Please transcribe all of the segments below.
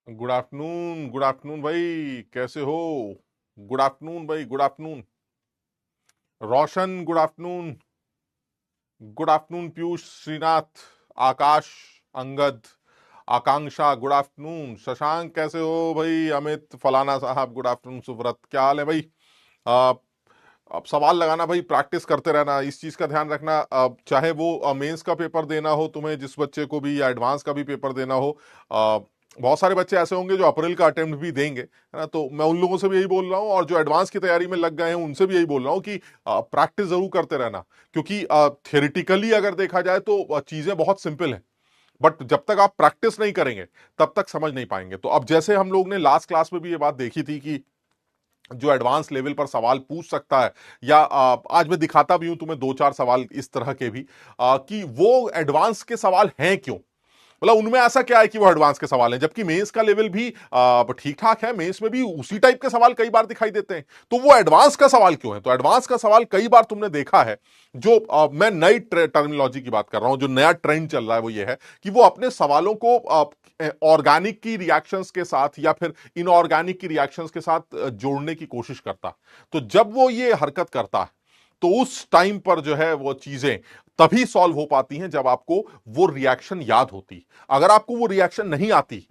Good afternoon भाई, कैसे हो? गुड आफ्टरनून भाई, good afternoon. Roshan good afternoon. Good afternoon Piyush, Shrinath, Akash, Angad, Akanksha good afternoon. Shashank कैसे हो भाई? अमित, फलाना साहब गुड आफ्टरनून। सुब्रत, क्या हाल है भाई? आ, अब सवाल लगाना भाई, प्रैक्टिस करते रहना, इस चीज का ध्यान रखना। चाहे वो मेंस का पेपर देना हो तुम्हें, जिस बच्चे को भी, या एडवांस का भी पेपर देना हो। बहुत सारे बच्चे ऐसे होंगे जो अप्रैल का अटेम्प्ट भी देंगे, है ना? तो मैं उन लोगों से भी यही बोल रहा हूँ, और जो एडवांस की तैयारी में लग गए हैं उनसे भी यही बोल रहा हूँ कि प्रैक्टिस जरूर करते रहना। क्योंकि थियोरिटिकली अगर देखा जाए तो चीजें बहुत सिंपल है, बट जब तक आप प्रैक्टिस नहीं करेंगे तब तक समझ नहीं पाएंगे। तो अब जैसे हम लोग ने लास्ट क्लास में भी ये बात देखी थी कि जो एडवांस लेवल पर सवाल पूछ सकता है, या आज मैं दिखाता भी हूं तुम्हें दो चार सवाल इस तरह के भी, कि वो एडवांस के सवाल हैं क्यों। मतलब उनमें ऐसा क्या है कि वो एडवांस के सवाल हैं, जबकि मेंस का लेवल भी ठीक ठाक है, मेंस में भी उसी टाइप के सवाल कई बार दिखाई देते हैं। तो वो एडवांस का सवाल क्यों है? तो एडवांस का सवाल कई बार तुमने देखा है, जो मैं नई टर्मिनोलॉजी की बात कर रहा हूं, जो नया ट्रेंड चल रहा है वो ये है कि वो अपने सवालों को ऑर्गेनिक की रिएक्शंस के साथ या फिर इनऑर्गेनिक की रिएक्शंस के साथ जोड़ने की कोशिश करता। तो जब वो ये हरकत करता है तो उस टाइम पर जो है वो चीजें तभी सॉल्व हो पाती हैं जब आपको वो रिएक्शन याद होती। अगर आपको वो रिएक्शन नहीं आती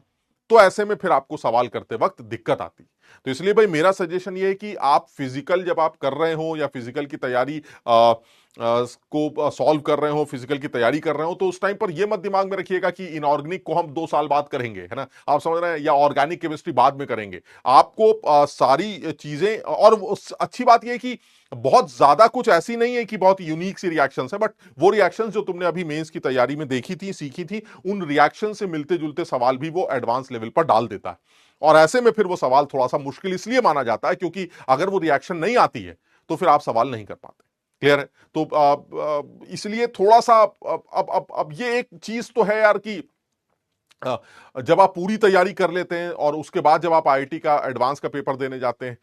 तो ऐसे में फिर आपको सवाल करते वक्त दिक्कत आती। तो इसलिए भाई मेरा सजेशन ये है कि आप फिजिकल जब आप कर रहे हो, या फिजिकल की तैयारी को सॉल्व कर रहे हो, फिजिकल की तैयारी कर रहे हो, तो उस टाइम पर ये मत दिमाग में रखिएगा कि इनऑर्गेनिक को हम 2 साल बाद करेंगे, है ना? आप समझ रहे हैं, या ऑर्गेनिक केमिस्ट्री बाद में करेंगे। आपको सारी चीजें, और अच्छी बात यह है कि बहुत ज्यादा कुछ ऐसी नहीं है कि बहुत यूनिक सी रिएक्शंस है, बट वो रिएक्शंस जो तुमने अभी मेंस की तैयारी में देखी थी, सीखी थी, उन रिएक्शन से मिलते जुलते सवाल भी वो एडवांस लेवल पर डाल देता है। और ऐसे में फिर वो सवाल थोड़ा सा मुश्किल इसलिए माना जाता है क्योंकि अगर वो रिएक्शन नहीं आती है तो फिर आप सवाल नहीं कर पाते। क्लियर है? तो इसलिए थोड़ा सा अब ये एक चीज तो है यार कि अ, जब आप पूरी तैयारी कर लेते हैं और उसके बाद जब आप आईआईटी का एडवांस का पेपर देने जाते हैं,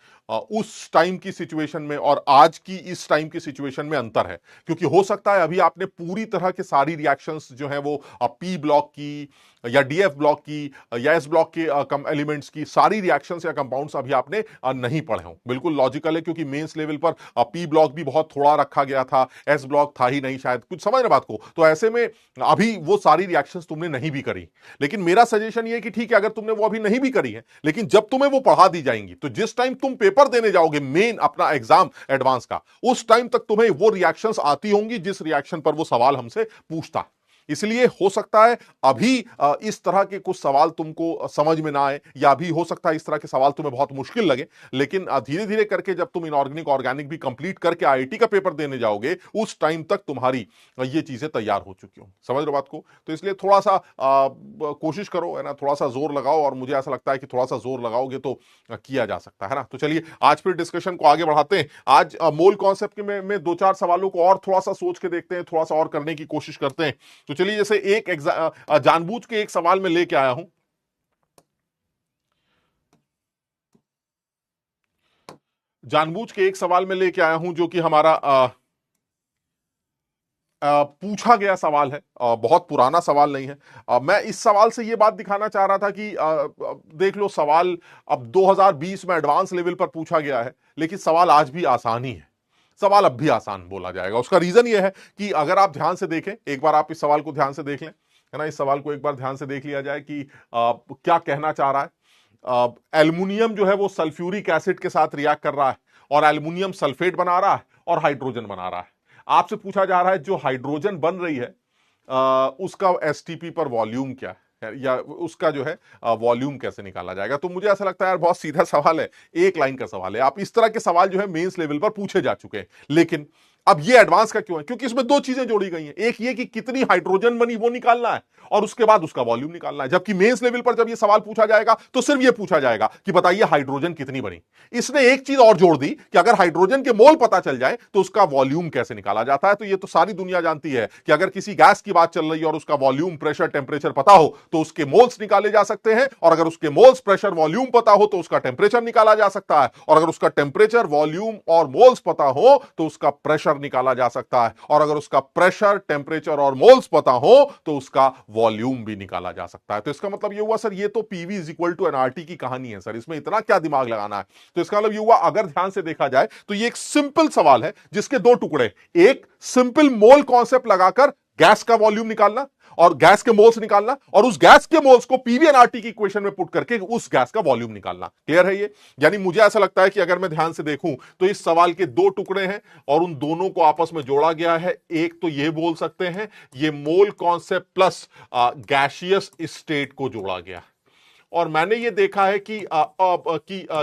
उस टाइम की सिचुएशन में और आज की इस टाइम की सिचुएशन में अंतर है। क्योंकि हो सकता है अभी आपने पूरी तरह के सारी रिएक्शंस जो है वो पी ब्लॉक की, या डीएफ ब्लॉक की, या एस ब्लॉक के कम एलिमेंट्स की सारी रिएक्शंस या कंपाउंड्स अभी आपने नहीं पढ़े हों। बिल्कुल लॉजिकल है, क्योंकि मेंस लेवल पर पी ब्लॉक भी बहुत थोड़ा रखा गया था, एस ब्लॉक था ही नहीं शायद, कुछ समझ रहे बात को। तो ऐसे में अभी वो सारी रिएक्शंस तुमने नहीं भी करी। लेकिन मेरा सजेशन ये कि ठीक है, अगर तुमने वो अभी नहीं भी करी है, लेकिन जब तुम्हें वो पढ़ा दी जाएंगी तो जिस टाइम तुम पेपर देने जाओगे, मेन अपना एग्जाम एडवांस का, उस टाइम तक तुम्हें वो रिएक्शंस आती होंगी जिस रिएक्शन पर वो सवाल हमसे पूछता। इसलिए हो सकता है अभी इस तरह के कुछ सवाल तुमको समझ में ना आए, या अभी हो सकता है इस तरह के सवाल तुम्हें बहुत मुश्किल लगे, लेकिन धीरे धीरे करके जब तुम इनऑर्गेनिक ऑर्गेनिक भी कंप्लीट करके आईआईटी का पेपर देने जाओगे, उस टाइम तक तुम्हारी ये चीजें तैयार हो चुकी हो। समझ रहे हो बात को? तो इसलिए थोड़ा सा कोशिश करो, है ना, थोड़ा सा जोर लगाओ, और मुझे ऐसा लगता है कि थोड़ा सा जोर लगाओगे तो किया जा सकता है ना। तो चलिए आज फिर डिस्कशन को आगे बढ़ाते हैं। आज मोल कॉन्सेप्ट के में दो चार सवालों को और थोड़ा सा सोच के देखते हैं, थोड़ा सा और करने की कोशिश करते हैं। तो चलिए, जैसे एक जानबूझ के एक सवाल में लेके आया हूं, जानबूझ के एक सवाल में लेके आया हूं जो कि हमारा पूछा गया सवाल है, बहुत पुराना सवाल नहीं है। मैं इस सवाल से यह बात दिखाना चाह रहा था कि देख लो, सवाल अब 2020 में एडवांस लेवल पर पूछा गया है, लेकिन सवाल आज भी आसान ही है। सवाल अब भी आसान बोला जाएगा। उसका रीजन यह है कि अगर आप ध्यान से देखें, एक बार आप इस सवाल को ध्यान से देख लें, है ना, इस सवाल को एक बार ध्यान से देख लिया जाए कि क्या कहना चाह रहा है। एल्युमिनियम जो है वो सल्फ्यूरिक एसिड के साथ रिएक्ट कर रहा है, और एल्युमिनियम सल्फेट बना रहा है और हाइड्रोजन बना रहा है। आपसे पूछा जा रहा है जो हाइड्रोजन बन रही है उसका एसटीपी पर वॉल्यूम क्या है, या उसका जो है वॉल्यूम कैसे निकाला जाएगा। तो मुझे ऐसा लगता है यार बहुत सीधा सवाल है, एक लाइन का सवाल है। आप इस तरह के सवाल जो है मेंस लेवल पर पूछे जा चुके हैं, लेकिन अब ये एडवांस का क्यों है? क्योंकि इसमें दो चीजें जोड़ी गई हैं। एक ये कि कितनी हाइड्रोजन बनी वो निकालना है, और उसके बाद उसका वॉल्यूम निकालना है। जबकि मेंस लेवल पर जब ये सवाल पूछा जाएगा तो सिर्फ ये पूछा जाएगा कि बताइए हाइड्रोजन कितनी बनी। इसने एक चीज और जोड़ दी कि अगर हाइड्रोजन के मोल पता चल जाए तो उसका वॉल्यूम कैसे निकाला जाता है। तो ये तो सारी दुनिया जानती है कि अगर किसी गैस की बात चल रही है और उसका वॉल्यूम, प्रेशर, टेम्परेचर पता हो तो उसके मोल्स निकाले जा सकते हैं, और अगर उसके मोल्स, प्रेशर, वॉल्यूम पता हो तो उसका टेम्परेचर निकाला जा सकता है, और अगर उसका टेम्परेचर, वॉल्यूम और मोल्स पता हो तो उसका प्रेशर प्रेशर निकाला जा सकता है, और अगर उसका प्रेशर, टेम्परेचर और मोल्स पता हो तो उसका वॉल्यूम भी निकाला जा सकता है। तो इसका मतलब ये हुआ सर, ये तो PV is equal to NRT की कहानी है सर, इसमें इतना क्या दिमाग लगाना है। तो इसका मतलब ये हुआ, अगर ध्यान से देखा जाए तो ये एक सिंपल सवाल है जिसके दो टुकड़े, एक सिंपल मोल कॉन्सेप्ट लगाकर गैस का वॉल्यूम निकालना और गैस के मोल्स निकालना, और उस गैस के मोल्स को पीवी एनआरटी की इक्वेशन में पुट करके उस गैस का वॉल्यूम निकालना। क्लियर है ये? यानी मुझे ऐसा लगता है कि अगर मैं ध्यान से देखूं तो इस सवाल के दो टुकड़े हैं और उन दोनों को आपस में जोड़ा गया है। एक तो ये बोल सकते हैं ये mole concept plus gaseous state को जोड़ा गया। और मैंने ये देखा है कि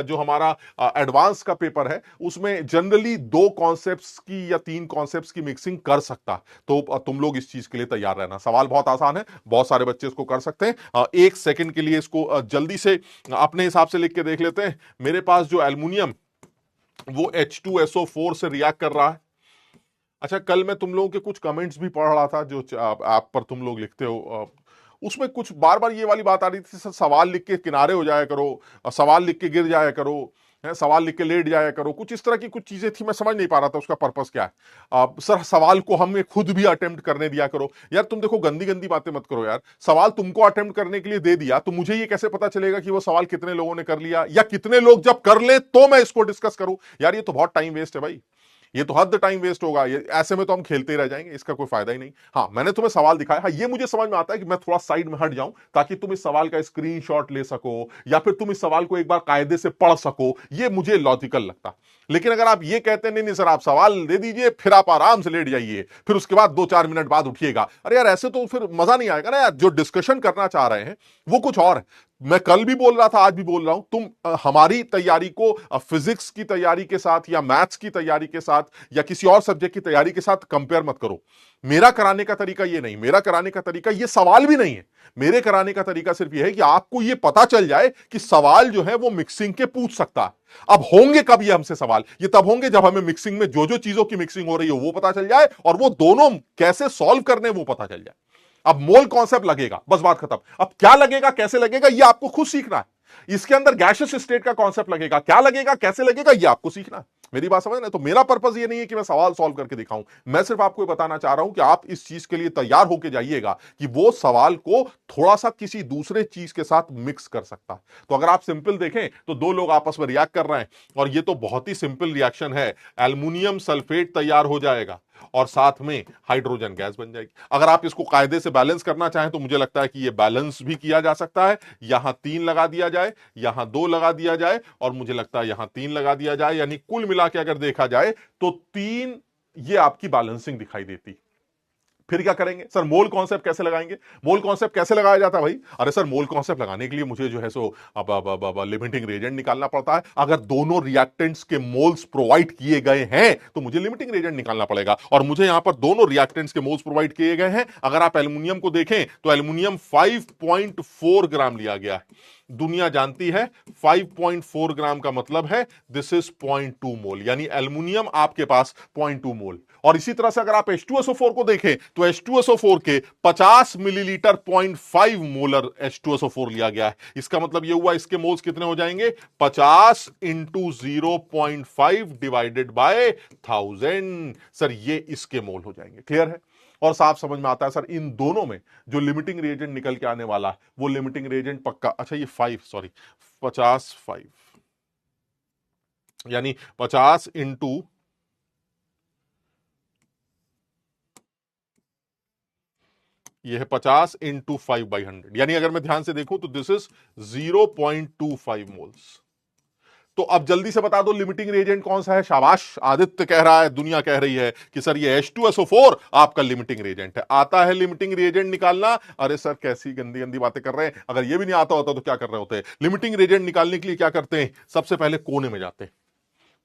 जो हमारा एडवांस का पेपर है उसमें जनरली दो कॉन्सेप्ट्स की या तीन कॉन्सेप्ट्स की मिक्सिंग कर सकता। तो तुम लोग इस चीज के लिए तैयार रहना। सवाल बहुत आसान है, बहुत सारे बच्चे इसको कर सकते हैं। एक सेकंड के लिए इसको जल्दी से अपने हिसाब से लिख के देख लेते हैं। मेरे पास जो एल्युमिनियम वो H2SO4 से रिएक्ट कर रहा है। अच्छा, कल मैं तुम लोगों के कुछ कमेंट्स भी पढ़ रहा था जो ऐप पर तुम लोग लिखते हो, उसमें कुछ बार बार ये वाली बात आ रही थी, सर सवाल लिख के किनारे हो जाया करो, सवाल लिख के गिर जाया करो, है सवाल लिख के लेट जाया करो, कुछ इस तरह की कुछ चीजें थी। मैं समझ नहीं पा रहा था उसका पर्पस क्या है। सर सवाल को हमें खुद भी अटेम्प्ट करने दिया करो। यार तुम देखो, गंदी गंदी बातें मत करो यार। सवाल तुमको अटेम्प्ट करने के लिए दे दिया तो मुझे ये कैसे पता चलेगा कि वो सवाल कितने लोगों ने कर लिया, या कितने लोग जब कर ले तो मैं इसको डिस्कस करूं? यार ये तो बहुत टाइम वेस्ट है भाई, ये तो हद टाइम वेस्ट होगा। ये ऐसे में तो हम खेलते रह जाएंगे, इसका कोई फायदा ही नहीं। हाँ, मैंने तुम्हें सवाल दिखाया, हाँ ये मुझे समझ में आता है कि मैं थोड़ा साइड में हट जाऊं ताकि तुम इस सवाल का स्क्रीनशॉट ले सको या फिर तुम इस सवाल को एक बार कायदे से पढ़ सको, ये मुझे लॉजिकल लगता। लेकिन अगर आप ये कहते हैं नहीं नहीं सर आप सवाल दे दीजिए फिर आप आराम से लेट जाइए, फिर उसके बाद 2-4 मिनट बाद उठिएगा, अरे यार ऐसे तो फिर मजा नहीं आएगा ना यार। जो डिस्कशन करना चाह रहे हैं वो कुछ और है। मैं कल भी बोल रहा था, आज भी बोल रहा हूं, तुम हमारी तैयारी को फिजिक्स की तैयारी के साथ या मैथ्स की तैयारी के साथ या किसी और सब्जेक्ट की तैयारी के साथ कंपेयर मत करो। मेरा कराने का तरीका ये नहीं, मेरा कराने का तरीका ये सवाल भी नहीं है। मेरे कराने का तरीका सिर्फ ये है कि आपको ये पता चल जाए कि सवाल जो है वो मिक्सिंग के पूछ सकता है। अब होंगे कब ये हमसे सवाल? ये तब होंगे जब हमें मिक्सिंग में जो जो चीजों की मिक्सिंग हो रही है वो पता चल जाए और वो दोनों कैसे सॉल्व करने वो पता चल जाए। अब मोल कॉन्सेप्ट लगेगा, बस बात खत्म। अब क्या लगेगा, कैसे लगेगा, ये आपको खुद सीखना है। इसके अंदर गैसियस स्टेट का कॉन्सेप्ट लगेगा, क्या लगेगा, कैसे लगेगा, ये आपको सीखना है। मेरी बात समझ ना? तो मेरा पर्पस ये नहीं है कि मैं सवाल सॉल्व करके दिखाऊं, मैं सिर्फ आपको बताना चाह रहा हूं कि आप इस चीज के लिए तैयार होकर जाइएगा कि वो सवाल को थोड़ा सा किसी दूसरे चीज के साथ मिक्स कर सकता है। तो अगर आप सिंपल देखें तो दो लोग आपस में रिएक्ट कर रहे हैं और ये तो बहुत ही सिंपल रिएक्शन है। एल्युमिनियम सल्फेट तैयार हो जाएगा और साथ में हाइड्रोजन गैस बन जाएगी। अगर आप इसको कायदे से बैलेंस करना चाहें तो मुझे लगता है कि ये बैलेंस भी किया जा सकता है। यहां 3 लगा दिया जाए, यहां 2 लगा दिया जाए और मुझे लगता है यहां 3 लगा दिया जाए, यानी कुल मिला के अगर देखा जाए तो 3 ये आपकी बैलेंसिंग दिखाई देती। फिर क्या करेंगे सर, मोल कॉन्सेप्ट कैसे लगाएंगे? मोल कॉन्सेप्ट कैसे लगाया जाता है भाई? अरे सर मोल कॉन्सेप्ट लगाने के लिए मुझे जो है सो अब लिमिटिंग रिएजेंट निकालना पड़ता है। अगर दोनों रिएक्टेंट्स के मोल्स प्रोवाइड किए गए हैं तो मुझे लिमिटिंग रिएजेंट निकालना पड़ेगा और मुझे यहां पर दोनों रिएक्टेंट्स के मोल्स प्रोवाइड किए गए हैं। अगर आप एल्युमिनियम को देखें तो एल्युमिनियम 5.4 ग्राम लिया गया है। दुनिया जानती है 5.4 ग्राम का मतलब है दिस इज 0.2 मोल, यानी एल्युमिनियम आपके पास 0.2 मोल। और इसी तरह से अगर आप H2SO4 को देखें तो H2SO4 के 50 मिलीलीटर 0.5 मोलर H2SO4 लिया गया है। इसका मतलब यह हुआ इसके मोल्स कितने हो जाएंगे? 50 इंटू 0.5 डिवाइडेड बाय 1000। सर ये इसके मोल हो जाएंगे। क्लियर है और साफ समझ में आता है? सर इन दोनों में जो लिमिटिंग रिएजेंट निकल के आने वाला है वो लिमिटिंग रिएजेंट पक्का, अच्छा ये 50 5 यानी 50 इंटू ये है 50 इंटू 5/100, यानी अगर मैं ध्यान से देखूं तो दिस इज 0.25 मोल्स। तो अब जल्दी से बता दो लिमिटिंग रिएजेंट कौन सा है? शाबाश, आदित्य कह रहा है, दुनिया कह रही है कि सर ये H2SO4 आपका लिमिटिंग रिएजेंट है। आता है लिमिटिंग रिएजेंट निकालना? अरे सर कैसी गंदी गंदी बातें कर रहे हैं। अगर ये भी नहीं आता होता तो क्या कर रहे होते? लिमिटिंग रिएजेंट निकालने के लिए क्या करते हैं? सबसे पहले कोने में जाते हैं,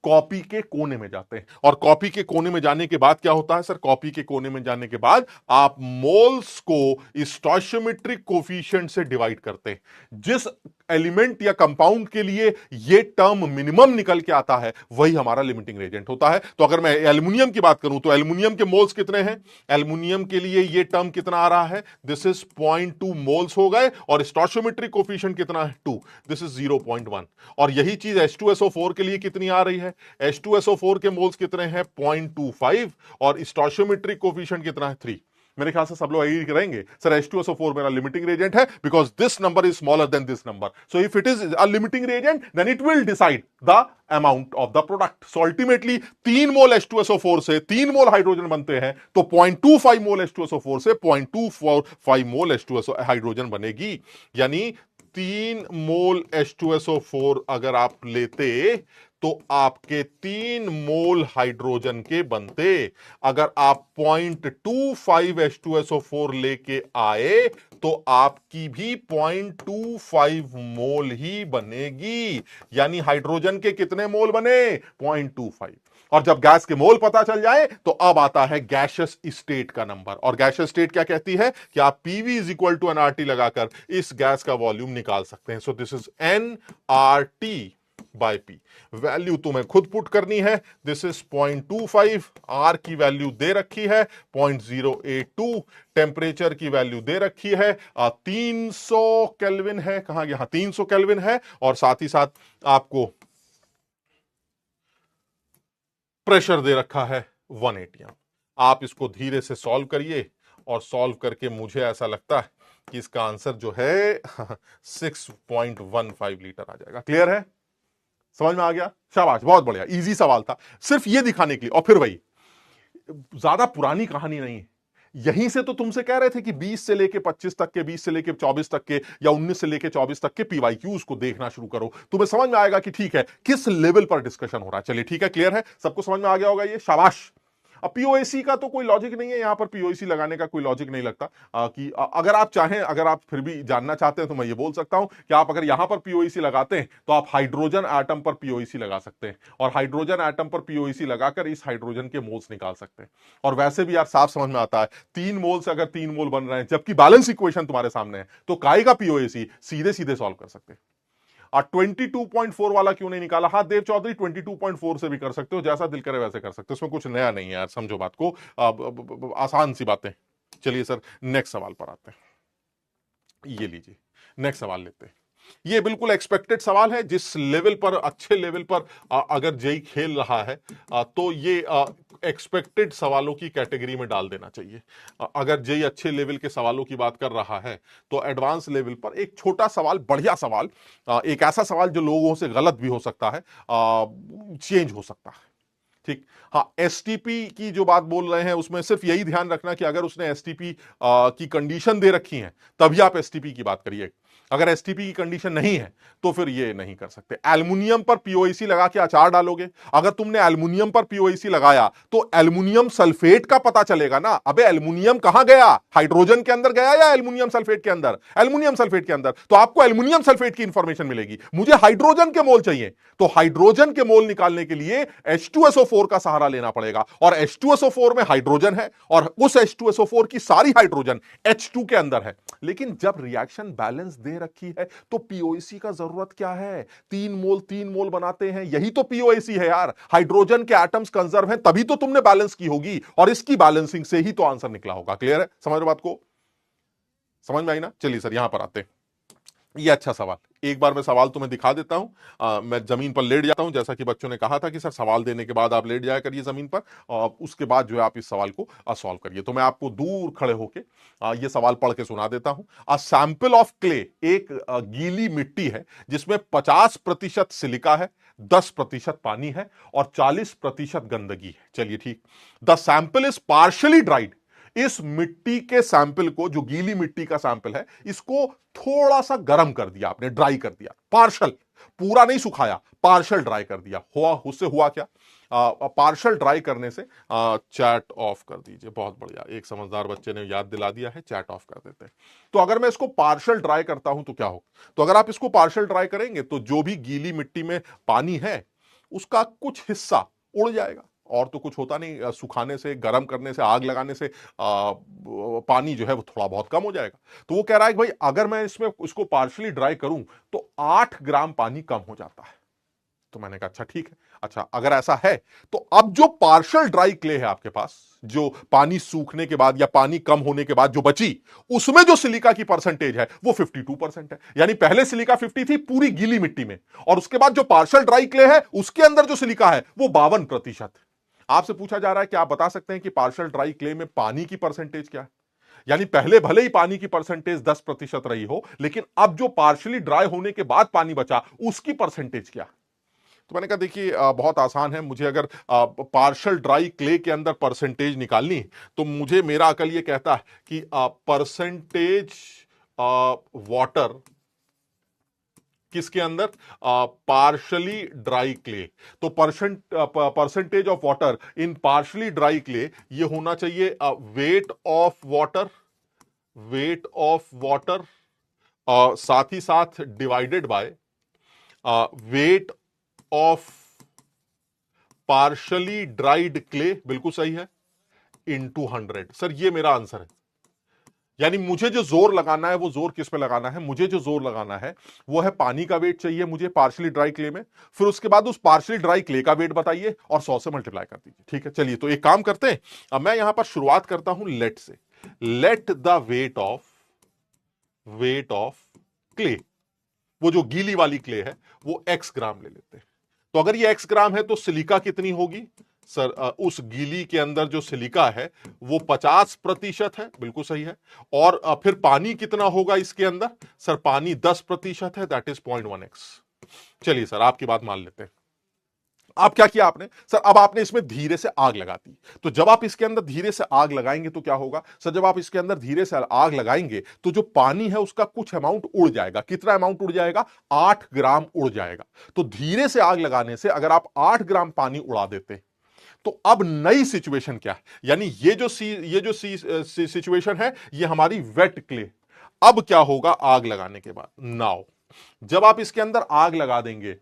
कॉपी के कोने में जाते हैं और कॉपी के कोने में जाने के बाद क्या होता है सर? कॉपी के कोने में जाने के बाद आप मोल्स को स्टोइचियोमेट्रिक कोफिशिएंट से डिवाइड करते हैं। जिस एलिमेंट या कंपाउंड के लिए ये टर्म मिनिमम निकल के आता है, वही हमारा लिमिटिंग रेजेंट होता है। तो अगर मैं एल्युमिनियम की बात करूं तो एल्युमिनियम के मोल्स कितने हैं? एल्युमिनियम के लिए ये टर्म कितना आ रहा है? दिस इज 0.2 मोल्स हो गए, और स्टोइचियोमेट्रिक कोफिशिएंट कितना है? 2, दिस इज 0.1। और यही चीज H2SO4 के लिए कितनी आ रही है? H2SO4 के मोल्स कितने हैं? 0.25, और स्टोइचियोमेट्रिक कोफिशिएंट कितना है? 3। मेरे ख्याल से सब लोग एग्री करेंगे सर H2SO4 मेरा लिमिटिंग रेजेंट है, because this number is smaller than this number, so if it is a limiting reagent then it will decide the amount of the product. So ultimately 3 mole H2SO4 से 3 मोल hydrogen बनते हैं, तो 0.25 मोल H2SO4 से 0.25 मोल H2SO hydrogen बनेगी। यानी 3 mole H2SO4 अगर आप लेते तो आपके 3 मोल हाइड्रोजन के बनते। अगर आप 0.25 H2SO4 लेके आए तो आपकी भी 0.25 मोल ही बनेगी। यानी हाइड्रोजन के कितने मोल बने? 0.25। और जब गैस के मोल पता चल जाए तो अब आता है गैसियस स्टेट का नंबर। और गैसियस स्टेट क्या कहती है कि आप PV is equal to NRT लगाकर इस गैस का वॉल्यूम निकाल सकते हैं। So this is NRT by P। Value तुम्हें खुद पुट करनी है। दिस इज 0.25, R की वैल्यू दे रखी है 0.082, टेम्परेचर की वैल्यू दे रखी है 300 केल्विन है। कहां गया? 300 केल्विन है। और साथ ही साथ आपको प्रेशर दे रखा है 1 atm। आप इसको धीरे से सॉल्व करिए, और सॉल्व करके मुझे ऐसा लगता है कि इसका आंसर जो है 6.15 लीटर आ जाएगा। क्लियर है? समझ में आ गया? शाबाश, बहुत बढ़िया, इजी सवाल था, सिर्फ ये दिखाने के लिए। और फिर वही, ज्यादा पुरानी कहानी नहीं है। यहीं से तो तुमसे कह रहे थे कि 20 से लेके 25 तक के, 20 से लेके 24 तक के, या 19 से लेके 24 तक के PYQs को देखना शुरू करो, तुम्हें समझ में आएगा कि ठीक है किस लेवल पर डिस्कशन हो रहा है। चलिए ठीक है, क्लियर है, सबको समझ में आ गया होगा ये। शाबाश। अब पीओएसी का तो कोई लॉजिक नहीं है, यहां पर पीओएसी लगाने का कोई लॉजिक नहीं लगता। कि अगर आप चाहें, अगर आप फिर भी जानना चाहते हैं तो मैं ये बोल सकता हूं कि आप अगर यहां पर पीओएसी लगाते हैं तो आप हाइड्रोजन एटम पर पीओएसी लगा सकते हैं, और हाइड्रोजन एटम पर पीओएसी लगाकर इस हाइड्रोजन के मोल्स निकाल सकते हैं। और वैसे भी यार साफ समझ में आता है, 3 मोल से अगर 3 मोल बन रहे हैं जबकि बैलेंस इक्वेशन तुम्हारे सामने है, तो काय का पीओएसी सीधे सीधे सॉल्व कर सकते हैं। 22.4 वाला क्यों नहीं निकाला? हाँ देव चौधरी, 22.4 से भी कर सकते हो, जैसा दिल करे वैसे कर सकते हो, उसमें कुछ नया नहीं है यार, समझो बात को। आसान सी बातें। चलिए सर नेक्स्ट सवाल पर आते हैं। ये लीजिए नेक्स्ट सवाल लेते हैं। ये बिल्कुल एक्सपेक्टेड सवाल है। जिस लेवल पर, अच्छे लेवल पर अगर जेई खेल रहा है तो ये एक्सपेक्टेड सवालों की कैटेगरी में डाल देना चाहिए। अगर जेई अच्छे लेवल के सवालों की बात कर रहा है तो एडवांस लेवल पर एक छोटा सवाल, बढ़िया सवाल, एक ऐसा सवाल जो लोगों से गलत भी हो सकता है, चेंज हो सकता है। ठीक। हाँ, एसटीपी की जो बात बोल रहे हैं उसमें सिर्फ यही ध्यान रखना कि अगर उसने एसटीपी की कंडीशन दे रखी है तभी आप एसटीपी की बात करिए। अगर एसटीपी की कंडीशन नहीं है तो फिर ये नहीं कर सकते। एल्युमिनियम पर पीओईसी लगा के अचार डालोगे, अगर तुमने एल्युमिनियम पर पीओईसी लगाया तो एल्युमिनियम सल्फेट का पता चलेगा ना। अबे एल्युमिनियम कहां गया? हाइड्रोजन के अंदर गया या एल्युमिनियम सल्फेट के अंदर? एल्युमिनियम सल्फेट के अंदर। तो आपको एल्युमिनियम सल्फेट की इंफॉर्मेशन मिलेगी। मुझे हाइड्रोजन के मोल चाहिए, तो हाइड्रोजन के मोल निकालने के लिए H2SO4 का सहारा लेना पड़ेगा, और H2SO4 में हाइड्रोजन है, और उस H2SO4 की सारी हाइड्रोजन H2 के अंदर है। लेकिन जब रिएक्शन बैलेंस दे रखी है तो पीओईसी का जरूरत क्या है? 3 मोल बनाते हैं, यही तो पीओईसी है यार। हाइड्रोजन के एटम्स कंजर्व हैं, तभी तो तुमने बैलेंस की होगी, और इसकी बैलेंसिंग से ही तो आंसर निकला होगा। क्लियर है? समझ रहे बात को? समझ में आई ना? चलिए सर यहां पर आते हैं। ये अच्छा सवाल, एक बार मैं सवाल तुम्हें दिखा देता हूं। मैं जमीन पर लेट जाता हूं, जैसा कि बच्चों ने कहा था कि सर सवाल देने के बाद आप लेट जाया करिए जमीन पर, और उसके बाद जो है आप इस सवाल को सॉल्व करिए। तो मैं आपको दूर खड़े होके ये सवाल पढ़ के सुना देता हूं। अ सैंपल ऑफ क्ले, एक गीली मिट्टी है जिसमें 50% सिलिका है, 10% पानी है, और 40% गंदगी है। चलिए ठीक। The sample is partially dried. इस मिट्टी के सैंपल को, जो गीली मिट्टी का सैंपल है, इसको थोड़ा सा गर्म कर दिया आपने, ड्राई कर दिया, पार्शल, पूरा नहीं सुखाया, पार्शल ड्राई कर दिया। हुआ, उससे हुआ क्या? पार्शल ड्राई करने से चैट ऑफ कर दीजिए। बहुत बढ़िया, एक समझदार बच्चे ने याद दिला दिया है, चैट ऑफ कर देते हैं। तो अगर मैं इसको पार्शल ड्राई करता हूं तो क्या हो? तो अगर आप इसको पार्शल ड्राई करेंगे तो जो भी गीली मिट्टी में पानी है उसका कुछ हिस्सा उड़ जाएगा, और तो कुछ होता नहीं, सुखाने से, गर्म करने से, आग लगाने से पानी जो है वो थोड़ा बहुत कम हो जाएगा। तो वो कह रहा है कि भाई अगर मैं इसमें इसको पार्शली ड्राई करूं तो 8 ग्राम पानी कम हो जाता है। तो मैंने कहा अच्छा ठीक है। अच्छा अगर ऐसा है तो अब जो पार्शियल ड्राई क्ले है आपके पास, जो पानी सूखने के बाद या पानी कम होने के बाद जो बची, उसमें जो सिलिका की परसेंटेज है वो 52% है। यानी पहले सिलिका 50 थी पूरी गीली मिट्टी में, और उसके बाद जो पार्शियल ड्राई क्ले है उसके अंदर जो सिलिका है वो 52%। आपसे पूछा जा रहा है कि आप बता सकते हैं कि पार्शियल ड्राई क्ले में पानी की परसेंटेज क्या है। यानी पहले भले ही पानी की परसेंटेज 10% रही हो, लेकिन अब जो पार्शियली ड्राई होने के बाद पानी बचा उसकी परसेंटेज क्या है। तो मैंने कहा देखिए बहुत आसान है, मुझे अगर पार्शियल ड्राई क्ले के अंदर परसेंटेज निकालनी तो मुझे मेरा अकल ये कहता है कि परसेंटेज वाटर किसके अंदर, पार्शियली ड्राई क्ले। तो percentage of water in partially dry clay ये होना चाहिए wait of water, wait of water साथ ही साथ divided by weight of partially dried clay, बिल्कुल सही है, इनटू 100। सर ये मेरा आंसर है। यानी मुझे जो जोर लगाना है वो जोर किस पे लगाना है, मुझे जो जोर लगाना है वो है पानी का वेट चाहिए मुझे पार्शली ड्राई क्ले में, फिर उसके बाद उस पार्शली ड्राई क्ले का वेट बताइए और 100 से मल्टीप्लाई कर दीजिए। ठीक है चलिए तो एक काम करते हैं, अब मैं यहां पर शुरुआत करता हूं लेट से। Let the wait of clay, वो जो गीली वाली क्ले है वो x ग्राम ले लेते हैं। तो अगर ये x ग्राम है तो सिलिका कितनी होगी सर, उस गीली के अंदर जो सिलिका है वो 50% है, बिल्कुल सही है। और फिर पानी कितना होगा इसके अंदर, सर पानी 10% है, दैट इज 0.1x। चलिए सर आपकी बात मान लेते हैं। अब क्या किया आपने, सर अब आपने इसमें धीरे से आग लगा दी। तो जब आप इसके अंदर धीरे से आग लगाएंगे तो क्या होगा, सर जब आप इसके अंदर धीरे से आग लगाएंगे तो जो पानी है उसका कुछ अमाउंट उड़ जाएगा। कितना अमाउंट उड़ जाएगा, 8 ग्राम उड़ जाएगा। तो धीरे से आग लगाने से अगर आप 8 ग्राम पानी उड़ा देते तो अब नई सिचुएशन क्या है, यानी ये जो सिचुएशन है ये हमारी वेट क्ले। अब क्या होगा आग लगाने के बाद, नाउ जब आप इसके अंदर आग लगा देंगे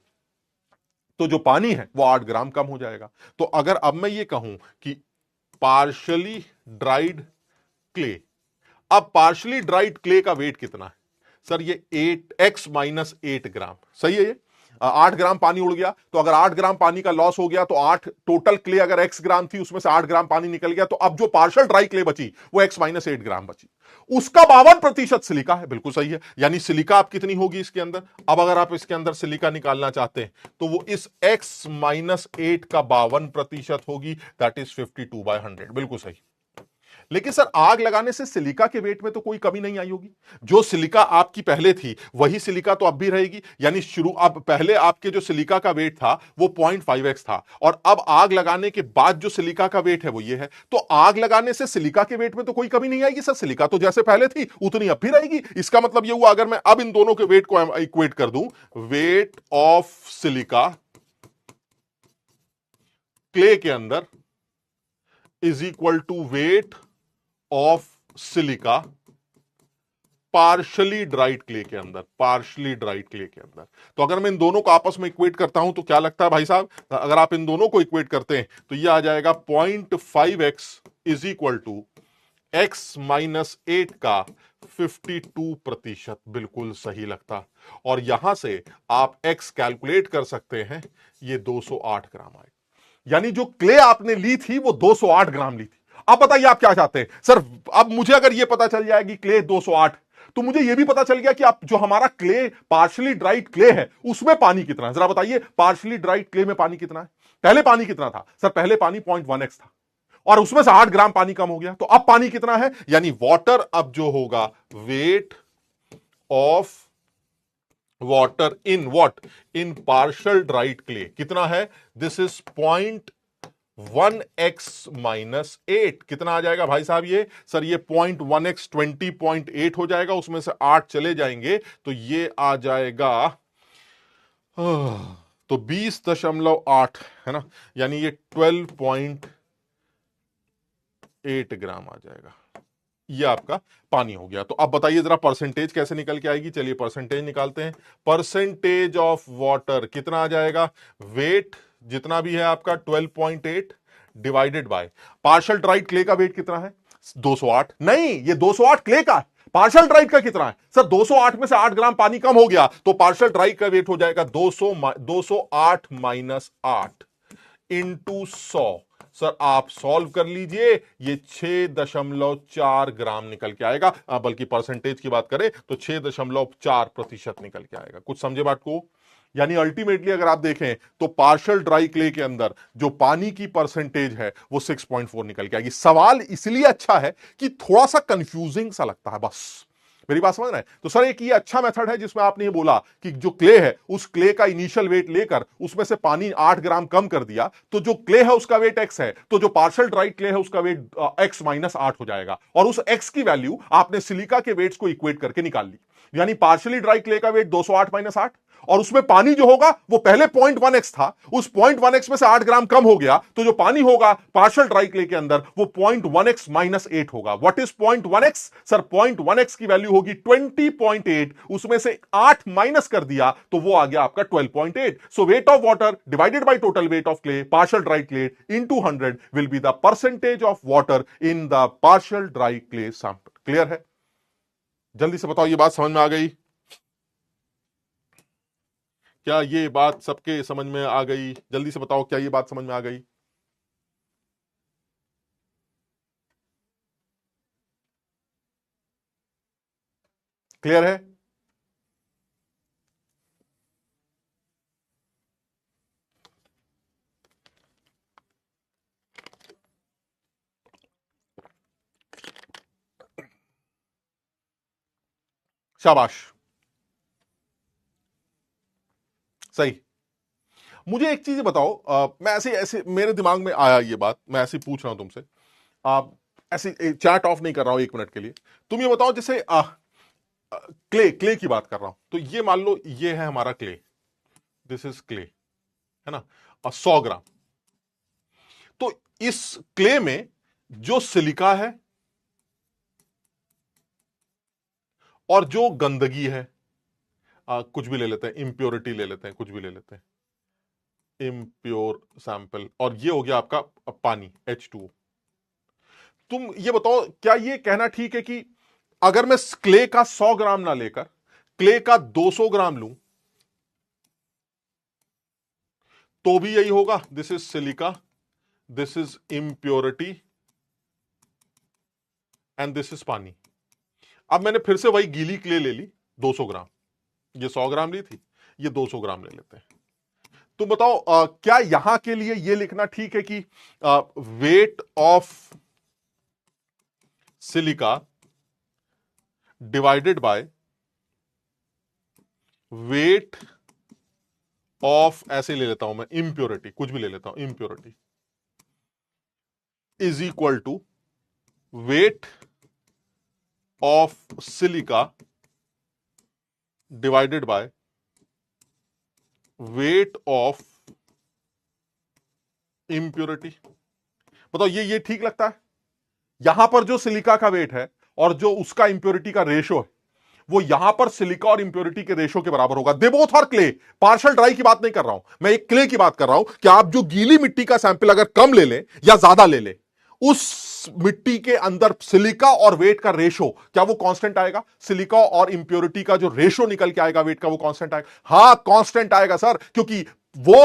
तो जो पानी है वो 8 ग्राम कम हो जाएगा। तो अगर अब मैं ये कहूं कि पार्शियली ड्राइड क्ले, अब पार्शियली ड्राइड क्ले का वेट कितना है, सर ये 8x - 8 ग्राम, सही है। ये 8 ग्राम पानी उड़ गया, तो अगर 8 ग्राम पानी का लॉस हो गया तो 8 टोटल क्ले अगर x ग्राम थी उसमें से 8 ग्राम पानी निकल गया, तो अब जो पार्शियल ड्राई क्ले बची वो x - 8 ग्राम बची। उसका 52% सिलिका है, बिल्कुल सही है। यानी सिलिका अब कितनी होगी इसके अंदर, अब अगर आप इसके अंदर सिलिका निकालना चाहते हैं तो वो इस x - 8 का 52% होगी, दैट इज 52/100, बिल्कुल सही। लेकिन सर आग लगाने से सिलिका के वेट में तो कोई कमी नहीं आई होगी, जो सिलिका आपकी पहले थी वही सिलिका तो अब भी रहेगी। यानी अब पहले आपके जो सिलिका का वेट था वो 0.5x था, और अब आग लगाने के बाद जो सिलिका का वेट है वो ये है। तो आग लगाने से सिलिका के वेट में तो कोई कमी नहीं आएगी सर, सिलिका तो जैसे पहले थी उतनी अब भी रहेगी। इसका मतलब ये हुआ अगर मैं अब इन दोनों के वेट को इक्वेट कर दूं, वेट ऑफ सिलिका क्ले के अंदर is equal to weight of silica partially dried clay के अंदर, पार्शली ड्राइड क्ले के अंदर। तो अगर मैं इन दोनों को आपस में इक्वेट करता हूं तो क्या लगता है भाई साहब, अगर आप इन दोनों को इक्वेट करते हैं तो यह आ जाएगा 0.5x is equal to x - 8 का 52%, बिल्कुल सही लगता। और यहां से आप x कैलकुलेट कर सकते हैं, ये 208 ग्राम आए। यानी जो क्ले आपने ली थी वो 208 ग्राम ली थी। अब बताइए आप क्या चाहते हैं सर, अब मुझे अगर ये पता चल जाएगी क्ले 208, तो मुझे ये भी पता चल गया कि आप जो हमारा क्ले पार्शियली ड्राइड क्ले है उसमें पानी कितना है। जरा बताइए पार्शियली ड्राइड क्ले में पानी कितना है, पहले पानी कितना था सर, पहले पानी 0.1x था और उसमें से 8 ग्राम पानी कम हो गया, तो अब पानी कितना है, यानी वाटर अब जो होगा weight of water in what, in partial dried clay कितना है, दिस इज 0.1x - 8। कितना आ जाएगा भाई साहब ये, सर ये 0.1x 20.8 हो जाएगा, उसमें से 8 चले जाएंगे तो ये आ जाएगा तो 20.8 है ना, यानी ये 12.8 ग्राम आ जाएगा। ये आपका पानी हो गया। तो अब बताइए जरा परसेंटेज कैसे निकल के आएगी, चलिए परसेंटेज निकालते हैं। परसेंटेज ऑफ वाटर कितना आ जाएगा, वेट जितना भी है आपका 12.8 divided by partial dried clay का वेट कितना है 208। नहीं, ये 208 क्ले का है। पार्शियल ड्राइड का कितना है सर 208 में से 8 ग्राम पानी कम हो गया तो पार्शियल ड्राइड का वेट हो जाएगा 208 माइनस 8 इंटू 100। सर आप सॉल्व कर लीजिए, ये 6.4 ग्राम निकल के आएगा, बल्कि परसेंटेज की बात करें तो 6.4% निकल के आएगा। कुछ समझे बात को? यानी अल्टीमेटली अगर आप देखें तो पार्शियल ड्राई क्ले के अंदर जो पानी की परसेंटेज है वो 6.4 निकल के आएगी। सवाल इसलिए अच्छा है कि थोड़ा सा कंफ्यूजिंग सा लगता है, बस मेरी बात समझ रहे हैं? तो सर एक ये अच्छा मेथड है जिसमें आपने ये बोला कि जो क्ले है उस क्ले का इनिशियल वेट लेकर उसमें से पानी 8 ग्राम कम कर दिया तो जो क्ले है उसका वेट x है, तो जो पार्शियल ड्राई क्ले है उसका वेट x माइनस 8 हो जाएगा और उस x की वैल्यू आपने सिलिका के वेट्स को इक्वेट करके निकाल ली। यानी पार्शियली ड्राई क्ले का वेट 208 माइनस 8 और उसमें पानी जो होगा वो पहले 0.1x था, उस 0.1x में से 8 ग्राम कम हो गया तो जो पानी होगा पार्शियल ड्राई क्ले के अंदर वो 0.1x माइनस 8 होगा। What is 0.1x? Sir 0.1x की वैल्यू होगी 20.8, उसमें से 8 माइनस कर दिया तो वो आ गया आपका 12.8। So weight of water divided by total weight of clay partial dry clay into 100 will be the percentage of water in the partial dry clay sample. Clear है? जल्दी से बताओ, ये बात समझ में आ गई? क्या ये बात सबके समझ में आ गई? जल्दी से बताओ, क्या ये बात समझ में आ गई? क्लियर है? शाबाश, सही। मुझे एक चीज बताओ, मैं ऐसे ऐसे मेरे दिमाग में आया ये बात, मैं ऐसे पूछ रहा हूं तुमसे। आप ऐसे चैट ऑफ नहीं कर रहा हूं 1 मिनट के लिए। तुम ये बताओ, जैसे क्ले क्ले की बात कर रहा हूं तो ये मान लो ये है हमारा क्ले, दिस इज क्ले, है ना, और 100 ग्राम। तो इस क्ले में जो सिलिका है और जो गंदगी है, कुछ भी ले लेते हैं, इंप्योरिटी ले लेते हैं, कुछ भी ले लेते हैं, इम्प्योर सैंपल, और ये हो गया आपका पानी H2O। तुम ये बताओ, क्या ये कहना ठीक है कि अगर मैं क्ले का 100 ग्राम ना लेकर क्ले का 200 ग्राम लूं तो भी यही होगा? This is silica, this is impurity and this is पानी। अब मैंने फिर से वही गीली क्ले ले ली 200 ग्राम, ये 100 ग्राम ली थी, ये 200 ग्राम ले लेते हैं। तुम बताओ, क्या यहां के लिए ये लिखना ठीक है कि wait of silica divided by weight of, ऐसे ले लेता हूं मैं, इंप्योरिटी, कुछ भी ले लेता हूं, impurity is equal to weight of silica divided by weight of impurity. बताओ ये ठीक लगता है? यहां पर जो सिलिका का वेट है और जो उसका इंप्योरिटी का रेशो है वो यहां पर सिलिका और इंप्योरिटी के रेशो के बराबर होगा। They both are clay. Partial dry की बात नहीं कर रहा हूं मैं, एक क्ले की बात कर रहा हूं कि आप जो गीली मिट्टी का सैंपल अगर कम ले लें या ज्यादा ले लें, उस मिट्टी के अंदर सिलिका और वेट का रेशो क्या वो कांस्टेंट आएगा? सिलिका और इंप्योरिटी का जो रेशो निकल के आएगा वेट का, वो कांस्टेंट आएगा? हां कांस्टेंट आएगा सर, क्योंकि वो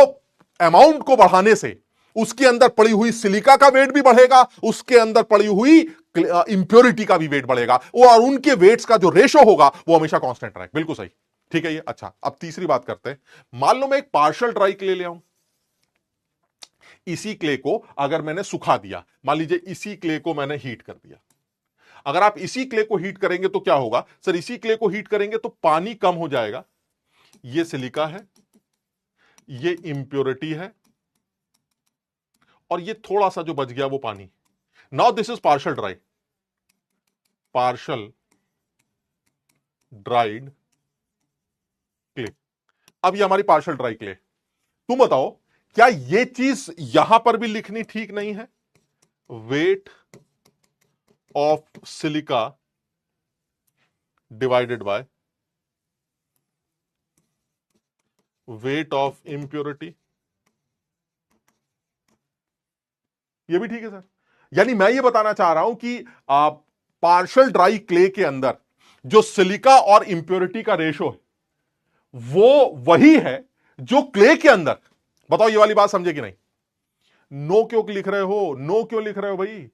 अमाउंट को बढ़ाने से उसके अंदर पड़ी हुई सिलिका का वेट भी बढ़ेगा, उसके अंदर पड़ी हुई इंप्योरिटी का भी वेट बढ़ेगा, और उनके वेट्स का जो रेशो होगा वो हमेशा कांस्टेंट रहेगा। बिल्कुल सही, ठीक है ये। अच्छा, अब तीसरी बात करते हैं। मान लो मैं एक पार्शियल ड्राई क्ले ले आऊं, इसी क्ले को अगर मैंने सुखा दिया, मान लीजिए इसी क्ले को मैंने हीट कर दिया। अगर आप इसी क्ले को हीट करेंगे तो क्या होगा सर? इसी क्ले को हीट करेंगे तो पानी कम हो जाएगा, ये सिलिका है, ये इंप्योरिटी है, और ये थोड़ा सा जो बच गया वो पानी। Now this is partial dry, partial dried clay. अब ये हमारी पार्शियल ड्राई क्ले। तुम बताओ, क्या ये चीज यहां पर भी लिखनी ठीक नहीं है? Wait of silica divided by weight of impurity ये भी ठीक है सर। यानी मैं ये बताना चाह रहा हूं कि पार्शियल ड्राई क्ले के अंदर जो सिलिका और इंप्योरिटी का रेशो है वो वही है जो क्ले के अंदर। बताओ ये वाली बात समझे कि नहीं? नो क्यों लिख रहे हो? नो क्यों लिख रहे हो भाई?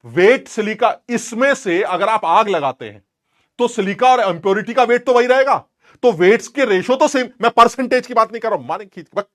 वेट सिलिका, इसमें से अगर आप आग लगाते हैं तो सिलिका और इंप्योरिटी का वेट तो वही रहेगा, तो वेट्स के रेशो तो सेम। मैं परसेंटेज की बात नहीं कर रहा हूं, माने खींच,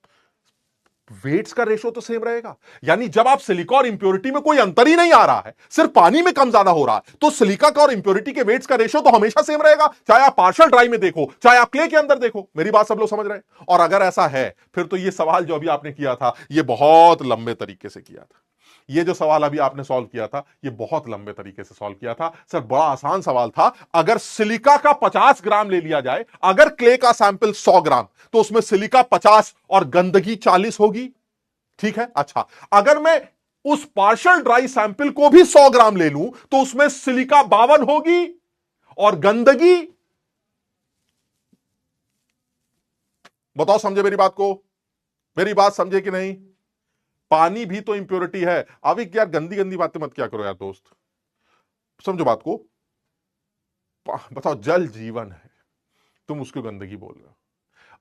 वेट्स का रेशो तो सेम रहेगा। यानी जब आप सिलिका और इंप्योरिटी में कोई अंतर ही नहीं आ रहा है, सिर्फ पानी में कम ज्यादा हो रहा है, तो सिलिका का और इंप्योरिटी के वेट्स का रेशो तो हमेशा सेम रहेगा, चाहे आप पार्शियल ड्राई में देखो चाहे आप क्ले के अंदर देखो। मेरी बात सब लोग समझ रहे हैं? और अगर ऐसा है फिर तो ये सवाल जो अभी आपने किया था ये बहुत लंबे तरीके से किया था। ये जो सवाल अभी आपने सॉल्व किया था ये बहुत लंबे तरीके से सॉल्व किया था सर। बड़ा आसान सवाल था। अगर सिलिका का 50 ग्राम ले लिया जाए, अगर क्ले का सैंपल 100 ग्राम, तो उसमें सिलिका 50 और गंदगी 40 होगी। ठीक है। अच्छा, अगर मैं उस पार्शियल ड्राई सैंपल को भी 100 ग्राम ले लूं तो उसमें सिलिका 52 होगी और गंदगी, बताओ समझे मेरी बात को? मेरी बात समझे कि नहीं? पानी भी तो इंप्योरिटी है। अभी यार गंदी गंदी बातें मत क्या करो यार दोस्त, समझो बात को। बताओ, जल जीवन है, तुम उसको गंदगी बोल रहे हो।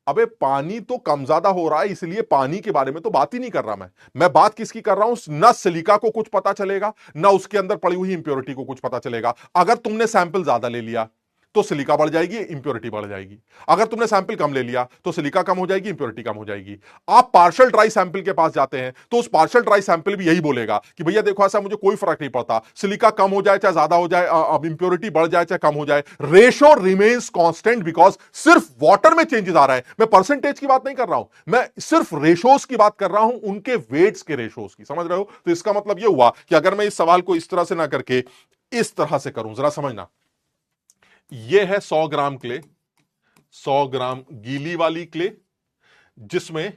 अबे पानी तो कम ज्यादा हो रहा है, इसलिए पानी के बारे में तो बात ही नहीं कर रहा मैं बात किसकी कर रहा हूं? ना सिलिका को कुछ पता चलेगा, ना उसके अंदर पड़ी हुई इंप्योरिटी को कुछ पता चलेगा। अगर तुमने सैंपल ज्यादा ले लिया तो सिलिका बढ़ जाएगी, इंप्योरिटी बढ़ जाएगी। अगर तुमने सैंपल कम ले लिया तो सिलिका कम हो जाएगी, इंप्योरिटी कम हो जाएगी। आप पार्शियल ड्राई सैंपल के पास जाते हैं तो उस पार्शियल ड्राई सैंपल भी यही बोलेगा कि भैया देखो ऐसा मुझे कोई फर्क नहीं पड़ता, सिलिका कम हो जाए चाहे ज्यादा हो जाए, अब इंप्योरिटी बढ़ जाए चाहे कम हो जाए, रेशो रिमेन्स कांस्टेंट बिकॉज सिर्फ वाटर में चेंजेस आ रहा है। मैं परसेंटेज की बात नहीं कर रहा हूं, मैं सिर्फ रेशोस की बात कर रहा हूं, उनके वेट्स के रेशोस की। समझ रहे हो? तो इसका मतलब यह हुआ कि अगर मैं इस सवाल को इस तरह से ना करके इस तरह से करूं, जरा समझना। यह है 100 ग्राम क्ले, 100 ग्राम गीली वाली क्ले, जिसमें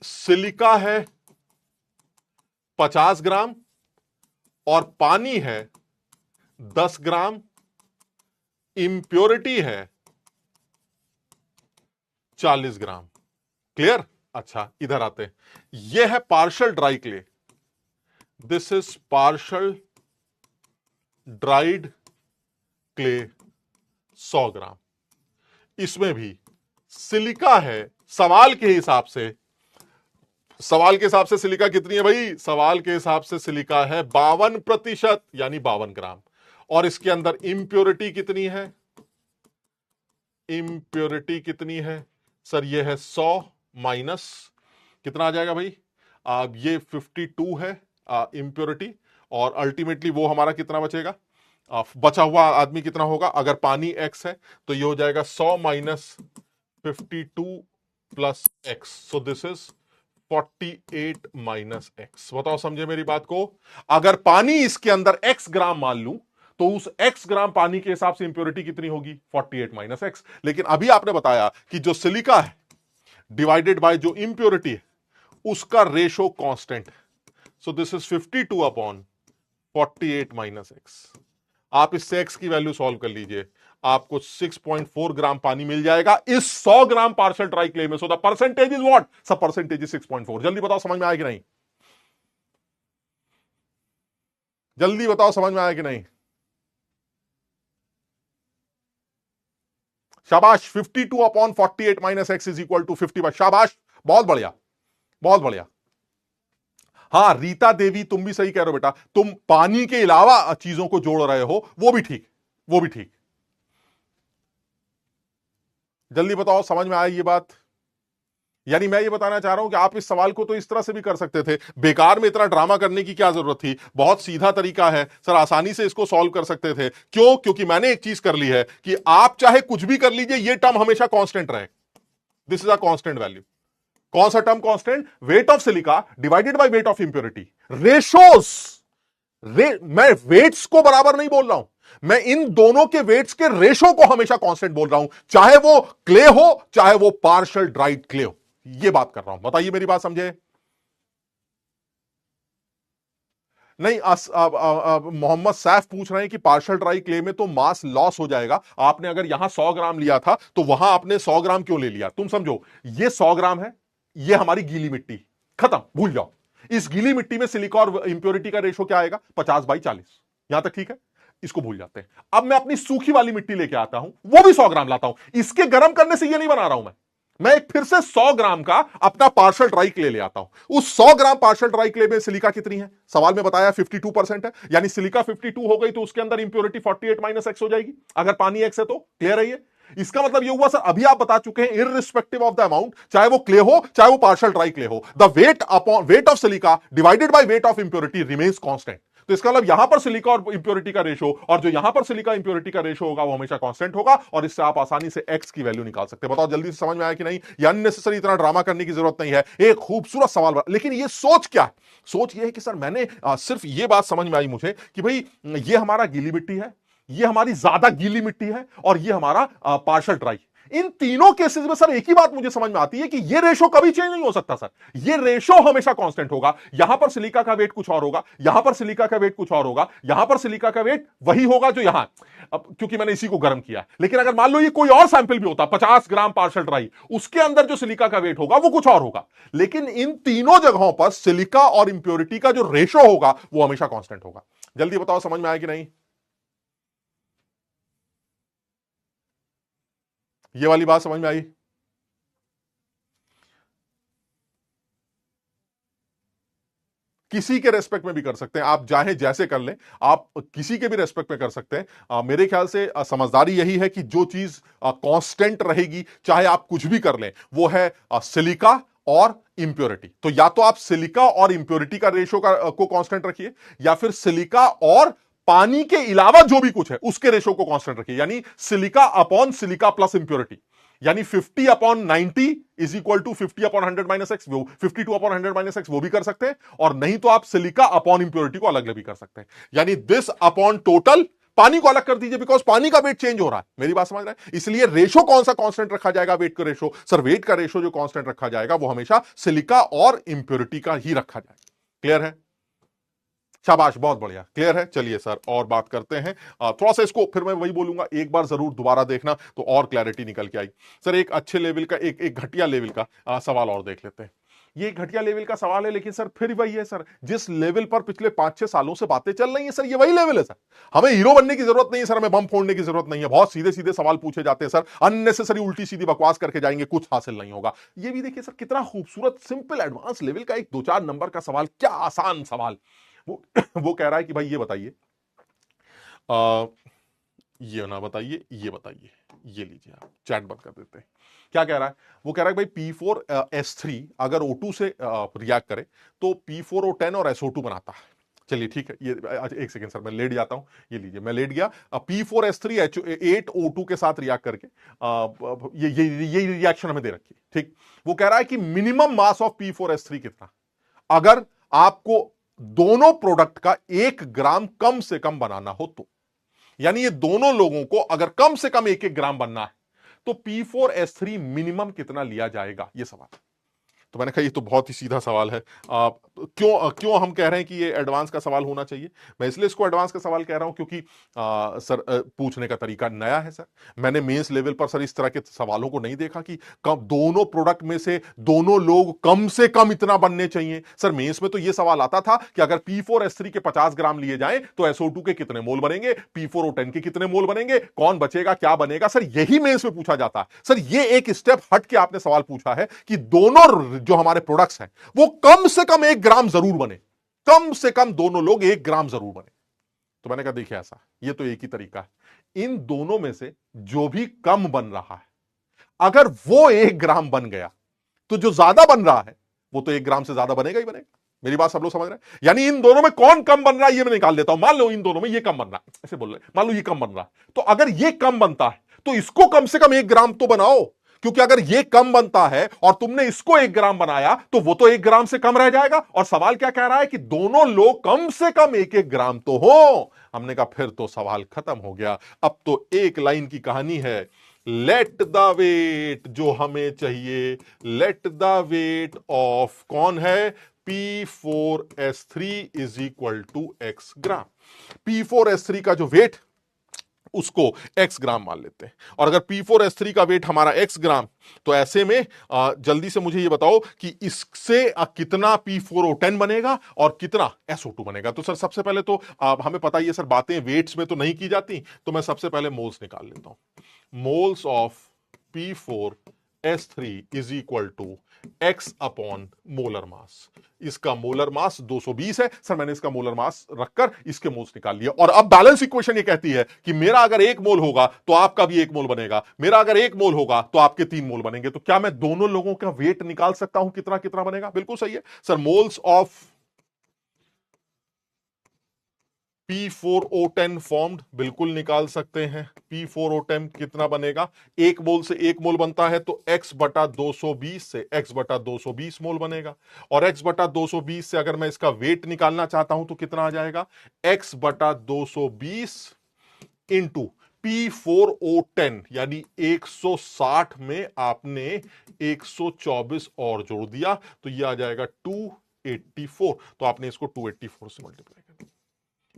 सिलिका है 50 ग्राम और पानी है 10 ग्राम, इंप्योरिटी है 40 ग्राम। क्लियर? अच्छा, इधर आते हैं। यह है partial dry clay, this is partial dried clay 100 ग्राम। इसमें भी सिलिका है, सवाल के हिसाब से, सवाल के हिसाब से सिलिका कितनी है भाई? सवाल के हिसाब से सिलिका है 52%, यानी 52 ग्राम। और इसके अंदर इंप्योरिटी कितनी है? इंप्योरिटी कितनी है सर? ये है 100 माइनस कितना आ जाएगा भाई? ये 52 है इंप्योरिटी, और अल्टीमेटली वो हमारा कितना बचेगा? बचा हुआ आदमी कितना होगा? अगर पानी x है तो ये हो जाएगा 100 minus 52 plus x, so this is 48 minus x। बताओ समझे मेरी बात को? अगर पानी इसके अंदर x ग्राम मान लूं तो उस x ग्राम पानी के हिसाब से इंप्योरिटी कितनी होगी? 48 माइनस x। लेकिन अभी आपने बताया कि जो सिलिका है डिवाइडेड बाय जो इंप्योरिटी है उसका ratio constant, so this is 52 upon 48 minus x। आप इससे x की वैल्यू सॉल्व कर लीजिए, आपको 6.4 ग्राम पानी मिल जाएगा इस 100 ग्राम पार्शियल ड्राई क्ले में। So the percentage is what? सब परसेंटेज इज 6.4। जल्दी बताओ समझ में आया कि नहीं? जल्दी बताओ समझ में आया कि नहीं? शाबाश। 52 upon 48 minus x is equal to 50। शाबाश, बहुत बढ़िया, बहुत बढ़िया। हाँ रीता देवी, तुम भी सही कह रहे हो बेटा, तुम पानी के अलावा चीजों को जोड़ रहे हो, वो भी ठीक, वो भी ठीक। जल्दी बताओ समझ में आई ये बात? यानी मैं ये बताना चाह रहा हूं कि आप इस सवाल को तो इस तरह से भी कर सकते थे, बेकार में इतना ड्रामा करने की क्या जरूरत थी? बहुत सीधा तरीका है सर, आसानी से इसको सॉल्व कर सकते थे। क्यों? क्योंकि मैंने एक चीज कर ली है कि आप चाहे कुछ भी कर लीजिए, ये टर्म हमेशा कांस्टेंट रहे। This is a constant value. कौन सा term constant? Wait of silica divided by weight of impurity. Ratios, मैं वेट्स को बराबर नहीं बोल रहा हूं, मैं इन दोनों के वेट्स के रेशो को हमेशा कांस्टेंट बोल रहा हूं, चाहे वो क्ले हो चाहे वो पार्शियल ड्राइड क्ले हो, ये बात कर रहा हूं। बताइए मेरी बात समझे? नहीं, मोहम्मद सैफ पूछ रहे हैं कि पार्शियल ड्राई क्ले में तो मास लॉस हो जाएगा, आपने अगर यहां 100 ग्राम लिया था तो वहां आपने 100 ग्राम क्यों ले लिया? तुम समझो, ये 100 ग्राम है, ये हमारी गीली मिट्टी, खत्म, भूल जाओ। इस गीली मिट्टी में सिलिका और इंप्योरिटी का रेशो क्या आएगा? 50/40। यहां तक ठीक है, इसको भूल जाते हैं। अब मैं अपनी सूखी वाली मिट्टी लेके आता हूं, वो भी 100 ग्राम लाता हूं। इसके गर्म करने से ये नहीं बना रहा हूं मैं एक फिर से 100 ग्राम का अपना पार्शियल ड्राई क्ले ले आता हूं। उस 100 ग्राम पार्शियल ड्राई क्ले में सिलिका कितनी है? सवाल में बताया 52% है, यानी सिलिका 52 हो गई तो उसके अंदर इंप्योरिटी 48 - x हो जाएगी। अगर पानी x है तो क्लियर है ये। इसका मतलब ये हुआ सर, अभी आप बता चुके हैं इररिस्पेक्टिव ऑफ द अमाउंट, चाहे वो क्ले हो चाहे वो पार्शियल ड्राई क्ले हो, the wait of silica divided by weight of impurity remains constant. तो इसका मतलब यहां पर सिलिका और इंप्योरिटी का रेशो और जो यहां पर सिलिका इंप्योरिटी का रेशो होगा वो हमेशा कांस्टेंट होगा, और इससे आप आसानी से x की वैल्यू निकाल सकते हैं। बताओ जल्दी से समझ में आया कि नहीं? ये अननेसेसरी इतना ड्रामा करने की जरूरत नहीं है, एक खूबसूरत सवाल। लेकिन ये सोच क्या है? सोच ये है कि सर मैंने सिर्फ ये बात समझ में आई मुझे कि भाई ये हमारा गीली मिट्टी है, ये हमारी ज्यादा गीली मिट्टी है, और ये हमारा पार्शियल ड्राई। इन तीनों केसेस में सर एक ही बात मुझे समझ में आती है कि ये रेशो कभी चेंज नहीं हो सकता सर, ये रेशो हमेशा कांस्टेंट होगा। यहां पर सिलिका का वेट कुछ और होगा, यहां पर सिलिका का वेट कुछ और होगा, यहां पर सिलिका का वेट वही होगा जो यहां, अब क्योंकि मैंने इसी को गर्म किया। लेकिन अगर मान लो ये कोई और सैंपल भी होता 50 ग्राम पार्शियल ड्राई, उसके अंदर जो सिलिका का वेट होगा वो कुछ और होगा। लेकिन इन तीनों जगहों पर सिलिका और इंप्योरिटी का जो रेशो होगा वो हमेशा कांस्टेंट होगा। जल्दी बताओ समझ में आया कि नहीं? ये वाली बात समझ में आई? किसी के रेस्पेक्ट में भी कर सकते हैं आप, चाहे जैसे कर लें, आप किसी के भी रेस्पेक्ट में कर सकते हैं। मेरे ख्याल से समझदारी यही है कि जो चीज कांस्टेंट रहेगी चाहे आप कुछ भी कर लें, वो है सिलिका और इंप्योरिटी। तो या तो आप सिलिका और इंप्योरिटी का रेशो को कांस्टेंट रखिए, या फिर सिलिका और पानी के अलावा जो भी कुछ है उसके रेशो को कांस्टेंट रखिए, यानी silica upon silica plus impurity, यानी 50/90 इज इक्वल टू 50/100 - x, वो 52/100 - x वो भी कर सकते हैं। और नहीं तो आप सिलिका अपॉन इंप्योरिटी को अलग अलग भी कर सकते हैं, यानी दिस अपॉन टोटल। पानी को अलग कर दीजिए बिकॉज पानी का वेट चेंज हो रहा है, मेरी बात समझ रहे हैं? इसलिए रेशो कौन सा कांस्टेंट रखा जाएगा? वेट का रेशो। सर वेट का रेशो जो कांस्टेंट रखा जाएगा वो हमेशा सिलिका और इंप्योरिटी का ही रखा जाएगा। क्लियर है? शाबाश, बहुत बढ़िया, क्लियर है। चलिए सर और बात करते हैं। थोड़ा सा इसको फिर मैं वही बोलूंगा, एक बार जरूर दोबारा देखना तो और क्लैरिटी निकल के आई। सर एक अच्छे लेवल का, एक घटिया लेवल का सवाल और देख लेते हैं। ये एक घटिया लेवल का सवाल है, लेकिन सर फिर वही है सर, जिस लेवल पर पिछले 5-6 सालों से बातें चल रही है सर, ये वही लेवल है सर। हमें हीरो बनने की जरूरत नहीं है सर, हमें बम फोड़ने की जरूरत नहीं है। बहुत सीधे सीधे सवाल पूछे जाते हैं सर, अननेसेसरी उल्टी सीधी बकवास करके जाएंगे, कुछ हासिल नहीं होगा। ये भी देखिए सर कितना खूबसूरत सिंपल एडवांस लेवल का एक 2-4 नंबर का सवाल, क्या आसान सवाल। वो वो कह रहा है कि भाई ये बताइए, ये ना बताइए, ये बताइए, ये लीजिए, आप चैट बंद कर देते हैं। क्या कह रहा है? वो कह रहा है भाई P4S3 अगर O2 से रिएक्ट करे तो P4O10 और SO2 बनाता है। चलिए ठीक है, ये एक सेकंड सर मैं लेट जाता हूं। ये लीजिए मैं लेट गया। P4S3 8O2 के साथ रिएक्ट करके ये रिएक्शन हमें दे रखी है। ठीक, वो कह रहा है कि मिनिमम मास ऑफ P4S3 कितना, अगर आपको दोनों प्रोडक्ट का 1 ग्राम कम से कम बनाना हो तो, यानी ये दोनों लोगों को अगर कम से कम 1-1 ग्राम बनना है तो P4S3 मिनिमम कितना लिया जाएगा, ये सवाल। तो मैंने कहा ये तो बहुत ही सीधा सवाल है। क्यों हम कह रहे हैं कि ये एडवांस का सवाल होना चाहिए? मैं इसलिए इसको एडवांस का सवाल कह रहा हूं क्योंकि सर पूछने का तरीका नया है सर। मैंने मेंस लेवल पर सर इस तरह के सवालों को नहीं देखा कि दोनों प्रोडक्ट में से दोनों लोग कम से कम इतना बनने चाहिए। सर मेंस में तो ये सवाल आता था कि अगर P4S3 के 50 ग्राम लिए जाए तो SO2 के कितने मोल बनेंगे, P4O10 के कितने मोल बनेंगे, कौन बचेगा, क्या बनेगा। सर यही मेंस में पूछा जाता है। सर ये एक स्टेप हट के आपने सवाल पूछा है कि दोनों जो हमारे प्रोडक्ट्स हैं वो कम से कम 1 ग्राम जरूर बने, कम से कम दोनों लोग 1 ग्राम जरूर बने। तो मैंने कहा देखिए ऐसा, ये तो एक ही तरीका है, इन दोनों में से जो भी कम बन रहा है अगर वो 1 ग्राम बन गया तो जो ज्यादा बन रहा है वो तो 1 ग्राम से ज्यादा बनेगा ही बनेगा। मेरी बात सब लोग समझ रहे हैं? यानी इन दोनों में कौन कम बन रहा है ये मैं निकाल देता हूं। मान लो इन दोनों में ये कम बन रहा है, ऐसे बोल रहे हैं, मान लो ये कम बन रहा है, तो अगर ये कम बनता है तो इसको कम से कम 1 ग्राम तो बनाओ, क्योंकि अगर ये कम बनता है और तुमने इसको 1 ग्राम बनाया तो वो तो 1 ग्राम से कम रह जाएगा। और सवाल क्या कह रहा है कि दोनों लोग कम से कम 1-1 ग्राम तो हो। हमने कहा फिर तो सवाल खत्म हो गया, अब तो एक लाइन की कहानी है, लेट द वेट जो हमें चाहिए, लेट द वेट ऑफ कौन है, P4S3 is equal to X gram. P4S3 का जो वेट उसको x ग्राम मान लेते हैं। और अगर P4S3 का वेट हमारा x ग्राम, तो ऐसे में जल्दी से मुझे ये बताओ कि इससे कितना P4O10 बनेगा और कितना SO2 बनेगा। तो सर सबसे पहले तो हमें पता ही है सर, बातें वेट्स में तो नहीं की जाती, तो मैं सबसे पहले मोल्स निकाल लेता हूं। Moles of P4S3 is equal to x upon molar mass. इसका मोलर मास 220 है सर, मैंने इसका मोलर मास रखकर इसके मोल्स निकाल लिया। और अब बैलेंस इक्वेशन ये कहती है कि मेरा अगर 1 मोल होगा तो आपका भी 1 मोल बनेगा, मेरा अगर 1 मोल होगा तो आपके 3 मोल बनेंगे। तो क्या मैं दोनों लोगों का वेट निकाल सकता हूं कितना कितना बनेगा? बिल्कुल सही है sir. Moles of P4O10 formed, बिल्कुल निकाल सकते हैं। P4O10 कितना बनेगा? 1 मोल से 1 मोल बनता है तो x बटा 220 से x बटा 220 मोल बनेगा। और x बटा 220 से अगर मैं इसका वेट निकालना चाहता हूं तो कितना आ जाएगा? x बटा 220 इंटू P4O10 यानी 160 में आपने 124 और जोड़ दिया तो यह आ जाएगा 284। तो आपने इसको 284 से मल्टीप्लाई कर दिया,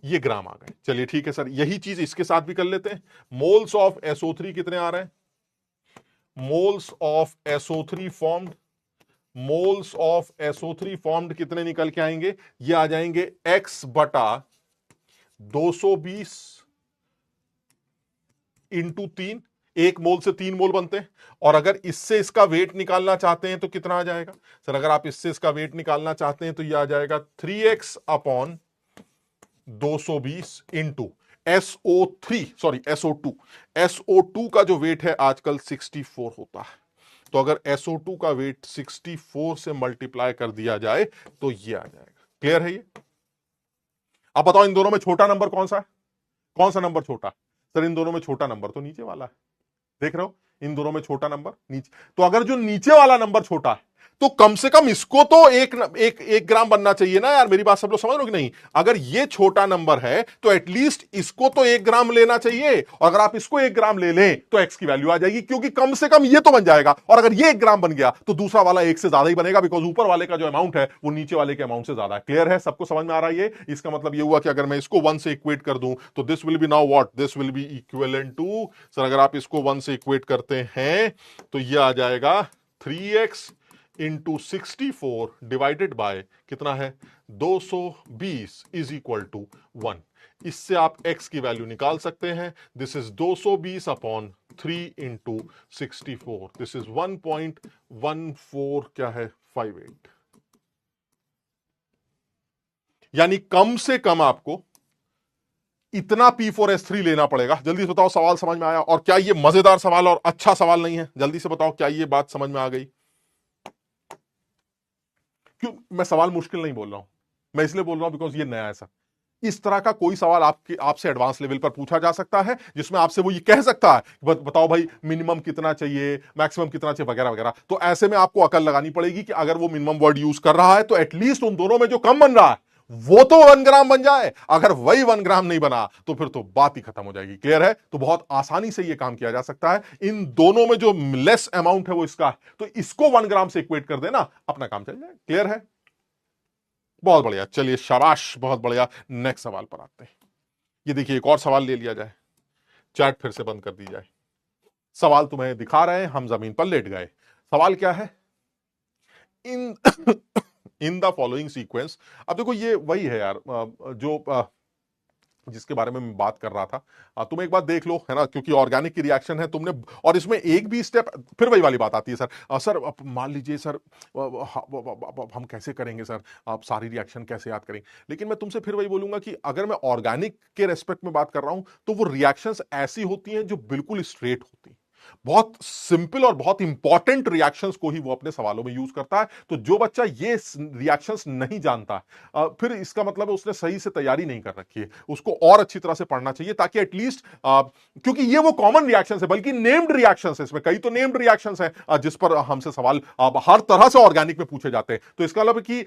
ये ग्राम आ गए। चलिए ठीक है सर, यही चीज इसके साथ भी कर लेते हैं। मोल्स ऑफ SO3 कितने आ रहे हैं? Moles of SO3 formed, moles of SO3 formed कितने निकल के आएंगे? ये आ जाएंगे x बटा 220 इंटू 3। 1 मोल से 3 मोल बनते हैं। और अगर इससे इसका वेट निकालना चाहते हैं तो कितना आ जाएगा सर? अगर आप इससे इसका वेट निकालना चाहते हैं तो ये आ जाएगा 3x upon 220 into SO2। SO2 का जो वेट है आजकल 64 होता है, तो अगर SO2 का वेट 64 से मल्टीप्लाई कर दिया जाए तो ये आ जाएगा। क्लियर है ये? अब बताओ इन दोनों में छोटा नंबर कौन सा है? कौन सा नंबर छोटा? सर इन दोनों में छोटा नंबर तो नीचे वाला है। देख रहे हो, इन दोनों में छोटा नंबर नीचे। तो अगर जो नीचे वाला नंबर छोटा है तो कम से कम इसको तो एक ग्राम बनना चाहिए ना यार। मेरी बात सब लोग समझ लो कि नहीं? अगर ये छोटा नंबर है तो एटलीस्ट इसको तो 1 ग्राम लेना चाहिए। और अगर आप इसको 1 ग्राम ले लें तो x की वैल्यू आ जाएगी, क्योंकि कम से कम ये तो बन जाएगा। और अगर ये 1 ग्राम बन गया तो दूसरा वाला 1 से ज्यादा ही बनेगा, बिकॉज ऊपर वाले का जो अमाउंट है वो नीचे वाले के अमाउंट से ज्यादा है। क्लियर है? सबको समझ में आ रहा है ये? इसका मतलब ये हुआ कि अगर मैं इसको 1 से इक्वेट कर दूं तो this will be now what? This will be equivalent to, sir अगर आप इसको 1 से इक्वेट करते हैं तो ये आ जाएगा 3x इंटू 64 डिवाइडेड बाय कितना है? 220 इज इक्वल टू 1। इससे आप x की वैल्यू निकाल सकते हैं। This is 220 upon 3 into 64। This is 1.14 क्या है? 58। यानी कम से कम आपको इतना P4S3 लेना पड़ेगा। जल्दी से बताओ सवाल समझ में आया? और क्या ये मजेदार सवाल और अच्छा सवाल नहीं है? जल्दी से बताओ क्या ये बात समझ में आ गई? क्यों मैं सवाल मुश्किल नहीं बोल रहा हूं, मैं इसलिए बोल रहा हूं बिकॉज ये नया है सर। इस तरह का कोई सवाल आपसे एडवांस लेवल पर पूछा जा सकता है जिसमें आपसे वो ये कह सकता है बताओ भाई मिनिमम कितना चाहिए, मैक्सिमम कितना चाहिए, वगैरह वगैरह। तो ऐसे में आपको अकल लगानी पड़ेगी कि अगर वो मिनिमम वर्ड यूज कर रहा है तो एटलीस्ट उन दोनों में जो कम बन रहा है वो तो 1 ग्राम बन जाए। अगर वही 1 ग्राम नहीं बना तो फिर तो बात ही खत्म हो जाएगी। क्लियर है? तो बहुत आसानी से ये काम किया जा सकता है। इन दोनों में जो लेस अमाउंट है वो इसका है, तो इसको 1 ग्राम से इक्वेट कर देना, अपना काम चल जाए। क्लियर है? बहुत बढ़िया, चलिए शाबाश, बहुत बढ़िया। नेक्स्ट सवाल पर आते हैं। ये देखिए एक और सवाल ले लिया जाए, चैट फिर से बंद कर दी जाए। सवाल तुम्हें दिखा रहे हैं, हम जमीन पर लेट गए। सवाल क्या है? इन इन द फॉलोइंग सीक्वेंस। अब देखो ये वही है यार जो जिसके बारे में मैं बात कर रहा था। तुम एक बात देख लो, है ना, क्योंकि ऑर्गेनिक की रिएक्शन है तुमने, और इसमें एक भी स्टेप फिर वही वाली बात आती है सर। सर मान लीजिए सर हम कैसे करेंगे सर, आप सारी रिएक्शन कैसे याद करेंगे? लेकिन मैं तुमसे फिर वही बोलूंगा कि अगर मैं ऑर्गेनिक के रेस्पेक्ट में बात कर रहा हूं तो वो रिएक्शंस ऐसी होती हैं जो बिल्कुल स्ट्रेट होती हैं, बहुत सिंपल और बहुत इंपॉर्टेंट रिएक्शंस को ही वो अपने सवालों में यूज करता है। तो जो बच्चा ये रिएक्शंस नहीं जानता फिर इसका मतलब है उसने सही से तैयारी नहीं कर रखी है, उसको और अच्छी तरह से पढ़ना चाहिए ताकि एटलीस्ट क्योंकि ये वो कॉमन रिएक्शंस है, बल्कि नेम्ड रिएक्शंस है, इसमें कई तो नेम्ड रिएक्शंस हैं जिस पर हमसे सवाल हर तरह से ऑर्गेनिक में पूछे जाते हैं। तो इसका मतलब कि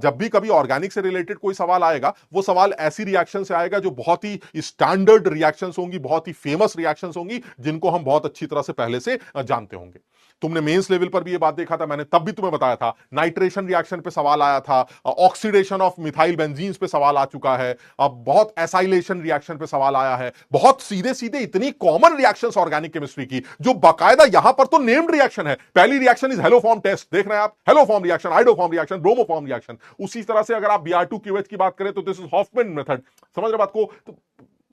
जब भी कभी ऑर्गेनिक से रिलेटेड कोई सवाल आएगा वो सवाल ऐसी रिएक्शन से आएगा जो बहुत ही स्टैंडर्ड रिएक्शंस होंगी, बहुत ही फेमस रिएक्शंस होंगी, जिनको हम बहुत अच्छी तरह से पहले से जानते होंगे। तुमने मेंस लेवल पर भी ये बात देखा था, मैंने तब भी तुम्हें बताया था। नाइट्रेशन रिएक्शन पे सवाल आया था, ऑक्सीडेशन ऑफ मिथाइल बेंजीन्स पे सवाल आ चुका है, अब बहुत एसाइलेशन रिएक्शन पे सवाल आया है, बहुत सीधे सीधे इतनी कॉमन रिएक्शंस ऑर्गेनिक केमिस्ट्री की जो बाकायदा यहां पर तो नेम्ड रिएक्शन है। पहली रिएक्शन इज हेलोफॉर्म टेस्ट, देख रहे हैं आप, haloform reaction, iodoform reaction, bromoform reaction. उसी तरह से अगर आप Br2QH की बात करें तो दिस इज हॉफमैन मेथड। समझ रहे बात को? तो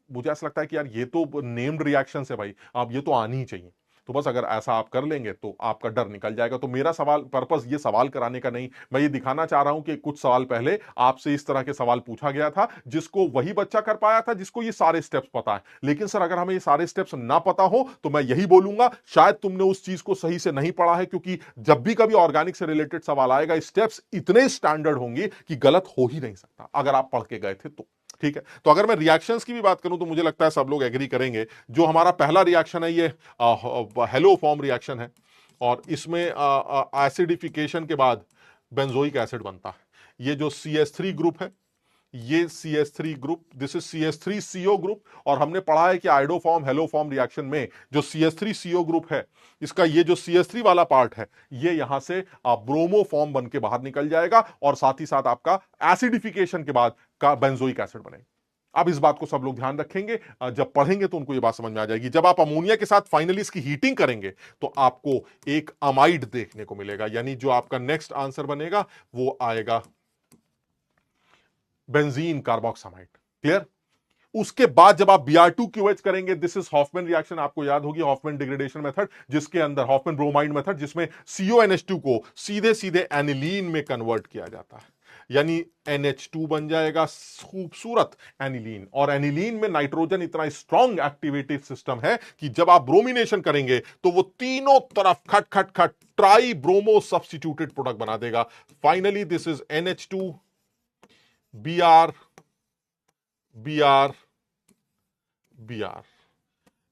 मुझे ऐसा लगता है कि यार ये तो नेम्ड रिएक्शन है भाई, आप ये तो आनी ही चाहिए। तो बस अगर ऐसा आप कर लेंगे तो आपका डर निकल जाएगा। तो मेरा सवाल पर्पस ये सवाल कराने का नहीं, मैं ये दिखाना चाह रहा हूं कि कुछ सवाल पहले आपसे इस तरह के सवाल पूछा गया था जिसको वही बच्चा कर पाया था जिसको ये सारे स्टेप्स पता है। लेकिन सर अगर हमें ये सारे स्टेप्स ना पता हो तो मैं यही बोलूंगा शायद तुमने उस चीज को सही से नहीं पढ़ा है, क्योंकि जब भी कभी ऑर्गेनिक से रिलेटेड सवाल आएगा स्टेप्स इतने स्टैंडर्ड होंगे कि गलत हो ही नहीं सकता अगर आप पढ़ के गए थे तो। ठीक है, तो अगर मैं रिएक्शंस की भी बात करूं तो मुझे लगता है सब लोग एग्री करेंगे। जो हमारा पहला रिएक्शन है ये हेलो फॉर्म रिएक्शन है, और इसमें एसिडिफिकेशन के बाद बेंजोइक एसिड बनता है। ये जो CH3 ग्रुप है, ये CH3 group, this is CH3CO group. और हमने पढ़ा है कि आइडोफॉर्म हेलोफॉर्म रिएक्शन में जो CH3CO ग्रुप है, इसका ये जो CH3 वाला पार्ट है, ये यहां से ब्रोमोफॉर्म बन के बाहर निकल जाएगा, और साथ ही साथ आपका एसिडिफिकेशन के बाद का बेंजोइक एसिड बनेगा। अब इस बात को सब लोग ध्यान रखेंगे, जब पढ़ेंगे तो उनको ये बात समझ में आ जाएगी। जब आप अमोनिया के साथ फाइनली इसकी हीटिंग करेंगे तो आपको एक अमाइड देखने को मिलेगा, यानी जो आपका नेक्स्ट आंसर बनेगा वो आएगा बेंजीन कार्बोक्सामाइड। क्लियर? उसके बाद जब आप Br2QH करेंगे, दिस इज हॉफमैन रिएक्शन, आपको याद होगी हॉफमैन डिग्रेडेशन मेथड, जिसके अंदर हॉफमैन ब्रोमाइड मेथड, जिसमें CONH2 को सीधे सीधे एनिलीन में कन्वर्ट किया जाता है, यानी NH2 बन जाएगा खूबसूरत एनिलीन। और एनिलीन में नाइट्रोजन इतना स्ट्रॉन्ग एक्टिवेटिव सिस्टम है कि जब आप ब्रोमिनेशन करेंगे तो वो तीनों तरफ खट खट खट ट्राई ब्रोमो सब्स्टिट्यूटेड प्रोडक्ट बना देगा। Finally this is NH2 Br Br Br,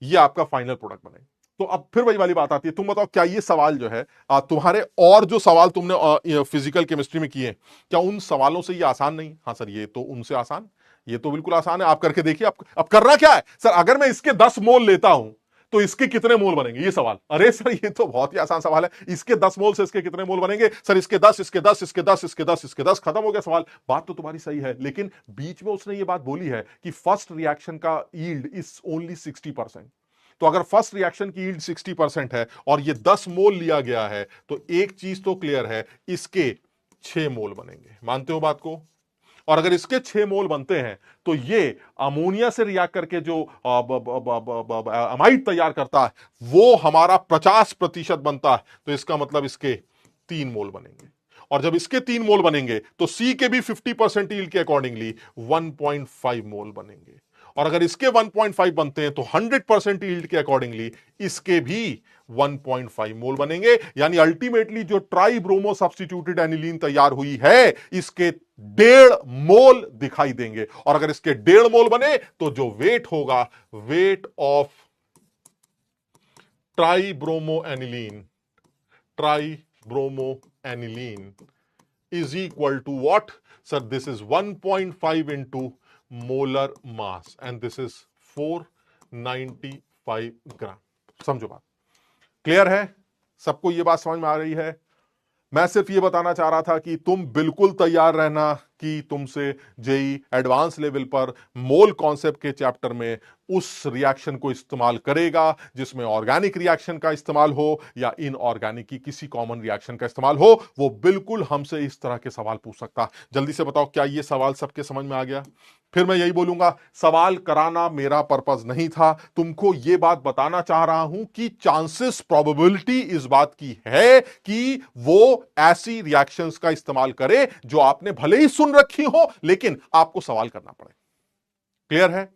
ये आपका फाइनल प्रोडक्ट बनेगा। तो अब फिर वही वाली बात आती है, तुम बताओ क्या ये सवाल जो है तुम्हारे और जो सवाल तुमने फिजिकल केमिस्ट्री में किए, क्या उन सवालों से ये आसान नहीं? हाँ सर ये तो उनसे आसान, ये तो बिल्कुल आसान है, आप करके देखिए। आप अब करना क्या है सर, अगर मैं इसके 10 मोल लेता हूं तो इसके कितने मोल बनेंगे, ये सवाल। अरे सर ये तो बहुत ही आसान सवाल है, इसके 10 मोल से इसके कितने मोल बनेंगे? सर इसके 10, इसके 10, इसके 10, इसके 10, इसके 10, खत्म हो गया सवाल। बात तो तुम्हारी सही है, लेकिन बीच में उसने ये बात बोली है कि फर्स्ट रिएक्शन का यील्ड इज ओनली 60%। तो अगर फर्स्ट रिएक्शन की यील्ड 60% है और ये 10 मोल लिया गया है, तो एक चीज तो क्लियर है, इसके 6 मोल बनेंगे। मानते हो बात को? और अगर इसके 6 मोल बनते हैं तो ये अमोनिया से रिएक्ट करके जो अमाइड तैयार करता है वो हमारा 50% बनता है। तो इसका मतलब इसके 3 मोल बनेंगे, और जब इसके 3 मोल बनेंगे तो सी के भी 50% यील्ड के अकॉर्डिंगली 1.5 मोल बनेंगे। और अगर इसके 1.5 बनते हैं तो 100% यील्ड के अकॉर्डिंगली इसके भी 1.5 मोल बनेंगे। यानी अल्टीमेटली जो ट्राई ब्रोमो सब्स्टिट्यूटेड एनिलीन तैयार हुई है, इसके 1.5 मोल दिखाई देंगे। और अगर इसके 1.5 मोल बने तो जो वेट होगा, weight of tribromoaniline, tribromoaniline is equal to what sir? This is 1.5 into molar mass, and this is 495 gram. समझो बात क्लियर है? सबको ये बात समझ में आ रही है? मैं सिर्फ ये बताना चाह रहा था कि तुम बिल्कुल तैयार रहना कि तुमसे जेई एडवांस लेवल पर मोल कॉन्सेप्ट के चैप्टर में उस रिएक्शन को इस्तेमाल करेगा जिसमें ऑर्गेनिक रिएक्शन का इस्तेमाल हो या इनऑर्गेनिक की किसी कॉमन रिएक्शन का इस्तेमाल हो, वो बिल्कुल हमसे इस तरह के सवाल पूछ सकता। जल्दी से बताओ क्या ये सवाल सबके समझ में आ गया? फिर मैं यही बोलूंगा, सवाल कराना मेरा पर्पस नहीं था, तुमको ये बात बताना चाह रहा हूं कि चांसेस, प्रोबेबिलिटी इस बात की है कि वो ऐसी रिएक्शंस का इस्तेमाल करे जो आपने भले ही सुन रखी हो लेकिन आपको सवाल करना पड़े। क्लियर है?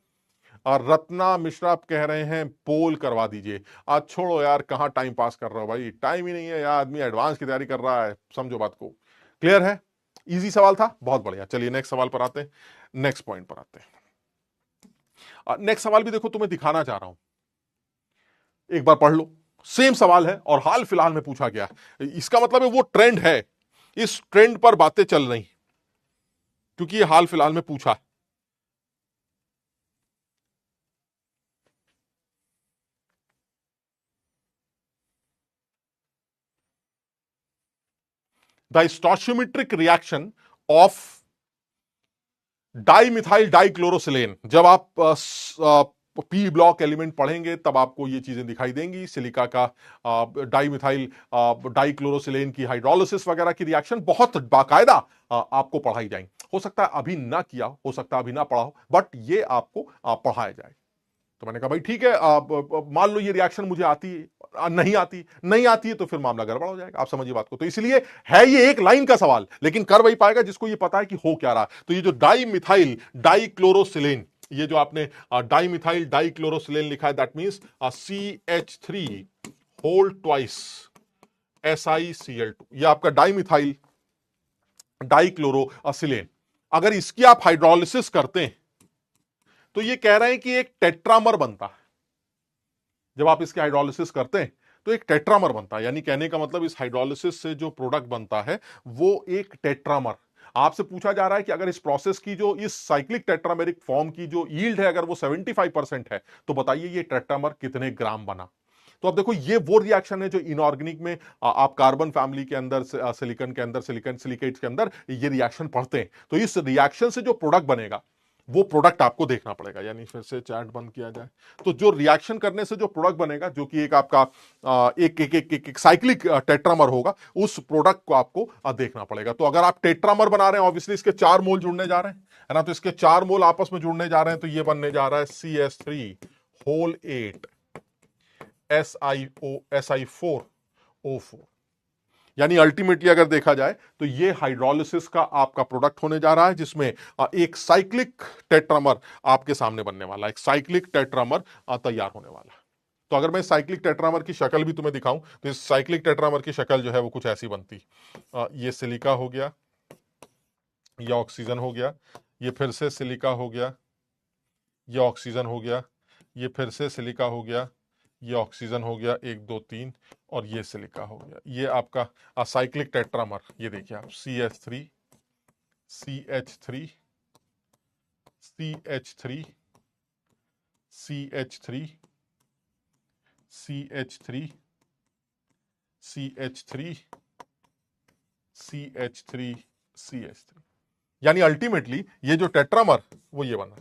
और रत्ना मिश्रा आप कह रहे हैं पोल करवा दीजिए। आज छोड़ो यार, कहां टाइम पास कर रहा हो भाई, टाइम ही नहीं है यार, आदमी एडवांस की तैयारी कर रहा है। समझो बात को। क्लियर है? इजी सवाल था, बहुत बढ़िया। चलिए नेक्स्ट सवाल पर आते हैं, नेक्स्ट पॉइंट पर आते हैं। नेक्स्ट सवाल भी देखो तुम्हें दिखाना चाह रहा हूं, एक बार पढ़ लो। सेम सवाल है और हाल फिलहाल में पूछा गया, इसका मतलब है वो ट्रेंड है, इस ट्रेंड पर बातें चल रही क्योंकि ये हाल फिलहाल में पूछा है। The stoichiometric reaction of dimethyl dichlorosilane. जब आप पी ब्लॉक एलिमेंट पढ़ेंगे तब आपको ये चीजें दिखाई देंगी। सिलिका का डाइमिथाइल डाइक्लोरोसिलेन की हाइड्रोलिसिस वगैरह की रिएक्शन बहुत बाकायदा आपको पढ़ाई जाएंगी। हो सकता है अभी ना किया हो सकता है अभी ना पढ़ा हो, बट ये आपको पढ़ाया जाए। तो मैंने कहा भाई ठीक है, मान लो ये रिएक्शन मुझे आती है, नहीं आती है तो फिर मामला गड़बड़ हो जाएगा। आप समझिए बात को। तो इसलिए है ये एक लाइन का सवाल, लेकिन कर वही पाएगा जिसको ये पता है कि हो क्या रहा। तो ये जो डाइमिथाइल डाइक्लोरोसिलेन, ये जो आपने डाइमिथाइल डाइक्लोरोसिलेन लिखा है, that means CH3 whole twice SiCl2, ये आपका डाइमिथाइल डाइक्लोरोसिलेन। अगर इसकी आप हाइड्रोलिसिस करते हैं तो ये कह रहे हैं कि एक टेट्रामर बनता है। जब आप इसकी हाइड्रोलिसिस करते हैं तो एक टेट्रामर बनता है, यानी कहने का मतलब इस हाइड्रोलिसिस से जो प्रोडक्ट बनता है वो एक टेट्रामर। आपसे पूछा जा रहा है कि अगर इस प्रोसेस की जो इस साइक्लिक टेट्रामेरिक फॉर्म की जो यील्ड है अगर वो 75% है तो बताइए ये टेट्रामर कितने ग्राम बना। तो अब देखो ये वो रिएक्शन है जो इनऑर्गेनिक में आप कार्बन फैमिली के अंदर सिलिकॉन के अंदर सिलिकॉन सिलिकेट्स के अंदर ये रिएक्शन पढ़ते हैं। तो इस रिएक्शन से जो प्रोडक्ट बनेगा वो प्रोडक्ट आपको देखना पड़ेगा। यानी फिर से चैट बंद किया जाए तो जो रिएक्शन करने से जो प्रोडक्ट बनेगा, जो कि एक आपका एक साइक्लिक टेट्रामर होगा, उस प्रोडक्ट को आपको देखना पड़ेगा। तो अगर आप टेट्रामर बना रहे हैं, ऑब्वियसली इसके 4 मोल जुड़ने जा रहे हैं, है ना। तो इसके 4 मोल आपस में जुड़ने जा रहे हैं, तो ये बनने जा रहा है CH3 होल 8 SiO4O4। यानी अल्टीमेटली अगर देखा जाए तो ये हाइड्रोलिसिस का आपका प्रोडक्ट होने जा रहा है, जिसमें एक साइक्लिक टेट्रामर आपके सामने बनने वाला है, एक साइक्लिक टेट्रामर तैयार होने वाला है। तो अगर मैं साइक्लिक टेट्रामर की शक्ल भी तुम्हें दिखाऊं तो इस साइक्लिक टेट्रामर की शक्ल जो है वो कुछ ऐसी बनती। ये सिलिका हो गया, ये ऑक्सीजन हो गया, ये फिर से सिलिका हो गया, ये ऑक्सीजन हो गया, ये फिर से सिलिका हो गया, ये ऑक्सीजन हो गया, 1 2 3, और ये सिलिका हो गया। ये आपका साइक्लिक टेट्रामर। ये देखिए आप CH3 CH3 CH3 CH3 CH3 CH3 CH3 CH3, यानी अल्टीमेटली ये जो टेट्रामर वो ये बना।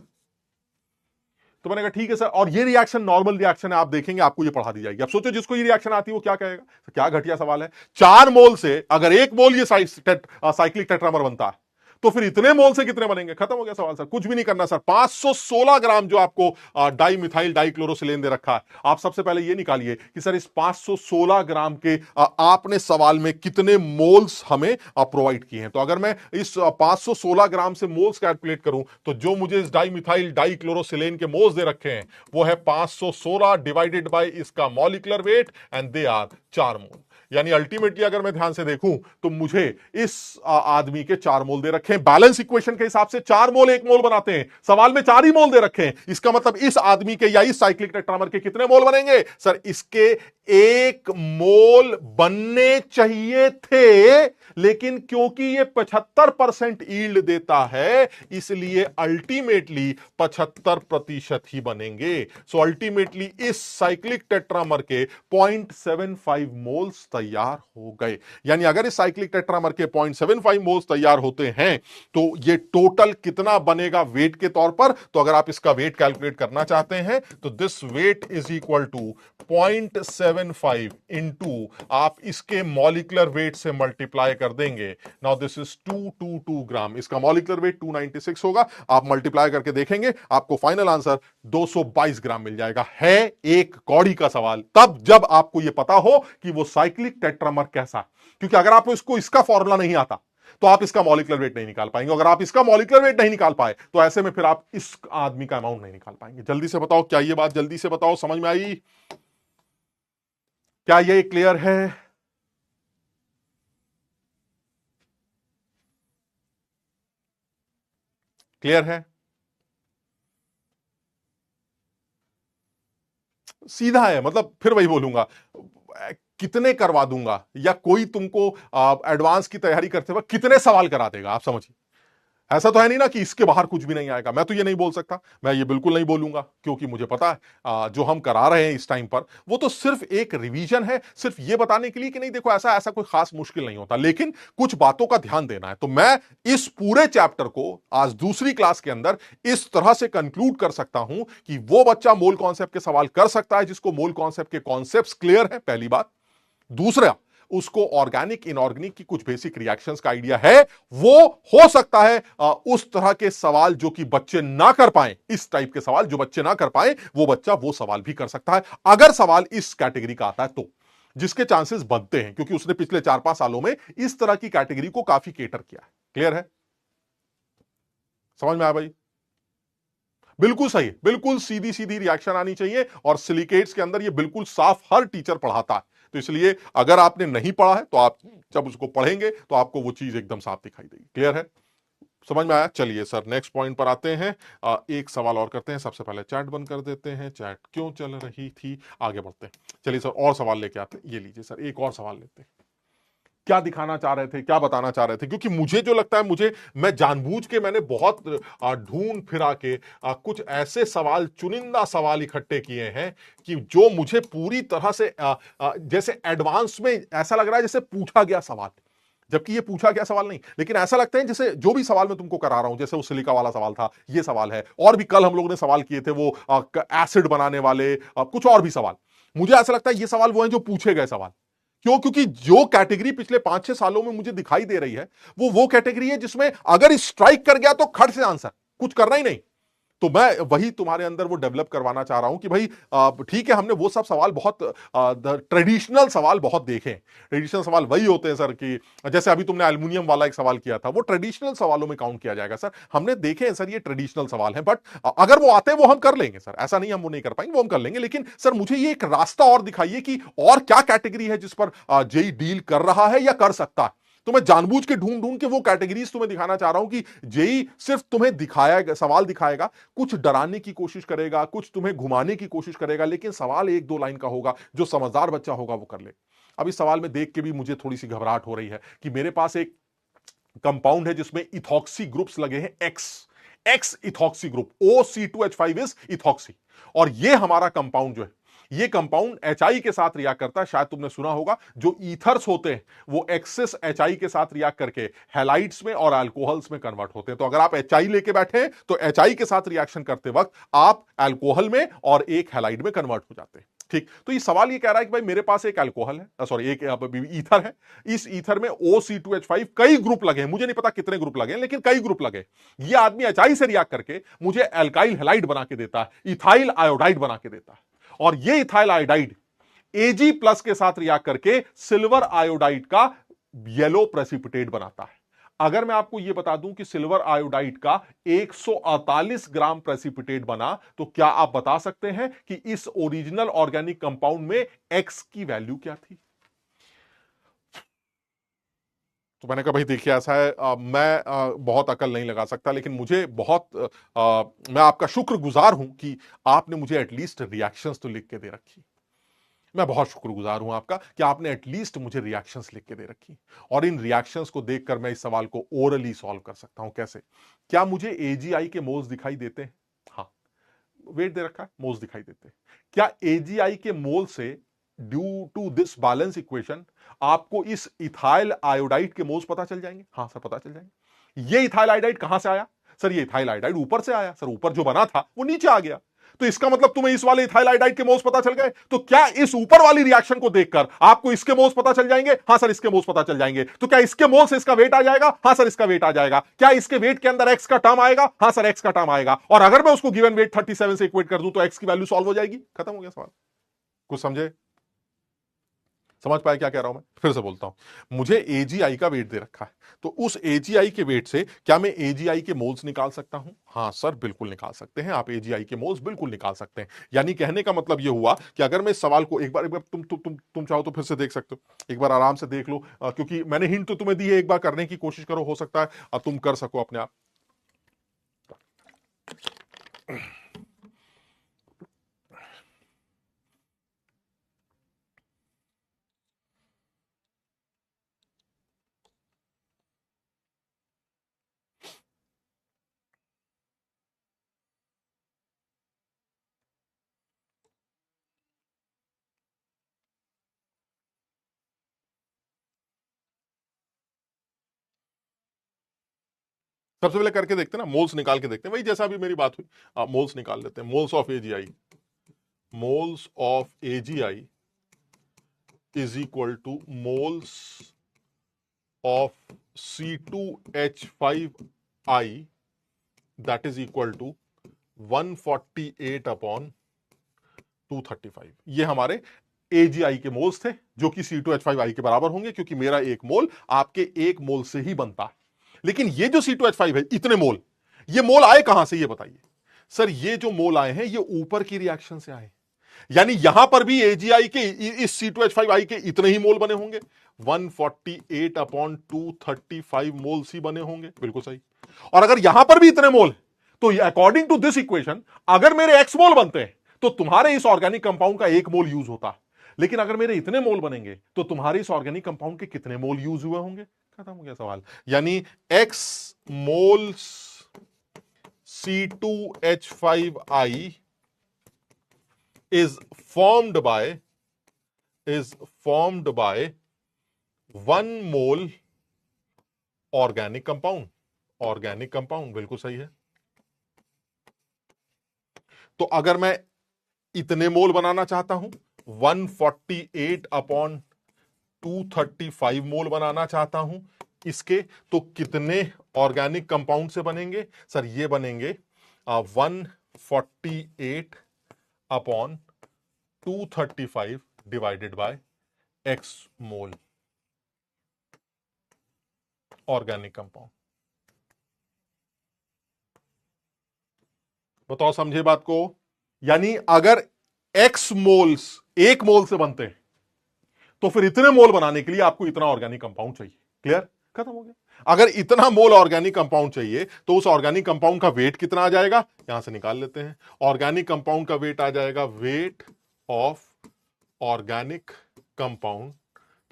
तो मैंने कहा ठीक है सर, और ये रिएक्शन नॉर्मल रिएक्शन है, आप देखेंगे आपको ये पढ़ा दी जाएगी। अब सोचो जिसको ये रिएक्शन आती है वो क्या कहेगा, तो क्या घटिया सवाल है। 4 मोल से अगर 1 मोल ये साइक्लिक टेट्रामर बनता है तो फिर इतने मोल से कितने बनेंगे। खत्म हो गया सवाल सर, कुछ भी नहीं करना सर। 516 ग्राम जो आपको डाइमिथाइल डाइक्लोरोसिलेन दे रखा है, आप सबसे पहले ये निकालिए कि सर इस 516 ग्राम के आपने सवाल में कितने मोल्स हमें प्रोवाइड किए हैं। तो अगर मैं इस 516 ग्राम से मोल्स कैलकुलेट करूं तो जो मुझे इस डाइमिथाइल डाइक्लोरोसिलेन के मोल्स दे रखे हैं वो है 516 डिवाइडेड बाय इसका molecular weight, and they are 4 mole. यानी अल्टीमेटली अगर मैं ध्यान से देखूं तो मुझे इस आदमी के 4 मोल दे रखे हैं। बैलेंस इक्वेशन के हिसाब से 4 मोल 1 मोल बनाते हैं, सवाल में 4 ही मोल दे रखे हैं। इसका मतलब इस आदमी के या इस साइक्लिक टेट्रामर के कितने मोल बनेंगे सर, इसके 1 मोल बनने चाहिए थे, लेकिन क्योंकि ये 75% ईल्ड देता है इसलिए अल्टीमेटली 75% ही बनेंगे। सो अल्टीमेटली इस साइक्लिक टेट्रामर के 0.75 मोल्स तैयार हो गए। यानी अगर इस साइक्लिक टेट्रामर के 0.75 मोल्स तैयार होते हैं तो ये टोटल कितना बनेगा वेट के तौर पर। तो अगर आप इसका वेट कैलकुलेट करना चाहते हैं तो this weight is equal to 0.75 into आप इसके मॉलिक्यूलर वेट से मल्टीप्लाई कर देंगे। नाउ दिस इज 222 ग्राम, इसका मॉलिक्यूलर वेट 296 होगा। आप मल्टीप्लाई करके देखेंगे आपको फाइनल आंसर 222 ग्राम मिल जाएगा। है एक कौड़ी का सवाल तब जब आपको यह पता हो कि वो साइक्लिक टेट्रामर कैसा, क्योंकि अगर आपको इसका फॉर्मूला नहीं आता तो आप इसका मॉलिक्यूलर वेट नहीं निकाल पाएंगे। अगर आप इसका मॉलिक्यूलर वेट नहीं निकाल पाए तो ऐसे में फिर आप इस आदमी का अमाउंट नहीं निकाल पाएंगे। जल्दी से बताओ, क्या ये बात जल्दी से बताओ समझ में आई? क्या ये क्लियर है? क्लियर है? सीधा है, मतलब फिर वही बोलूंगा, कितने करवा दूंगा या कोई तुमको एडवांस की तैयारी करते वक्त कितने सवाल करा देगा, आप समझिए। ऐसा तो है नहीं ना कि इसके बाहर कुछ भी नहीं आएगा। मैं तो ये नहीं बोल सकता, मैं ये बिल्कुल नहीं बोलूंगा, क्योंकि मुझे पता है जो हम करा रहे हैं इस टाइम पर वो तो सिर्फ एक रिवीजन है, सिर्फ ये बताने के लिए कि नहीं देखो ऐसा ऐसा कोई खास मुश्किल नहीं होता, लेकिन कुछ बातों का ध्यान देना है। तो मैं इस पूरे चैप्टर को आज दूसरी क्लास के अंदर इस तरह से कंक्लूड कर सकता हूं कि वो बच्चा मोल कॉन्सेप्ट के सवाल कर सकता है जिसको मोल कॉन्सेप्ट के कॉन्सेप्ट्स क्लियर है, पहली बात। दूसरा, उसको ऑर्गेनिक इनऑर्गेनिक की कुछ बेसिक रिएक्शंस का आइडिया है। वो हो सकता है उस तरह के सवाल जो कि बच्चे ना कर पाए, इस टाइप के सवाल जो बच्चे ना कर पाए, वो बच्चा वो सवाल भी कर सकता है अगर सवाल इस कैटेगरी का आता है तो, जिसके चांसेस बनते हैं क्योंकि उसने पिछले 4-5 सालों में इस तरह की कैटेगरी को काफी केटर किया है। क्लियर है? समझ में आया भाई? बिल्कुल सही, बिल्कुल सीधी सीधी रिएक्शन आनी चाहिए, और सिलिकेट्स के अंदर ये बिल्कुल साफ हर टीचर पढ़ाता है। तो इसलिए अगर आपने नहीं पढ़ा है तो आप जब उसको पढ़ेंगे तो आपको वो चीज एकदम साफ दिखाई देगी। क्लियर है? समझ में आया? चलिए सर नेक्स्ट पॉइंट पर आते हैं। एक सवाल और करते हैं। सबसे पहले चैट बंद कर देते हैं, चैट क्यों चल रही थी, आगे बढ़ते हैं। चलिए सर और सवाल लेके आते हैं। ये लीजिए सर एक और सवाल लेते हैं। क्या दिखाना चाह रहे थे, क्या बताना चाह रहे थे? क्योंकि मुझे जो लगता है, मैं जानबूझ के मैंने बहुत ढूंढ फिरा के कुछ ऐसे सवाल, चुनिंदा सवाल इकट्ठे किए हैं कि जो मुझे पूरी तरह से जैसे एडवांस में ऐसा लग रहा है जैसे पूछा गया सवाल, जबकि ये पूछा गया सवाल नहीं, लेकिन ऐसा लगता है जैसे जो भी सवाल मैं तुमको करा रहा हूं, जैसे वो सिलिका वाला सवाल था, ये सवाल है, और भी कल हम लोगों ने सवाल किए थे वो एसिड बनाने वाले, कुछ और भी सवाल। मुझे ऐसा लगता है ये सवाल वो हैं जो पूछे गए सवाल। क्यों? क्योंकि जो कैटेगरी पिछले 5-6 सालों में मुझे दिखाई दे रही है वो कैटेगरी है जिसमें अगर स्ट्राइक कर गया तो खट से आंसर, कुछ करना ही नहीं। तो मैं वही तुम्हारे अंदर वो डेवलप करवाना चाह रहा हूं कि भाई ठीक है, हमने वो सब सवाल बहुत ट्रेडिशनल सवाल बहुत देखे। ट्रेडिशनल सवाल वही होते हैं सर कि जैसे अभी तुमने एल्युमिनियम वाला एक सवाल किया था, वो ट्रेडिशनल सवालों में काउंट किया जाएगा सर। हमने देखे हैं सर, ये ट्रेडिशनल सवाल है, बट अगर वो आते हैं वो हम कर लेंगे सर, ऐसा नहीं हम वो नहीं कर पाएंगे, वो हम कर लेंगे। लेकिन सर मुझे ये एक रास्ता और दिखाइए कि और क्या कैटेगरी है जिस पर जेई डील कर रहा है या कर सकता है। तो मैं जानबूझ के ढूंढ ढूंढ के वो कैटेगरीज तुम्हें दिखाना चाह रहा हूं कि जेई सिर्फ तुम्हें दिखाया, सवाल दिखाएगा, कुछ डराने की कोशिश करेगा, कुछ तुम्हें घुमाने की कोशिश करेगा, लेकिन सवाल 1-2 लाइन का होगा, जो समझदार बच्चा होगा वो कर ले। अब इस सवाल में देख के भी मुझे थोड़ी सी घबराहट हो रही है कि मेरे पास एक कंपाउंड है जिसमें इथॉक्सी ग्रुप्स लगे हैं, x x ethoxy group, OC2H5 is ethoxy. और ये हमारा कंपाउंड जो है, ये कंपाउंड एचआई के साथ रिएक्ट करता है। शायद तुमने सुना होगा जो ईथर्स होते हैं वो एक्सेस एचआई के साथ रिएक्ट करके हैलाइड्स में और अल्कोहल्स में कन्वर्ट होते हैं। तो अगर आप एचआई लेके बैठे हैं तो एचआई के साथ रिएक्शन करते वक्त आप अल्कोहल में और एक हैलाइड में कन्वर्ट हो जाते हैं। ठीक, तो ये सवाल ये कह रहा है कि भाई मेरे पास एक अल्कोहल है, सॉरी एक ईथर है, इस ईथर में OC2H5 कई ग्रुप लगे हैं, मुझे नहीं पता कितने ग्रुप लगे हैं लेकिन कई ग्रुप लगे। ये आदमी एचआई से रिएक्ट करके मुझे एल्काइल हैलाइड बना के देता है, इथाइल आयोडाइड बना के देता है, और ये इथाइल आयोडाइड एजी प्लस के साथ रिएक्ट करके सिल्वर आयोडाइड का येलो प्रेसिपिटेट बनाता है। अगर मैं आपको यह बता दूं कि सिल्वर आयोडाइड का 148 ग्राम प्रेसिपिटेट बना, तो क्या आप बता सकते हैं कि इस ओरिजिनल ऑर्गेनिक कंपाउंड में एक्स की वैल्यू क्या थी? तो मैंने कहा भाई देखिए ऐसा है, मैं बहुत अकल नहीं लगा सकता, लेकिन मुझे बहुत मैं आपका शुक्रगुजार हूं कि आपने मुझे एटलीस्ट रिएक्शंस तो लिख के दे रखी। मैं बहुत शुक्रगुजार हूं आपका कि आपने एटलीस्ट मुझे रिएक्शंस लिख के दे रखी, और इन रिएक्शंस को देखकर मैं इस सवाल को ओरली सॉल्व कर सकता हूं। कैसे? क्या मुझे एजीआई के मोल्स दिखाई देते हैं? हाँ, वेट दे रखा है, मोल्स दिखाई देते हैं। क्या एजीआई के मोल से due to this balance equation आपको इस इथाइल आयोडाइड के मोल्स पता चल जाएंगे? हाँ सर पता चल जाएंगे। ये इथाइल आयोडाइड कहां से आया? सर ये इथाइल आयोडाइड ऊपर से आया। सर ऊपर जो बना था वो नीचे आ गया, तो इसका मतलब तुम्हें इस वाले इथाइल आयोडाइड के मोल्स पता चल गए। तो क्या इस ऊपर वाली रिएक्शन को देखकर आपको इसके मोल्स पता चल जाएंगे? हाँ सर इसके मोल्स पता चल जाएंगे। तो क्या इसके मोल से इसका वेट आ जाएगा? हाँ सर इसका वेट आ जाएगा। क्या इसके वेट के अंदर एक्स का टर्म आएगा? हाँ सर एक्स का टर्म आएगा। और अगर मैं उसको गिवन वेट 37 से इक्वेट कर दूं तो एक्स की वैल्यू सॉल्व हो जाएगी। खत्म हो गया सवाल। कुछ समझे? समझ पाए क्या कह रहा हूं मैं? फिर से बोलता हूं, मुझे एजीआई का वेट दे रखा है, तो उस एजीआई के वेट से क्या मैं एजीआई के मोल्स निकाल सकता हूं? हाँ सर बिल्कुल निकाल सकते हैं आप, एजीआई के मोल्स बिल्कुल निकाल सकते हैं। यानी कहने का मतलब यह हुआ कि अगर मैं इस सवाल को एक बार तुम चाहो तो फिर से देख सकते हो, एक बार आराम से देख लो, क्योंकि मैंने हिंट तो तुम्हें दी है, एक बार करने की कोशिश करो, हो सकता है तुम कर सको अपने आप। सबसे पहले करके देखते हैं ना, मोल्स निकाल के देखते हैं, वही जैसा अभी मेरी बात हुई, मोल्स निकाल लेते हैं। Moles of AGI, moles of AGI is equal to moles of C2H5I, that is equal to 148 upon 235। ये हमारे एजीआई के मोल्स थे जो कि C2H5I के बराबर होंगे, क्योंकि मेरा एक मोल आपके एक मोल से ही बनता है। लेकिन ये जो C2H5 है, इतने मोल, ये मोल आए कहां से, ये बताइए सर। ये जो मोल आए हैं ये ऊपर की रिएक्शन से आए, यानी यहां पर भी एजीआई के इस C2H5I के इतने ही मोल बने होंगे, 148 अपॉन 235 मोल्स ही बने होंगे, बिल्कुल सही। और अगर यहां पर भी इतने मोल, तो अकॉर्डिंग टू दिस इक्वेशन अगर मेरे एक्स मोल बनते हैं तो तुम्हारे इस ऑर्गेनिक कंपाउंड का एक मोल यूज होता है। लेकिन अगर मेरे इतने मोल बनेंगे तो तुम्हारे इस ऑर्गेनिक कंपाउंड के कितने मोल यूज हुए होंगे। खत्म हो गया सवाल। यानी x moles C2H5I is formed by 1 mole organic compound. Organic compound बिल्कुल सही है। तो अगर मैं इतने मोल बनाना चाहता हूं, 148 अपॉन 235 मोल बनाना चाहता हूं इसके, तो कितने ऑर्गेनिक कंपाउंड से बनेंगे सर? ये बनेंगे 148 upon 235 divided by x mole organic compound. बताओ, समझे बात को? यानी अगर एक्स मोल्स एक मोल से बनते हैं तो फिर इतने मोल बनाने के लिए आपको इतना ऑर्गेनिक कंपाउंड चाहिए। क्लियर? खत्म हो गया। अगर इतना मोल ऑर्गेनिक कंपाउंड चाहिए तो उस ऑर्गेनिक कंपाउंड का वेट कितना आ जाएगा, यहां से निकाल लेते हैं। ऑर्गेनिक कंपाउंड का वेट आ जाएगा, वेट ऑफ ऑर्गेनिक कंपाउंड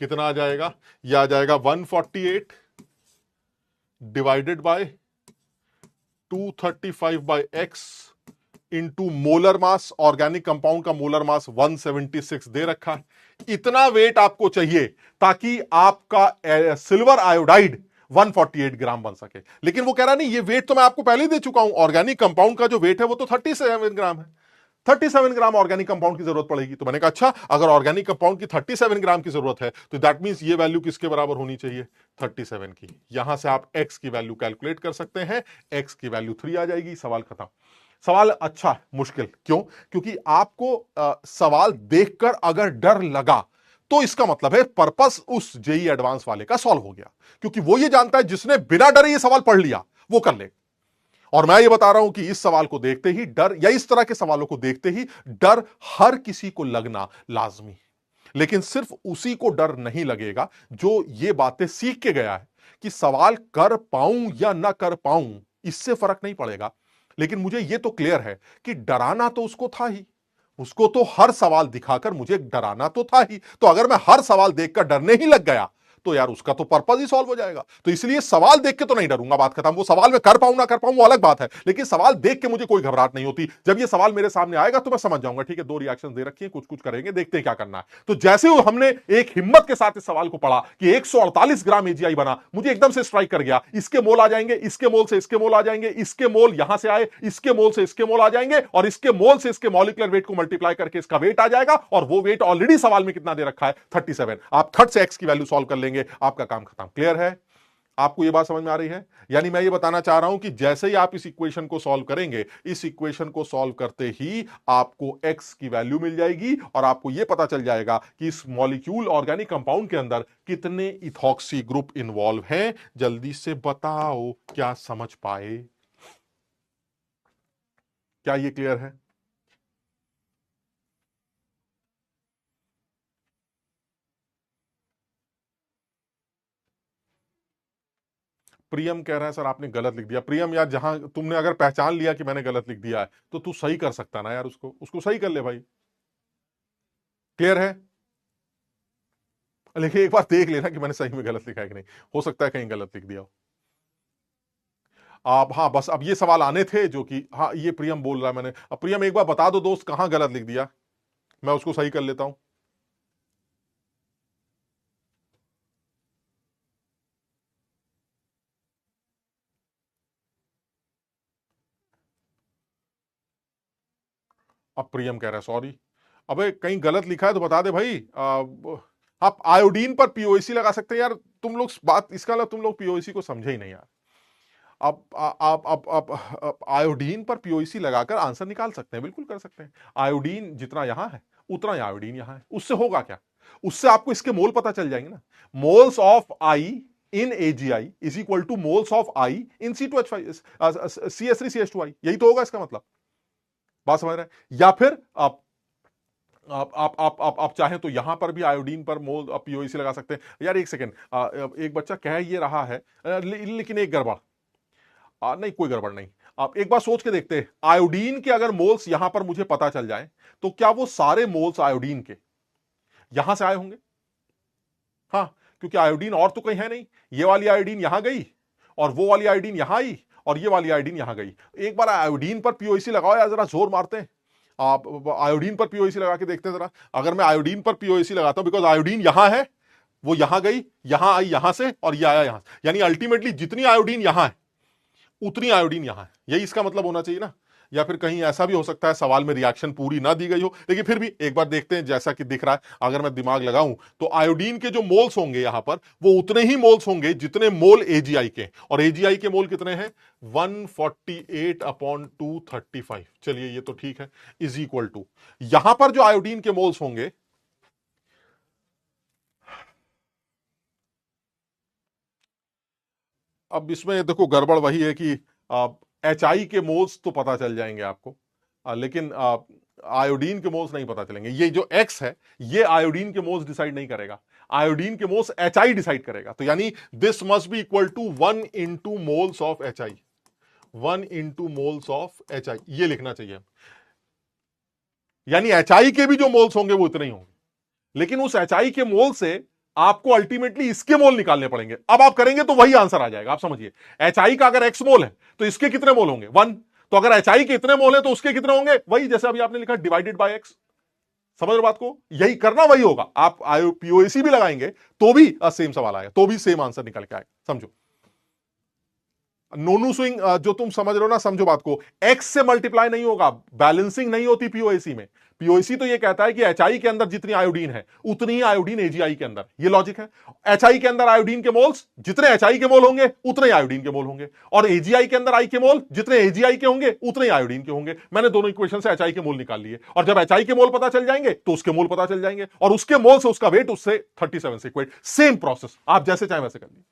कितना आ जाएगा? यह आ जाएगा 148 divided by 235 by x into molar mass. Organic compound का मोलर मास 176 दे रखा है। इतना वेट आपको चाहिए ताकि आपका सिल्वर आयोडाइड 148 ग्राम बन सके। लेकिन वो कह रहा नहीं, ये वेट तो मैं आपको पहले ही दे चुका हूं। ऑर्गेनिक कंपाउंड का जो वेट है वो तो 37 ग्राम है। 37 ग्राम ऑर्गेनिक कंपाउंड की जरूरत पड़ेगी। तो मैंने कहा अच्छा, अगर ऑर्गेनिक कंपाउंड की 37 ग्राम की जरूरत है तो दैट मींस ये वैल्यू किसके बराबर होनी चाहिए? 37 की। यहां से आप एक्स की वैल्यू कैलकुलेट कर सकते हैं। एक्स की वैल्यू 3 आ जाएगी। सवाल खत्म। सवाल अच्छा है, मुश्किल क्यों? क्योंकि आपको सवाल देखकर अगर डर लगा तो इसका मतलब है पर्पस उस जेई एडवांस वाले का सॉल्व हो गया, क्योंकि वो ये जानता है जिसने बिना डरे ये सवाल पढ़ लिया वो कर ले। और मैं ये बता रहा हूं कि इस सवाल को देखते ही डर, या इस तरह के सवालों को देखते ही डर हर किसी को लगना लाजमी। लेकिन सिर्फ उसी को डर नहीं लगेगा जो ये बातें सीख के गया है कि सवाल कर पाऊं या ना कर पाऊं इससे फर्क नहीं पड़ेगा। लेकिन मुझे ये तो क्लियर है कि डराना तो उसको था ही। उसको तो हर सवाल दिखाकर मुझे डराना तो था ही। तो अगर मैं हर सवाल देखकर डरने ही लग गया तो यार उसका तो पर्पस ही सॉल्व हो जाएगा। तो इसलिए सवाल देख के तो नहीं डरूंगा, बात खत्म। वो सवाल मैं कर पाऊं ना कर पाऊं वो अलग बात है, लेकिन सवाल देख के मुझे कोई घबराहट नहीं होती। जब ये सवाल मेरे सामने आएगा तो मैं समझ जाऊंगा, ठीक है, 2 रिएक्शन दे रखी है, कुछ कुछ करेंगे, देखते हैं क्या करना है। तो जैसे ही हमने एक हिम्मत के साथ इस सवाल को पढ़ा कि 148 ग्राम एजीआई बना, मुझे एकदम से स्ट्राइक कर गया, इसके मोल आ जाएंगे, इसके मोल से इसके मोल आ जाएंगे, इसके मोल यहां से आए, इसके मोल से इसके मोल आ जाएंगे, और इसके मोल से इसके मॉलिक्यूलर वेट को मल्टीप्लाई करके इसका वेट आ जाएगा। और वो वेट ऑलरेडी सवाल में कितना दे रखा है? 37। आप थर्ड से एक्स की वैल्यू सॉल्व कर लेंगे, आपका काम खत्म। क्लियर है? आपको यह बात समझ में आ रही है? यानी मैं ये बताना चाह रहा हूं कि जैसे ही आप इस इक्वेशन को सॉल्व करेंगे, इस इक्वेशन को सॉल्व करते ही आपको x की वैल्यू मिल जाएगी और आपको यह पता चल जाएगा कि इस मॉलिक्यूल ऑर्गेनिक कंपाउंड के अंदर कितने इथॉक्सी ग्रुप इन्वॉल्व हैं। जल्दी से बताओ, क्या समझ पाए? क्या ये क्लियर है? प्रियम कह रहा है सर आपने गलत लिख दिया। प्रियम यार, जहां तुमने अगर पहचान लिया कि मैंने गलत लिख दिया है तो तू सही कर सकता ना यार, उसको उसको सही कर ले भाई। क्लियर है? लेकिन एक बार देख लेना कि मैंने सही में गलत लिखा है कि नहीं, हो सकता है कहीं गलत लिख दिया हो। आप, हाँ, बस अब ये सवाल आने थे जो कि, हाँ, ये प्रियम बोल रहा है। मैंने, अब प्रियम एक बार बता दो दोस्त, कहां गलत लिख दिया, मैं उसको सही कर लेता हूं। अब प्रियम कह रहा है सॉरी, अबे कहीं गलत लिखा है तो बता दे भाई। आप आयोडीन पर पीओसी लगा सकते हैं यार, तुम लोग बात इसका मतलब तुम लोग पीओसी को समझे ही नहीं यार। आप आयोडीन पर पीओसी लगाकर आंसर निकाल सकते हैं, बिल्कुल कर सकते हैं। आयोडीन जितना यहां है उतना ही आयोडीन यहां है, उससे होगा क्या? उससे आपको इसके मोल पता चल जाएंगे ना। Moles of I in AGI is equal to moles of I in C2H5 CS3CH2, यही तो होगा इसका मतलब। बात समझ रहे हैं? या फिर आप चाहें तो यहां पर भी आयोडीन पर मोल पीओसी लगा सकते हैं। यार एक सेकेंड, एक बच्चा कह ये रहा है लेकिन एक गड़बड़, नहीं कोई गड़बड़ नहीं। आप एक बार सोच के देखते हैं, आयोडीन के अगर मोल्स यहां पर मुझे पता चल जाए तो क्या वो सारे मोल्स आयोडीन के यहां से आए होंगे? हाँ, क्योंकि आयोडीन और तो कहीं है नहीं। ये वाली आयोडीन यहां गई और वो वाली आयोडीन यहां आई और ये वाली आयोडीन यहां गई। एक बार आयोडीन पर पीओसी लगाओ यार, जरा जोर मारते हैं। आप आयोडीन पर पीओसी लगा के देखते हैं जरा। अगर मैं आयोडीन पर पीओसी लगाता हूं, बिकॉज आयोडीन यहां है, वो यहां गई, यहां आई यहां से, और ये आया यहां से, यानी अल्टीमेटली जितनी आयोडीन यहां है उतनी आयोडीन यहां है, यही इसका मतलब होना चाहिए ना। या फिर कहीं ऐसा भी हो सकता है सवाल में रिएक्शन पूरी ना दी गई हो, लेकिन फिर भी एक बार देखते हैं। जैसा कि दिख रहा है, अगर मैं दिमाग लगाऊं तो आयोडीन के जो मोल्स होंगे यहां पर, वो उतने ही मोल्स होंगे जितने मोल एजीआई के, और एजीआई के मोल कितने हैं? 148/235। चलिए ये तो ठीक है, इज इक्वल टू यहां पर जो आयोडीन के मोल्स होंगे, अब इसमें देखो गड़बड़ वही है कि एचआई के मोल्स तो पता चल जाएंगे आपको, लेकिन आयोडीन के मोल्स नहीं पता चलेंगे। ये जो एक्स है ये आयोडीन के मोल्स डिसाइड नहीं करेगा, आयोडीन के मोल्स एचआई डिसाइड करेगा। तो यानी this must be equal to 1 into moles of HI, 1 into moles of HI, ये लिखना चाहिए। यानी एचआई के भी जो मोल्स होंगे वो इतने ही होंगे, लेकिन उस एचआई के मोल से आपको अल्टीमेटली इसके मोल निकालने पड़ेंगे। अब आप करेंगे तो वही आंसर आ जाएगा। आप समझिए, एचआई का अगर एक्स मोल है तो इसके कितने मोल होंगे? 1। तो अगर एचआई के इतने मोल है तो उसके कितने होंगे? वही जैसे अभी आपने लिखा डिवाइडेड बाय एक्स। समझ रहे बात को? यही करना वही होगा। आप पीओएसी भी लगाएंगे तो भी सेम सवाल आएगा, तो भी सेम आंसर निकल के आएगा। समझो, नोनू स्विंग जो तुम समझ रहे हो ना, समझो बात को। एक्स से मल्टीप्लाई नहीं होगा, बैलेंसिंग नहीं होती पीओएसी में। पीओएसी तो ये कहता है कि एचआई के अंदर जितनी आयोडीन है उतनी ही आयोडीन एजीआई के अंदर, ये लॉजिक है। एचआई के अंदर आयोडीन के मोल्स जितने एचआई के मोल होंगे उतने ही आयोडीन के मोल होंगे, और एजीआई के अंदर आई के मोल जितने एजीआई के होंगे उतने ही आयोडीन के होंगे। मैंने दोनों इक्वेशन से एचआई के मोल निकाल लिए, और जब एचआई के मोल पता चल जाएंगे तो उसके मोल पता चल जाएंगे, और उसके मोल से उसका वेट उससे 37 से इक्वेट। सेम प्रोसेस, आप जैसे चाहे वैसे कर लीजिए।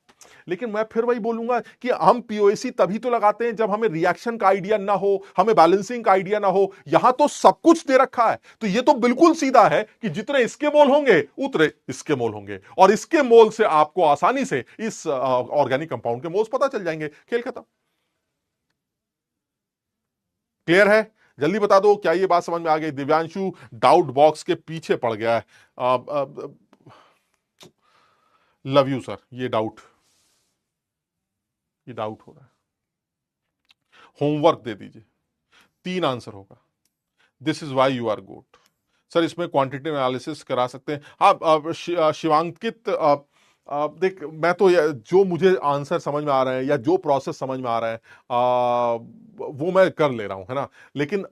लेकिन मैं फिर वही बोलूंगा कि हम पीओएसी तभी तो लगाते हैं जब हमें रिएक्शन का आइडिया ना हो, हमें बैलेंसिंग का आइडिया ना हो। यहां तो सब कुछ दे रखा है, तो ये तो बिल्कुल सीधा है कि जितने इसके मोल होंगे उतने इसके मोल होंगे, और इसके मोल से आपको आसानी से इस ऑर्गेनिक कंपाउंड के मोल्स पता चल जाएंगे। खेल खत्म। क्लियर है? जल्दी बता दो, क्या ये बात समझ में आ गई? दिव्यांशु डाउट बॉक्स के पीछे पड़ गया है। लव यू सर, ये डाउट हो रहा है, होमवर्क दे दीजिए, 3 आंसर होगा। This is why you are good sir. इसमें क्वांटिटेटिव एनालिसिस करा सकते हैं। हाँ शिवांकित, देख मैं तो जो मुझे आंसर समझ में आ रहा है या जो प्रोसेस समझ में आ रहा है वो मैं कर ले रहा हूं, है ना। लेकिन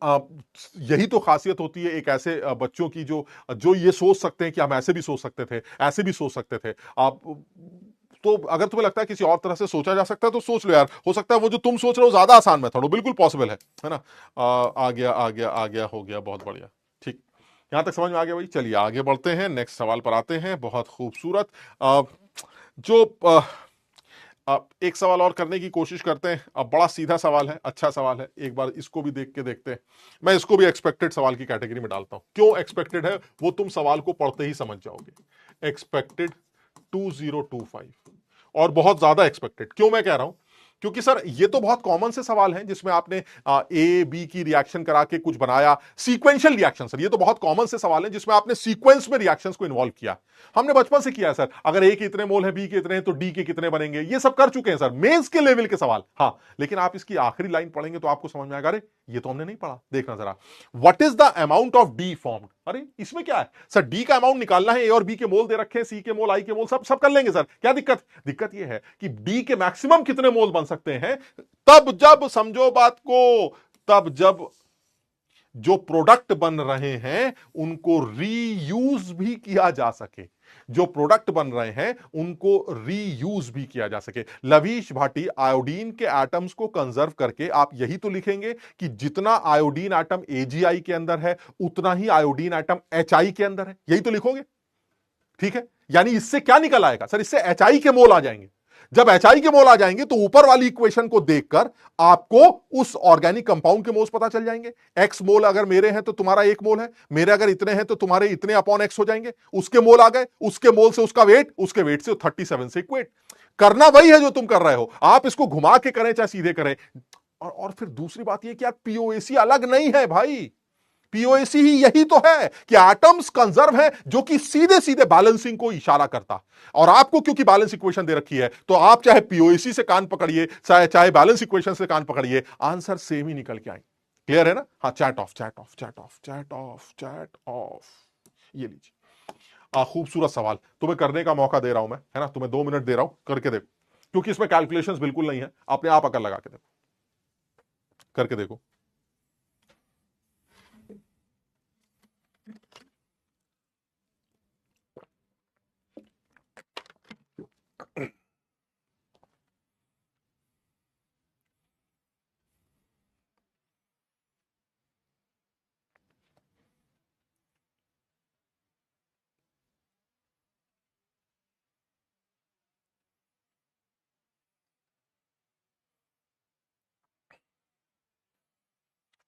यही तो खासियत होती है एक ऐसे बच्चों की जो जो ये सोच सकते हैं कि हम ऐसे भी सोच सकते थे, ऐसे भी सोच सकते थे। आप तो अगर तुम्हें लगता है किसी और तरह से सोचा जा सकता है तो सोच लो यार, हो सकता है वो जो तुम सोच रहे हो ज्यादा आसान मेथड हो, बिल्कुल पॉसिबल है ना। आ गया आ गया आ गया, हो गया, बहुत बढ़िया, ठीक। यहां तक समझ में आ गया भाई। चलिए आगे बढ़ते हैं, नेक्स्ट सवाल पर आते हैं। बहुत खूबसूरत जो एक सवाल और करने की कोशिश करते हैं। अब बड़ा सीधा सवाल है, अच्छा सवाल है, एक बार इसको भी देख के देखते हैं। मैं इसको भी एक्सपेक्टेड सवाल की कैटेगरी में डालता हूं। क्यों एक्सपेक्टेड है वो तुम सवाल को पढ़ते ही समझ जाओगे। एक्सपेक्टेड 2025, और बहुत ज्यादा एक्सपेक्टेड। क्यों मैं कह रहा हूं? क्योंकि सर ये तो बहुत कॉमन से सवाल हैं जिसमें आपने ए बी की रिएक्शन करा के कुछ बनाया, सीक्वेंशियल रिएक्शन। सर ये तो बहुत कॉमन से सवाल हैं जिसमें आपने सीक्वेंस में रिएक्शंस को इन्वॉल्व किया। हमने बचपन से किया है सर। अगर ए के इतने मोल है, बी के इतने हैं, तो डी के कितने बनेंगे, ये सब कर चुके हैं सर, मेंस के लेवल के सवाल। हाँ, लेकिन आप इसकी आखिरी लाइन पढ़ेंगे तो आपको समझ में आएगा, अरे ये तो हमने नहीं पढ़ा। देखना जरा, what is the amount of D formed. अरे इसमें क्या है सर, डी का अमाउंट निकालना है, ए और बी के मोल दे रखे हैं, सी के मोल, आई के मोल, सब सब कर लेंगे सर। क्या दिक्कत? दिक्कत ये है कि डी के मैक्सिमम कितने मोल बन सकते हैं, तब जब, समझो बात को, तब जब जो प्रोडक्ट बन रहे हैं उनको रीयूज भी किया जा सके, जो प्रोडक्ट बन रहे हैं उनको रीयूज भी किया जा सके। लवीश भाटी, आयोडीन के एटम्स को कंजर्व करके आप यही तो लिखेंगे कि जितना आयोडीन एटम एजीआई के अंदर है उतना ही आयोडीन एटम एचआई के अंदर है, यही तो लिखोगे। ठीक है, यानी इससे क्या निकल आएगा सर, इससे एचआई के मोल आ जाएंगे। जब एचआई के मोल आ जाएंगे तो ऊपर वाली इक्वेशन को देखकर आपको उस ऑर्गेनिक कंपाउंड के मोल्स पता चल जाएंगे। एक्स मोल अगर मेरे हैं तो तुम्हारा एक मोल है, मेरे अगर इतने हैं तो तुम्हारे इतने अपॉन एक्स हो जाएंगे। उसके मोल आ गए, उसके मोल से उसका वेट, उसके वेट से 37 से इक्वेट करना वही है जो तुम कर रहे हो। आप इसको घुमा के करें चाहे सीधे करें। और फिर दूसरी बात यह कि यार पीओएसी अलग नहीं है भाई, पीओएसी ही यही तो है कि एटम्स कंजर्व है, जो कि सीधे सीधे बैलेंसिंग को इशारा करता। और आपको क्योंकि बैलेंस इक्वेशन दे रखी है तो आप चाहे पीओएसी से कान पकड़िए चाहे बैलेंस इक्वेशन से कान पकड़िए, आंसर सेम ही निकल के आए। क्लियर है ना? हाँ, chat off chat off chat off chat off chat off. ये लीजिए, खूबसूरत सवाल तुम्हें करने का मौका दे रहा हूं मैं, है ना? तुम्हें 2 मिनट दे रहा हूं, करके देखो, क्योंकि इसमें कैलकुलेशंस बिल्कुल नहीं है, अपने आप अकल लगा के देखो, करके देखो।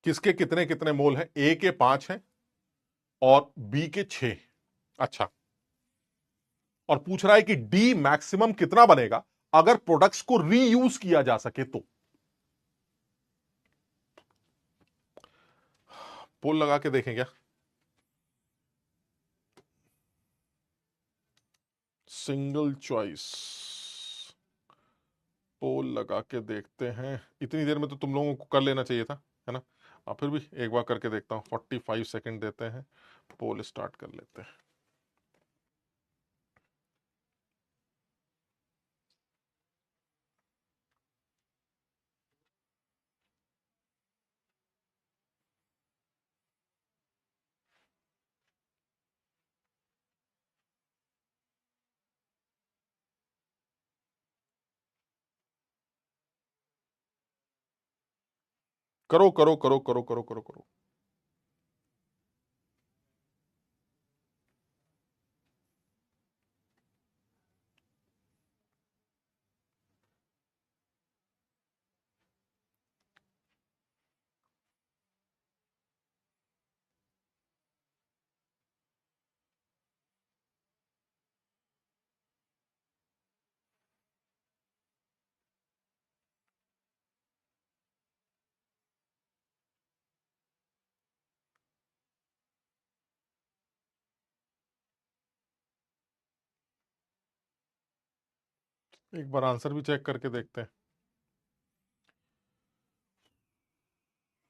किसके कितने कितने मोल हैं? ए के 5 हैं और बी के 6। अच्छा, और पूछ रहा है कि डी मैक्सिमम कितना बनेगा अगर प्रोडक्ट्स को रीयूज किया जा सके तो। पोल लगा के देखें क्या? सिंगल चॉइस पोल लगा के देखते हैं। इतनी देर में तो तुम लोगों को कर लेना चाहिए था, है ना? फिर भी एक बार करके देखता हूं। 45 सेकंड देते हैं, पोल स्टार्ट कर लेते हैं। करो करो करो करो करो करो करो। एक बार आंसर भी चेक करके देखते हैं।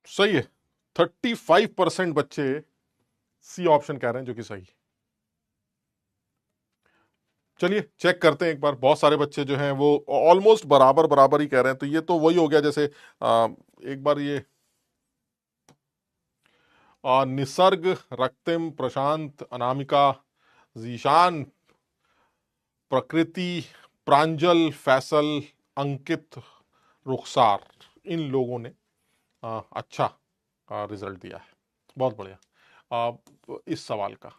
सही है, 35% बच्चे सी ऑप्शन कह रहे हैं, जो कि सही। चलिए चेक करते हैं एक बार। बहुत सारे बच्चे जो हैं वो ऑलमोस्ट बराबर बराबर ही कह रहे हैं, तो ये तो वही हो गया जैसे एक बार ये निसर्ग, रक्तिम, प्रशांत, अनामिका, जीशान, प्रकृति, प्रांजल, फैसल, अंकित, रुखसार, इन लोगों ने अच्छा रिजल्ट दिया है। बहुत बढ़िया इस सवाल का।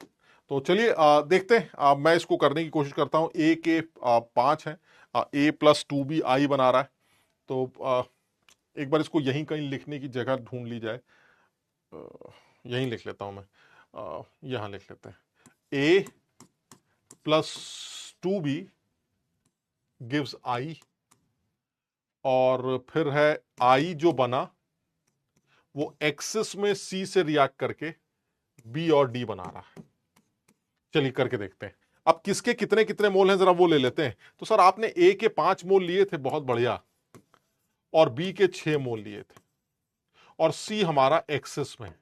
तो चलिए देखते हैं। मैं इसको करने की कोशिश करता हूं। ए के 5 हैं, ए प्लस 2b आई बना रहा है। तो एक बार इसको यहीं कहीं लिखने की जगह ढूंढ ली जाए। यहीं लिख लेता हूं मैं, यहां लिख लेते हैं। ए प्लस 2b गिव्स आई, और फिर है आई जो बना वो एक्सिस में सी से रिएक्ट करके बी और डी बना रहा है। चलिए करके देखते हैं। अब किसके कितने कितने मोल हैं जरा वो ले लेते हैं। तो सर आपने ए के 5 मोल लिए थे, बहुत बढ़िया, और बी के 6 मोल लिए थे, और सी हमारा एक्सिस में।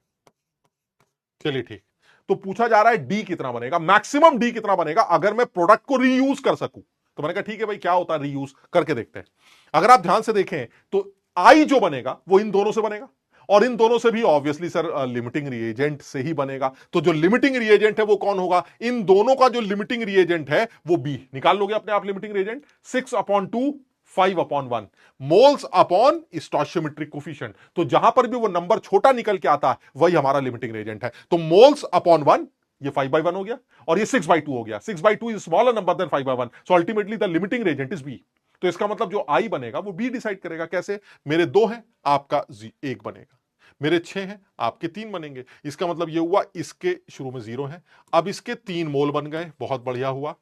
चलिए ठीक। तो पूछा जा रहा है डी कितना बनेगा, मैक्सिमम डी कितना बनेगा अगर मैं प्रोडक्ट को रीयूज कर सकूं। तो मैंने कहा ठीक है भाई, क्या होता है रीयूज, करके देखते हैं। अगर आप ध्यान से देखें तो आई जो बनेगा वो इन दोनों से बनेगा, और इन दोनों से भी ऑब्वियसली सर लिमिटिंग रिएजेंट से ही बनेगा। तो जो लिमिटिंग रिएजेंट है वो कौन होगा? इन दोनों का जो लिमिटिंग रिएजेंट है वो बी। निकाल लोगे अपने आप limiting reagent, 6/2 5/1 moles upon stoichiometric coefficient. तो जहां पर भी वो नंबर छोटा निकल के आता है वही हमारा लिमिटिंग रिएजेंट है। तो मोल्स अपॉन 1 ये 5/1 हो गया और ये 6/2 हो गया। 6/2 is smaller number than 5/1, so ultimately the limiting reagent is B. तो इसका मतलब जो आई बनेगा वो बी डिसाइड करेगा। कैसे? मेरे 2 हैं, आपका 1 बनेगा, मेरे 6 हैं, आपके 3 बनेंगे। इसका मतलब ये हुआ इसके शुरू में 0 है, अब इसके 3 मोल बन गए, बहुत बढ़िया हुआ।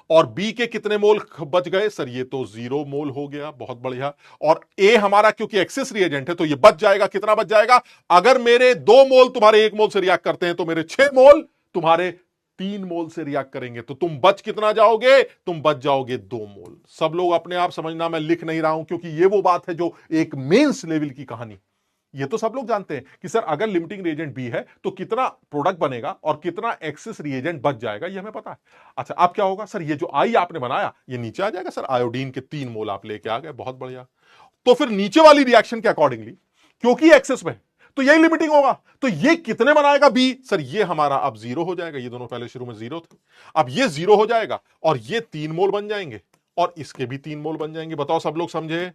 और बी के कितने मोल बच गए? सर ये तो 0 मोल हो गया, बहुत बढ़िया। और ए हमारा क्योंकि एक्सेस रिएजेंट है तो ये बच जाएगा। कितना बच जाएगा? अगर मेरे 2 मोल तुम्हारे 1 मोल से रिएक्ट करते हैं तो मेरे 6 मोल तुम्हारे 3 मोल से रिएक्ट करेंगे। तो तुम बच कितना जाओगे? तुम बच जाओगे 2 मोल। सब लोग अपने आप समझना, मैं लिख नहीं रहा हूं क्योंकि ये वो बात है जो एक मेंस लेवल की कहानी। ये तो सब लोग जानते हैं कि सर अगर लिमिटिंग रिएजेंट बी है तो कितना प्रोडक्ट बनेगा और कितना एक्सेस रिएजेंट बच जाएगा, ये हमें पता है। अच्छा, अब क्या होगा? सर ये जो आई आपने बनाया ये नीचे आ जाएगा। सर आयोडीन के 3 मोल आप लेके आ गए, बहुत बढ़िया। तो फिर नीचे वाली रिएक्शन के अकॉर्डिंगली क्योंकि एक्सेस में तो यही लिमिटिंग होगा। तो ये कितने बनाएगा बी? सर ये हमारा अब 0 हो जाएगा। ये दोनों पहले शुरू में 0 थे, अब ये 0 हो जाएगा और ये 3 मोल बन जाएंगे और इसके भी 3 मोल बन जाएंगे। बताओ सब लोग समझे?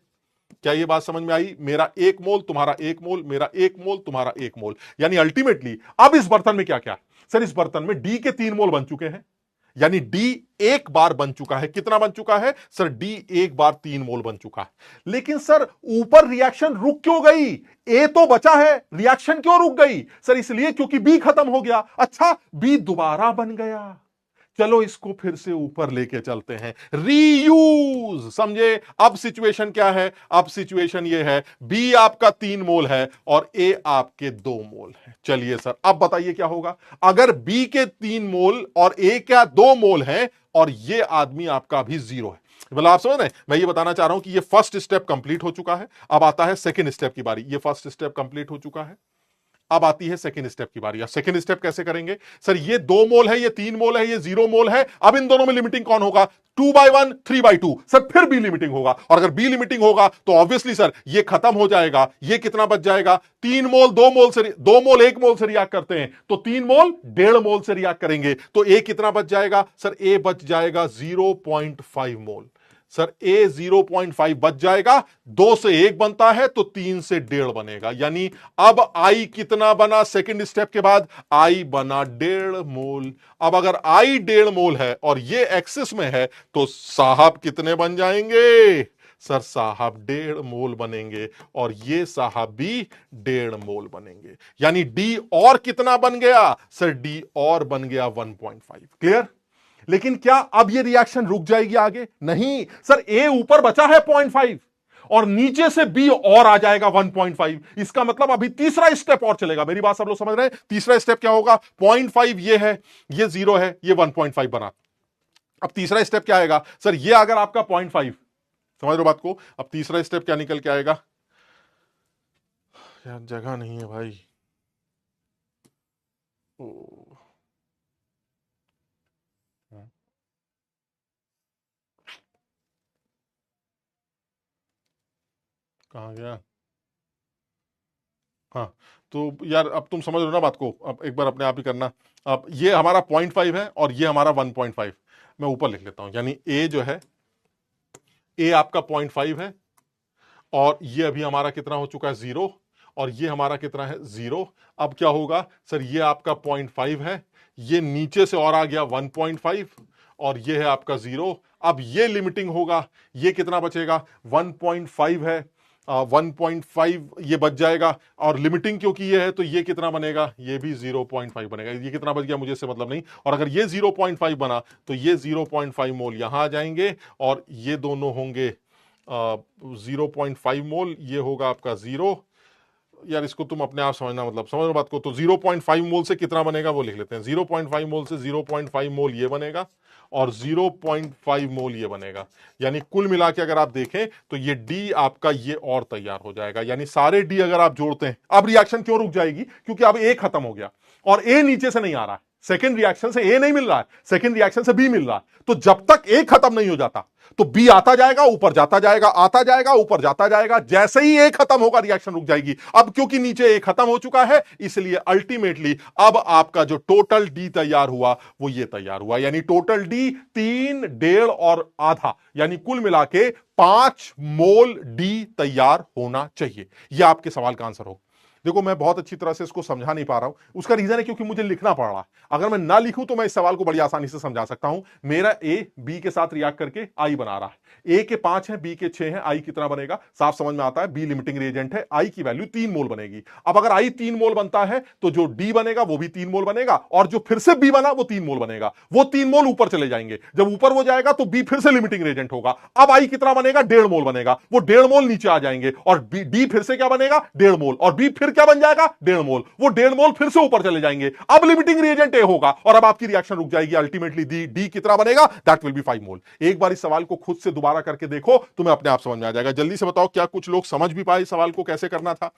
क्या ये बात समझ में आई? मेरा 1 मोल, तुम्हारा 1 मोल, मेरा 1 मोल, तुम्हारा 1 मोल, यानी अल्टीमेटली अब इस बर्तन में क्या क्या? सर इस बर्तन में डी के 3 मोल बन चुके हैं, यानी डी एक बार बन चुका है। कितना बन चुका है? सर डी एक बार 3 मोल बन चुका है। लेकिन सर ऊपर रिएक्शन रुक क्यों गई? ए तो बचा है, रिएक्शन क्यों रुक गई? सर इसलिए क्योंकि बी खत्म हो गया। अच्छा, बी दोबारा बन गया। चलो इसको फिर से ऊपर लेके चलते हैं, रीयूज। समझे? अब सिचुएशन क्या है? अब सिचुएशन ये है, बी आपका 3 मोल है और ए आपके 2 मोल है। चलिए सर अब बताइए क्या होगा अगर बी के 3 मोल और ए क्या 2 मोल है और ये आदमी आपका भी 0 है। मतलब आप समझ रहे हैं? मैं ये बताना चाह रहा हूं कि ये फर्स्ट स्टेप कंप्लीट हो चुका है, अब आता है सेकंड स्टेप की बारी। ये फर्स्ट स्टेप कंप्लीट हो चुका है, अब आती है सेकंड स्टेप की बारी। सेकंड स्टेप कैसे करेंगे? सर ये 2 मोल है, ये 3 मोल है, ये 0 मोल है। अब इन दोनों में लिमिटिंग कौन होगा? 2/1 3/2। सर फिर बी लिमिटिंग होगा, और अगर बी लिमिटिंग होगा तो ऑब्वियसली सर ये खत्म हो जाएगा। ये कितना बच जाएगा? 3 मोल 2 मोल से 2 मोल 1 मोल से रिएक्ट करते हैं तो 3 मोल 1.5 मोल से रिएक्ट करेंगे तो ए कितना बच जाएगा? सर ए बच जाएगा 0.5 मोल। सर ए 0.5 बच जाएगा, 2 से 1 बनता है तो 3 से 1.5 बनेगा। यानी अब आई कितना बना? सेकंड स्टेप के बाद आई बना 1.5 मोल। अब अगर आई 1.5 मोल है और ये एक्सिस में है तो साहब कितने बन जाएंगे? सर साहब 1.5 मोल बनेंगे और ये साहब भी 1.5 मोल बनेंगे। यानी डी और कितना बन गया? सर डी और बन गया 1.5। क्लियर? लेकिन क्या अब ये रिएक्शन रुक जाएगी आगे? नहीं सर, ए ऊपर बचा है 0.5 और नीचे से बी और आ जाएगा 1.5। इसका मतलब अभी तीसरा स्टेप और चलेगा। मेरी बात सब लोग समझ रहे हैं? तीसरा स्टेप क्या होगा? 0.5 ये है, ये 0 है, ये 1.5 बना। अब तीसरा स्टेप क्या आएगा? सर ये अगर आपका 0.5, समझ लो बात को। अब तीसरा स्टेप क्या निकल के आएगा? यार जगह नहीं है भाई। कहाँ गया? हाँ, तो यार अब तुम समझ लो ना बात को, अब एक बार अपने आप ही करना। अब ये हमारा 0.5 है और ये हमारा 1.5। मैं ऊपर लिख लेता हूं, यानी ए जो है, ए आपका 0.5 है और ये अभी हमारा कितना हो चुका है? 0। और ये हमारा कितना है? 0। अब क्या होगा? सर ये आपका 0.5 है, ये नीचे से और आ गया 1.5 और ये है आपका 0। अब ये लिमिटिंग होगा, ये कितना बचेगा? 1.5 है, 1.5 ये बच जाएगा और लिमिटिंग क्योंकि ये है तो ये कितना बनेगा? ये भी 0.5 बनेगा। ये कितना बच गया मुझे इससे मतलब नहीं। और अगर ये 0.5 बना तो ये 0.5 मोल यहां आ जाएंगे और ये दोनों होंगे 0.5 मोल, ये होगा आपका 0। यार इसको तुम अपने आप समझना, मतलब समझ लो बात को। तो 0.5 मोल से कितना बनेगा वो लिख लेते हैं। 0.5 मोल से 0.5 मोल ये बनेगा और 0.5 मोल ये बनेगा। यानी कुल मिला के अगर आप देखें तो ये डी आपका ये और तैयार हो जाएगा। यानी सारे डी अगर आप जोड़ते हैं, अब रिएक्शन क्यों रुक जाएगी? क्योंकि अब ए खत्म हो गया और ए नीचे से नहीं आ रहा है। सेकेंड रिएक्शन से ए नहीं मिल रहा है, सेकेंड रिएक्शन से बी मिल रहा है। तो जब तक ए खत्म नहीं हो जाता तो बी आता जाएगा, ऊपर जाता जाएगा, आता जाएगा, ऊपर जाता जाएगा। जैसे ही ए खत्म होगा रिएक्शन रुक जाएगी। अब क्योंकि नीचे ए खत्म हो चुका है, इसलिए अल्टीमेटली अब आपका जो टोटल डी तैयार हुआ वो ये तैयार हुआ, यानी टोटल डी 3, 1.5 और आधा, यानी कुल मिला के 5 मोल डी तैयार होना चाहिए। यह आपके सवाल का आंसर होगा। देखो मैं बहुत अच्छी तरह से इसको समझा नहीं पा रहा हूं, उसका रीजन है क्योंकि मुझे लिखना पड़ रहा है। अगर मैं ना लिखूं तो मैं इस सवाल को बड़ी आसानी से समझा सकता हूं। मेरा ए बी के साथ रिएक्ट करके आई बना रहा है, ए के 5 है, बी के 6 है, आई कितना बनेगा साफ समझ में आता है, बी लिमिटिंग रिएजेंट है, आई की वैल्यू 3 मोल बनेगी। अब अगर आई 3 मोल बनता है तो जो डी बनेगा वो भी 3 मोल बनेगा, और जो फिर से बी बना वो 3 मोल बनेगा। वो 3 मोल ऊपर चले जाएंगे, जब ऊपर वो जाएगा तो बी फिर से लिमिटिंग रिएजेंट होगा। अब आई कितना बनेगा 1.5 मोल बनेगा, वो 1.5 मोल नीचे आ जाएंगे, और डी फिर से क्या बनेगा 1.5 मोल, और बी फिर क्या बन जाएगा 1.5 मोल, वो 1.5 मोल फिर से ऊपर चले जाएंगे। अब लिमिटिंग रिएजेंट ए होगा और अब आपकी रिएक्शन रुक जाएगी। अल्टीमेटली डी कितना बनेगा, दैट विल बी 5 मोल। एक बार इस सवाल को खुद से दोबारा करके देखो, तुम्हें अपने आप समझ में आ जाएगा। जल्दी से बताओ क्या कुछ लोग समझ भी पाए इस सवाल को कैसे करना था?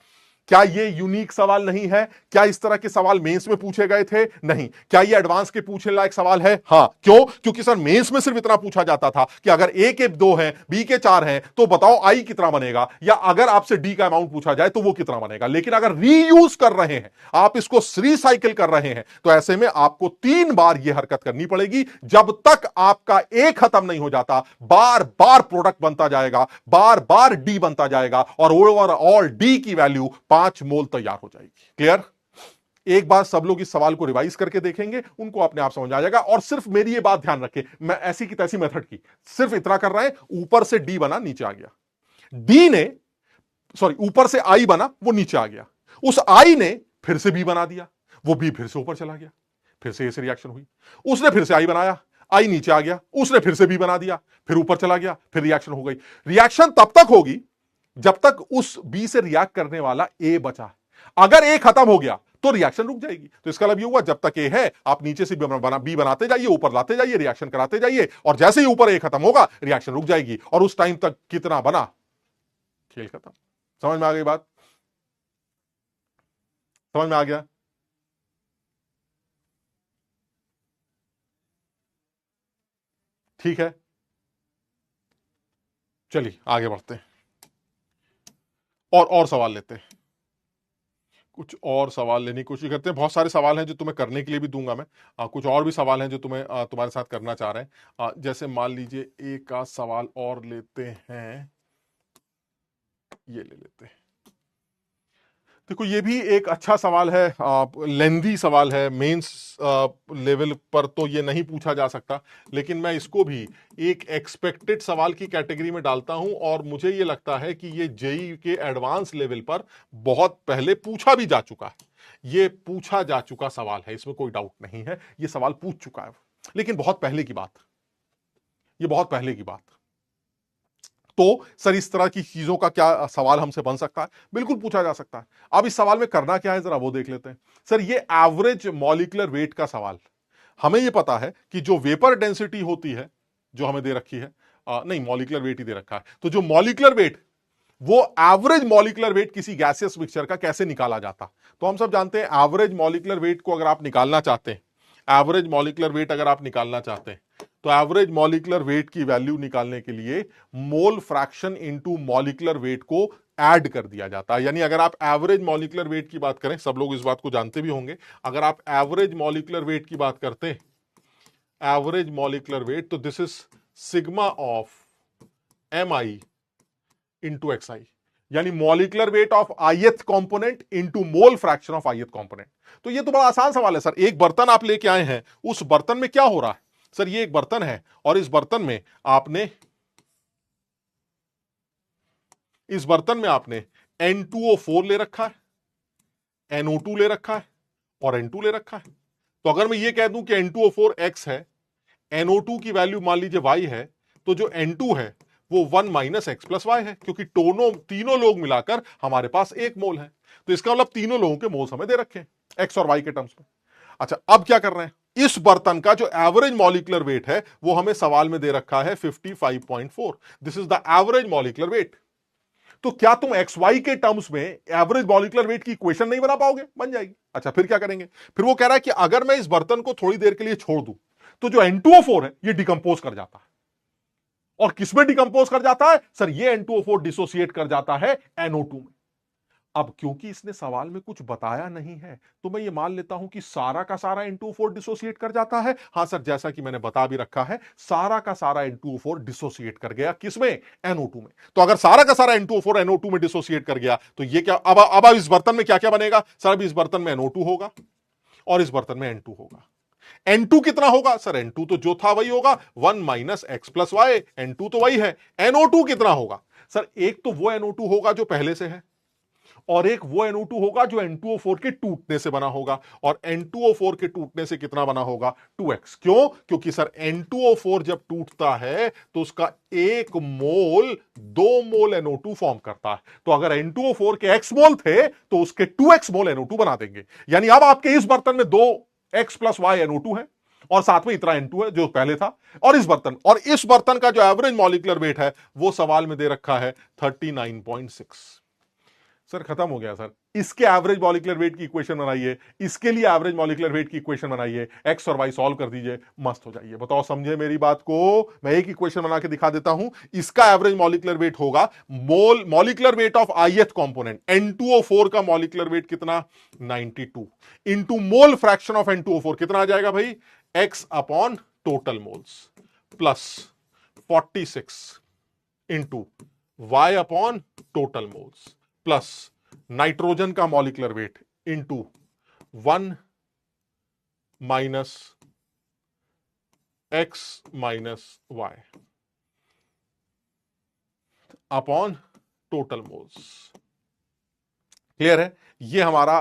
क्या ये यूनिक सवाल नहीं है? क्या इस तरह के सवाल मेंस में पूछे गए थे? नहीं। क्या ये एडवांस के पूछने लायक सवाल है? हाँ। क्यों? क्योंकि सर मेंस में सिर्फ इतना पूछा जाता था कि अगर ए के 2 हैं, बी के 4 हैं, तो बताओ आई कितना बनेगा, या अगर आपसे डी का अमाउंट पूछा जाए तो वो कितना बनेगा। लेकिन अगर रीयूज कर रहे हैं, आप इसको रिसाइकिल कर रहे हैं, तो ऐसे में आपको 3 बार यह हरकत करनी पड़ेगी। जब तक आपका ए खत्म नहीं हो जाता, बार बार प्रोडक्ट बनता जाएगा, बार बार डी बनता जाएगा, और ओवरऑल डी की वैल्यू 5 मोल तैयार हो जाएगी। क्लियर? एक बार सब लोग इस सवाल को रिवाइज करके देखेंगे, उनको अपने आप समझ आ जाएगा। और सिर्फ मेरी ये बात ध्यान रखें, मैं ऐसी की तैसी मेथड की सिर्फ इतना कर रहा है, ऊपर से डी बना नीचे आ गया, डी ने ऊपर से आई बना वो नीचे आ गया, उस आई ने फिर से बी बना दिया, वो बी फिर से ऊपर चला गया, फिर से ए से रिएक्शन हुई, उसने फिर से आई बनाया, आई नीचे आ गया, उसने फिर से बी बना दिया, फिर ऊपर चला गया, फिर रिएक्शन हो गई। रिएक्शन तब तक होगी जब तक उस बी से रिएक्ट करने वाला ए बचा। अगर ए खत्म हो गया तो रिएक्शन रुक जाएगी। तो इसका मतलब ये हुआ जब तक ए है आप नीचे से बी बनाते जाइए, ऊपर लाते जाइए, रिएक्शन कराते जाइए, और जैसे ही ऊपर ए खत्म होगा रिएक्शन रुक जाएगी, और उस टाइम तक कितना बना, खेल खत्म। समझ में आ गई बात? समझ में आ गया? ठीक है, चलिए आगे बढ़ते हैं और सवाल लेते हैं। कुछ और सवाल लेने की कोशिश करते हैं। बहुत सारे सवाल हैं जो तुम्हें करने के लिए भी दूंगा मैं। कुछ और भी सवाल हैं जो तुम्हारे साथ करना चाह रहे हैं। जैसे मान लीजिए एक का सवाल और लेते हैं, ये ले लेते हैं। देखो ये भी एक अच्छा सवाल है, लेंदी सवाल है, मेंस लेवल पर तो ये नहीं पूछा जा सकता, लेकिन मैं इसको भी एक एक्सपेक्टेड सवाल की कैटेगरी में डालता हूं, और मुझे ये लगता है कि ये जेईई के एडवांस लेवल पर बहुत पहले पूछा भी जा चुका है। ये पूछा जा चुका सवाल है, इसमें कोई डाउट नहीं है, ये सवाल पूछ चुका है, लेकिन बहुत पहले की बात, ये बहुत पहले की बात। तो सर इस तरह की चीजों का क्या सवाल हमसे बन सकता है? बिल्कुल पूछा जा सकता है। अब इस सवाल में करना क्या है जरा वो देख लेते हैं। सर ये एवरेज मॉलिक्यूलर वेट का सवाल, हमें ये पता है कि जो वेपर डेंसिटी होती है जो हमें दे रखी है, नहीं मॉलिक्यूलर वेट ही दे रखा है, तो जो मॉलिक्यूलर वेट, वो एवरेज मॉलिक्यूलर वेट किसी गैसियस मिक्सचर का कैसे निकाला जाता? तो हम सब जानते हैं एवरेज मॉलिक्यूलर वेट को अगर आप निकालना चाहते हैं, एवरेज मॉलिक्यूलर वेट अगर आप निकालना चाहते हैं, तो एवरेज मॉलिक्यूलर वेट की वैल्यू निकालने के लिए mole fraction into molecular weight को ऐड कर दिया जाता है। यानी अगर आप एवरेज मॉलिक्यूलर वेट की बात करें, सब लोग इस बात को जानते भी होंगे, अगर आप एवरेज मॉलिक्यूलर वेट की बात करते हैं, एवरेज मॉलिक्यूलर वेट, तो this is sigma of M I into X I, यानी molecular weight of ith component into mole fraction of ith component. तो ये तो बड़ा आसान सवाल है सर। एक बर्तन आप लेके आए हैं, उस बर्तन में क्या हो रहा है? सर ये एक बर्तन है, और इस बर्तन में आपने N2O4 ले रखा है, NO2 ले रखा है, और N2 ले रखा है। तो अगर मैं ये कह दूं कि N2O4 X है, NO2 की वैल्यू मान लीजिए Y है, तो जो N2 है वो 1 माइनस एक्स प्लस वाई है, क्योंकि तीनों लोग मिलाकर हमारे पास 1 मोल है। तो इसका मतलब तीनों लोगों के मोल्स हमें दे रखे हैं एक्स और वाई के टर्म्स में। अच्छा, अब क्या कर रहे हैं? इस बर्तन का जो एवरेज मॉलिक्यूलर वेट है वो हमें सवाल में दे रखा है 55.4। This is the average molecular weight. तो क्या तुम एक्स वाई के टर्म्स में एवरेज मॉलिक्यूलर वेट की इक्वेशन नहीं बना पाओगे? बन जाएगी। अच्छा, फिर क्या करेंगे? फिर वो कह रहा है कि अगर मैं इस बर्तन को थोड़ी देर के लिए छोड़ दूं तो जो N2O4 है ये डिकम्पोज कर जाता है। और किसमें डिकम्पोज कर जाता है? सर ये N2O4 डिसोसिएट कर जाता है NO2 में। अब क्योंकि इसने सवाल में कुछ बताया नहीं है तो मैं ये मान लेता हूं कि सारा का सारा N2O4 डिसोसिएट कर जाता है। हां सर, जैसा कि मैंने बता भी रखा है, सारा का सारा N2O4 डिसोसिएट कर गया। किसमें? NO2 में। तो अगर सारा का सारा N2O4 NO2 में डिसोसिएट कर गया तो ये क्या, अब इस बर्तन में क्या क्या बनेगा? सर अब इस बर्तन में NO2 होगा और इस बर्तन में N2 होगा। N2 कितना होगा? सर N2 तो जो था वही होगा, 1 minus x plus Y. N2 तो वही है। NO2 कितना होगा? सर एक तो वो NO2 होगा जो पहले से है, और एक वो NO2 होगा जो N2O4 के टूटने से बना होगा। और N2O4 के टूटने से कितना बना होगा? 2x। क्यों? क्योंकि सर N2O4 जब टूटता है तो उसका 1 मोल 2 मोल NO2 फॉर्म करता है। तो अगर N2O4 के x मोल थे तो उसके 2x मोल NO2 बना देंगे। यानी अब आपके इस बर्तन में 2x प्लस वाई NO2 है और साथ में इतना N2 है जो पहले था। और इस बर्तन का जो एवरेज मॉलिक्यूलर वेट है वो सवाल में दे रखा है 39.6। सर खत्म हो गया सर। इसके एवरेज मॉलिक्यूलर वेट की इक्वेशन बनाइए, इसके लिए एवरेज मॉलिक्यूलर वेट की इक्वेशन बनाइए, एक्स और वाई सॉल्व कर दीजिए, मस्त हो जाइए। बताओ, समझे मेरी बात को? मैं एक इक्वेशन बना के दिखा देता हूं। इसका एवरेज मॉलिक्यूलर वेट होगा molecular weight of ith component N2O4 का मॉलिक्यूलर वेट कितना? 92 into mole fraction of N2O4 कितना आ जाएगा भाई? x upon total moles plus 46 into y upon total moles plus nitrogen का molecular weight into 1 minus x minus Y upon total moles. Clear है? ये हमारा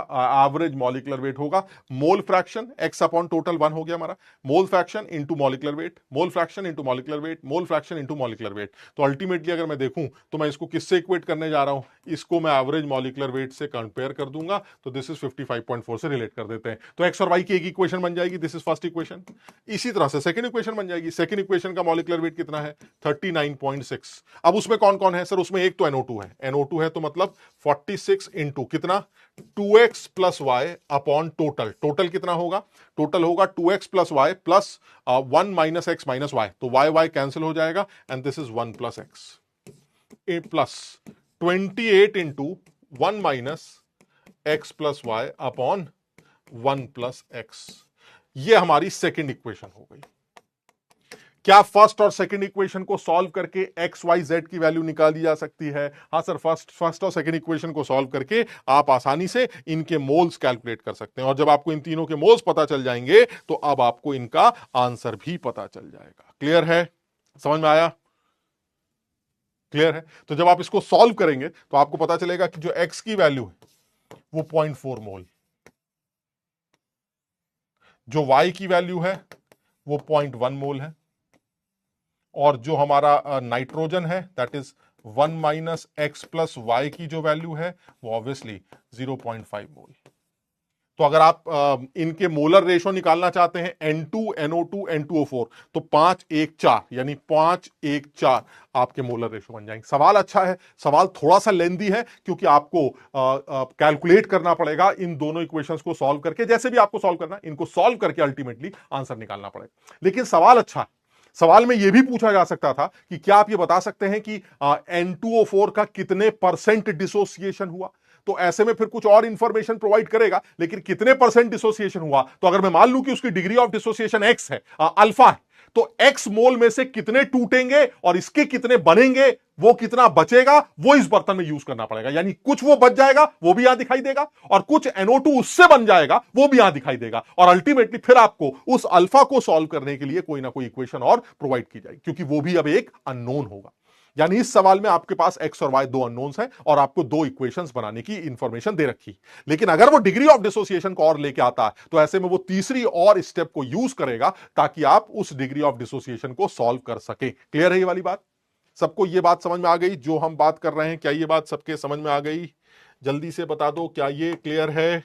average molecular weight होगा। Mole fraction X upon total 1 हो गया हमारा। Mole fraction into molecular weight, mole fraction into molecular weight, mole fraction into molecular weight. तो ultimately अगर मैं देखूं तो मैं इसको किससे इक्वेट करने जा रहा हूं? इसको मैं एवरेज मॉलिक्यूलर वेट से कंपेयर कर दूंगा। तो दिस इज 55.4 से रिलेट कर देते हैं। तो एक्स और वाई की एक इक्वेशन बन जाएगी। This is first equation. इसी तरह से सेकंड इक्वेशन बन जाएगी। सेकंड इक्वेशन का मॉलिक्यूलर वेट कितना है? 39.6। अब उसमें कौन कौन है? सर उसमें एक तो NO2 है। NO2 है तो मतलब 46 इंटू कितना? 2x plus y upon total. Total कितना होगा? टोटल होगा 2x plus y plus 1 minus x minus y. तो वाई वाई कैंसिल हो जाएगा and this is 1 plus x plus 28 into 1 minus x plus y upon 1 plus x. ये हमारी second equation हो गई। क्या फर्स्ट और सेकंड इक्वेशन को सॉल्व करके एक्स वाई जेड की वैल्यू निकाली जा सकती है? हाँ सर, फर्स्ट और सेकंड इक्वेशन को सॉल्व करके आप आसानी से इनके मोल्स कैलकुलेट कर सकते हैं। और जब आपको इन तीनों के मोल्स पता चल जाएंगे तो अब आपको इनका आंसर भी पता चल जाएगा। क्लियर है? समझ में आया? क्लियर है? तो जब आप इसको सॉल्व करेंगे तो आपको पता चलेगा कि जो एक्स की वैल्यू है वो 0.4 मोल, जो वाई की वैल्यू है वो 0.1 मोल है, और जो हमारा नाइट्रोजन है that is 1 minus x plus y की जो वैल्यू है वो ऑब्वियसली 0.5 मोल। तो अगर आप इनके मोलर रेशो निकालना चाहते हैं N2 NO2 N2O4 तो 5:1:4 यानी 5:1:4 आपके मोलर रेशो बन जाएंगे। सवाल अच्छा है, सवाल थोड़ा सा लेंदी है क्योंकि आपको कैलकुलेट करना पड़ेगा इन दोनों इक्वेशंस को सॉल्व करके। जैसे भी आपको सॉल्व करना है, इनको सॉल्व करके अल्टीमेटली आंसर निकालना पड़ेगा। लेकिन सवाल अच्छा है। सवाल में यह भी पूछा जा सकता था कि क्या आप ये बता सकते हैं कि N2O4 का कितने परसेंट डिसोसिएशन हुआ? तो ऐसे में फिर कुछ और इंफॉर्मेशन प्रोवाइड करेगा, लेकिन कितने परसेंट डिसोसिएशन हुआ? तो अगर मैं मान लूं कि उसकी डिग्री ऑफ डिसोसिएशन एक्स है, अल्फा है, तो एक्स मोल में से कितने टूटेंगे और इसके कितने बनेंगे, वो कितना बचेगा, वो इस बर्तन में यूज करना पड़ेगा। यानी कुछ वो बच जाएगा, वो भी यहां दिखाई देगा, और कुछ NO2 उससे बन जाएगा, वो भी यहां दिखाई देगा। और अल्टीमेटली फिर आपको उस अल्फा को सॉल्व करने के लिए कोई ना कोई इक्वेशन और प्रोवाइड की जाएगी, क्योंकि वो भी अब एक अननोन होगा। यानी इस सवाल में आपके पास एक्स और वाई दो अननोन्स हैं और आपको दो इक्वेशंस बनाने की इंफॉर्मेशन दे रखी। लेकिन अगर वो डिग्री ऑफ डिसोसिएशन को और लेके आता है तो ऐसे में वो तीसरी और स्टेप को यूज करेगा ताकि आप उस डिग्री ऑफ डिसोसिएशन को सॉल्व कर सके। क्लियर है ये वाली बात? सबको ये बात समझ में आ गई जो हम बात कर रहे हैं? क्या ये बात सबके समझ में आ गई? जल्दी से बता दो, क्या ये क्लियर है?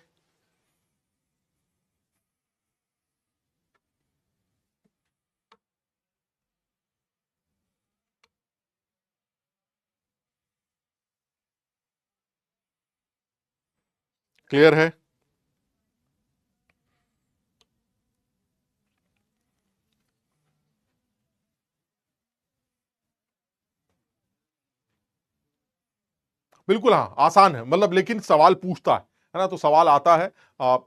क्लियर है? बिल्कुल हाँ, आसान है, मतलब लेकिन सवाल पूछता है ना, तो सवाल आता है।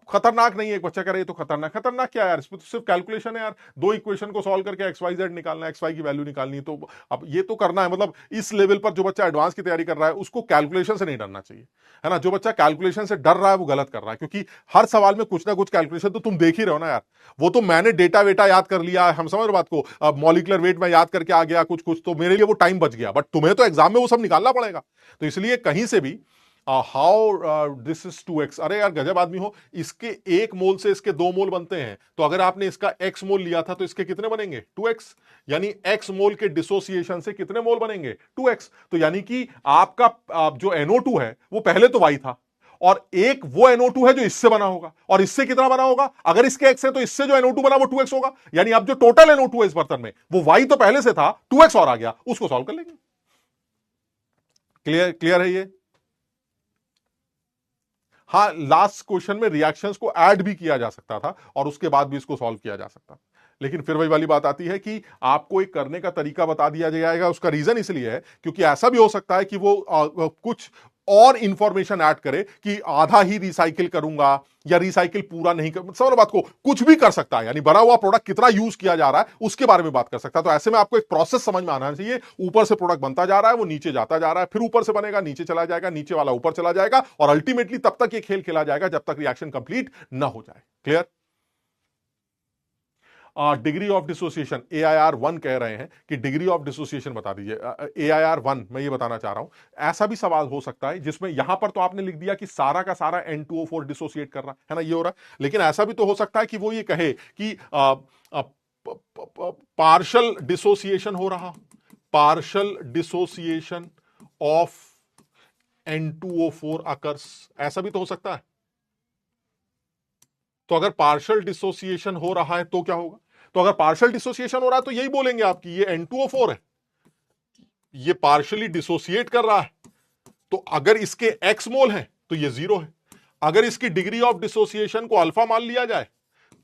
खतरनाक नहीं है। एक बच्चा कह रहा है ये तो खतरनाक, खतरनाक क्या है यार, इसमें तो सिर्फ कैलकुलेशन है यार, दो इक्वेशन को सॉल्व करके एक्स वाई जेड निकालना है, एक्स वाई की वैल्यू निकालनी है, तो अब ये तो करना है। मतलब इस लेवल पर जो बच्चा एडवांस की तैयारी कर रहा है उसको कैलकुलेशन से नहीं डरना चाहिए, है ना। जो बच्चा कैलकुलेशन से डर रहा है वो गलत कर रहा है, क्योंकि हर सवाल में कुछ ना कुछ कैलकुलेशन तो तुम देख ही रहे हो ना यार। वो तो मैंने डेटा वेटा याद कर लिया, हम समझ रहे बात को, अब मॉलिकुलर वेट में याद करके आ गया कुछ कुछ, तो मेरे लिए वो टाइम बच गया, बट तुम्हें तो एग्जाम में वो सब निकालना पड़ेगा। तो इसलिए कहीं से भी हाउ दिस इज 2x, अरे यार गजब आदमी हो, इसके एक मोल से इसके दो मोल बनते हैं, तो अगर आपने इसका x मोल लिया था तो इसके कितने बनेंगे 2x, यानी x मोल के डिसोसिएशन से कितने मोल बनेंगे 2x। तो यानी कि आपका जो NO2 है वो पहले तो y था, और एक वो NO2 है जो इससे बना होगा, और इससे कितना बना होगा, अगर इसके x है तो इससे जो NO2 बना वो 2x होगा, यानी अब जो टोटल NO2 है इस बर्तन में वो y तो पहले से था, 2x और आ गया, उसको सॉल्व कर लेंगे। क्लियर, क्लियर है ये? हाँ, लास्ट क्वेश्चन में रिएक्शंस को ऐड भी किया जा सकता था और उसके बाद भी इसको सॉल्व किया जा सकता, लेकिन फिर वही वाली बात आती है कि आपको एक करने का तरीका बता दिया जाएगा। उसका रीजन इसलिए है क्योंकि ऐसा भी हो सकता है कि वो कुछ और इंफॉर्मेशन ऐड करे कि आधा ही रिसाइकिल करूंगा या रिसाइकिल पूरा नहीं कर, समझ बात को, कुछ भी कर सकता है, यानी भरा हुआ प्रोडक्ट कितना यूज किया जा रहा है उसके बारे में बात कर सकता है। तो ऐसे में आपको एक प्रोसेस समझ में आना चाहिए, ऊपर से प्रोडक्ट बनता जा रहा है, वो नीचे जाता जा रहा है, फिर ऊपर से बनेगा, नीचे चला जाएगा, नीचे वाला ऊपर चला जाएगा, और अल्टीमेटली तब तक ये खेल खेला जाएगा जब तक रिएक्शन कंप्लीट ना हो जाए। Clear? Degree of dissociation AIR1 कह रहे हैं कि डिग्री ऑफ डिसोसिएशन बता दीजिए। AIR1 मैं ये बताना चाह रहा हूं, ऐसा भी सवाल हो सकता है जिसमें यहां पर तो आपने लिख दिया कि सारा का सारा N2O4 डिसोसिएट कर रहा है ना, ये हो रहा है, लेकिन ऐसा भी तो हो सकता है कि वो ये कहे कि पार्शल डिसोसिएशन हो रहा, partial dissociation of N2O4 occurs, ऐसा भी तो हो सकता है। तो अगर पार्शियल डिसोसिएशन हो रहा है तो क्या होगा, तो अगर पार्शियल डिसोसिएशन हो रहा है तो यही बोलेंगे आपकी ये N2O4 है, ये पार्शियली डिसोसिएट कर रहा है, तो अगर इसके x मोल है तो ये 0 है, अगर इसकी डिग्री ऑफ डिसोसिएशन को अल्फा मान लिया जाए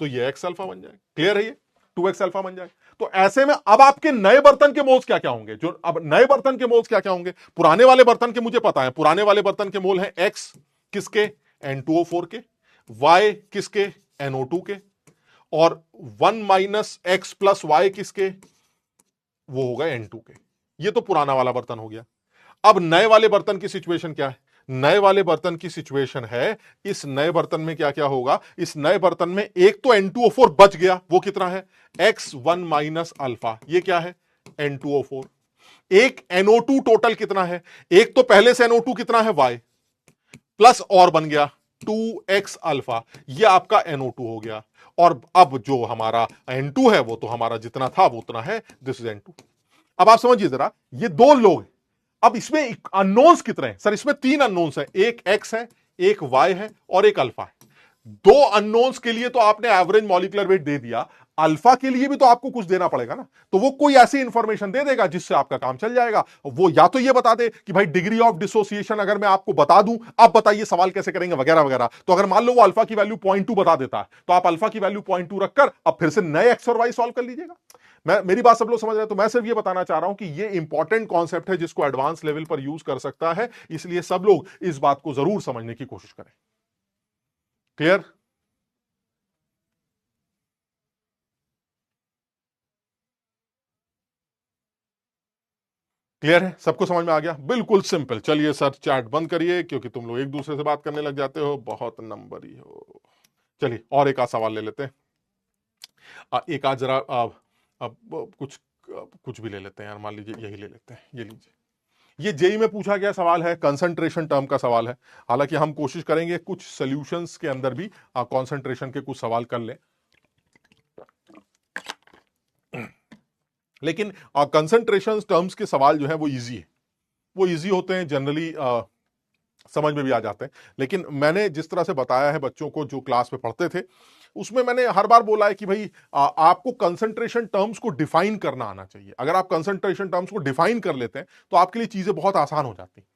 तो ये x अल्फा बन जाए। क्लियर है? ये 2x अल्फा बन जाए। तो ऐसे में अब आपके नए बर्तन के मोल्स क्या क्या होंगे, जो अब नए बर्तन के मोल्स क्या क्या होंगे, पुराने वाले बर्तन के मुझे पता है, पुराने वाले बर्तन के मोल है x किसके N2O4 के, y किसके NO2 के, और 1 माइनस एक्स प्लस वाई किसके, वो होगा N2 के। ये तो पुराना वाला बर्तन हो गया। अब नए वाले बर्तन की सिचुएशन क्या है, नए वाले बर्तन की सिचुएशन है, इस नए बर्तन में क्या क्या होगा, इस नए बर्तन में एक तो N2O4 बच गया, वो कितना है x1 माइनस अल्फा, ये क्या है N2O4, एक NO2 टोटल कितना है, एक तो पहले से NO2 कितना है y, प्लस और बन गया 2x अल्फा, ये आपका NO2 हो गया, और अब जो हमारा N2 है वो तो हमारा जितना था वो उतना है, दिस इज N2। अब आप समझिए जरा, ये दो लोग, अब इसमें अननोन्स कितने हैं सर, इसमें 3 अननोन्स हैं, एक x है, एक y है और एक अल्फा है। दो अननोन्स के लिए तो आपने एवरेज मॉलिक्यूलर वेट दे दिया, अल्फा के लिए भी तो आपको कुछ देना पड़ेगा ना, तो वो कोई ऐसी इंफॉर्मेशन दे देगा जिससे आपका काम चल जाएगा। वो या तो ये बता दे कि भाई डिग्री ऑफ डिसोसिएशन अगर मैं आपको बता दूं, आप बताइए सवाल कैसे करेंगे वगैरह वगैरह। तो अगर मान लो वो अल्फा की वैल्यू 0.2 बता देता है, तो आप अल्फा की वैल्यू 0.2 रखकर अब फिर से नए एक्स और वाई सॉल्व कर लीजिएगा। मेरी बात सब लोग समझ रहे हैं? तो मैं सिर्फ ये बताना चाह रहा हूं कि ये इंपॉर्टेंट कॉन्सेप्ट है जिसको एडवांस लेवल पर यूज कर सकता है, इसलिए सब लोग इस बात को जरूर समझने की कोशिश करें। क्लियर? क्लियर है? सबको समझ में आ गया? बिल्कुल सिंपल। चलिए सर चैट बंद करिए क्योंकि तुम लोग एक दूसरे से बात करने लग जाते हो, बहुत नंबरी हो। चलिए और एक आध सवाल ले लेते हैं। एक आध जरा कुछ कुछ भी ले लेते हैं यार, मान लीजिए यही ले लेते हैं, ये लीजिए। ये जेई में पूछा गया सवाल है, कंसंट्रेशन टर्म का सवाल है। हालांकि हम कोशिश करेंगे कुछ सॉल्यूशंस के अंदर भी कंसंट्रेशन के कुछ सवाल कर लें, लेकिन कंसंट्रेशन टर्म्स के सवाल जो है वो इजी है, वो इजी होते हैं जनरली, समझ में भी आ जाते हैं। लेकिन मैंने जिस तरह से बताया है बच्चों को जो क्लास में पढ़ते थे, उसमें मैंने हर बार बोला है कि भाई आपको कंसंट्रेशन टर्म्स को डिफाइन करना आना चाहिए। अगर आप कंसंट्रेशन टर्म्स को डिफाइन कर लेते हैं तो आपके लिए चीजें बहुत आसान हो जाती हैं।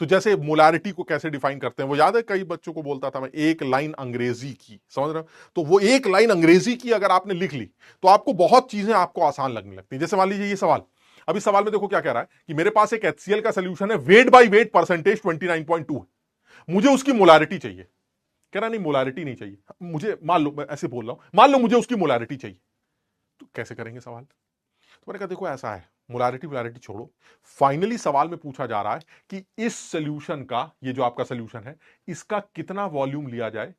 तो जैसे मोलारिटी को कैसे डिफाइन करते हैं, वो याद है कई बच्चों को बोलता था मैं, एक लाइन अंग्रेजी की, समझ रहे हो? तो वो एक लाइन अंग्रेजी की अगर आपने लिख ली तो आपको बहुत चीजें आपको आसान लगने लगती हैं। जैसे मान लीजिए ये सवाल, अभी सवाल में देखो क्या कह रहा है कि मेरे पास एक HCl का सोल्यूशन है, वेट बाई वेट परसेंटेज 29.2 है, मुझे उसकी मोलारिटी चाहिए। कह रहा नहीं मोलारिटी नहीं चाहिए मुझे, मान लो मैं ऐसे बोल रहा हूं, मान लो मुझे उसकी मोलारिटी चाहिए, तो कैसे करेंगे सवाल? तो मैंने कहा देखो ऐसा है, मोलारिटी मोलारिटी छोड़ो, फाइनली सवाल में पूछा जा रहा है कि इस सोल्यूशन का, ये जो आपका सोल्यूशन है, इसका कितना वॉल्यूम लिया जाए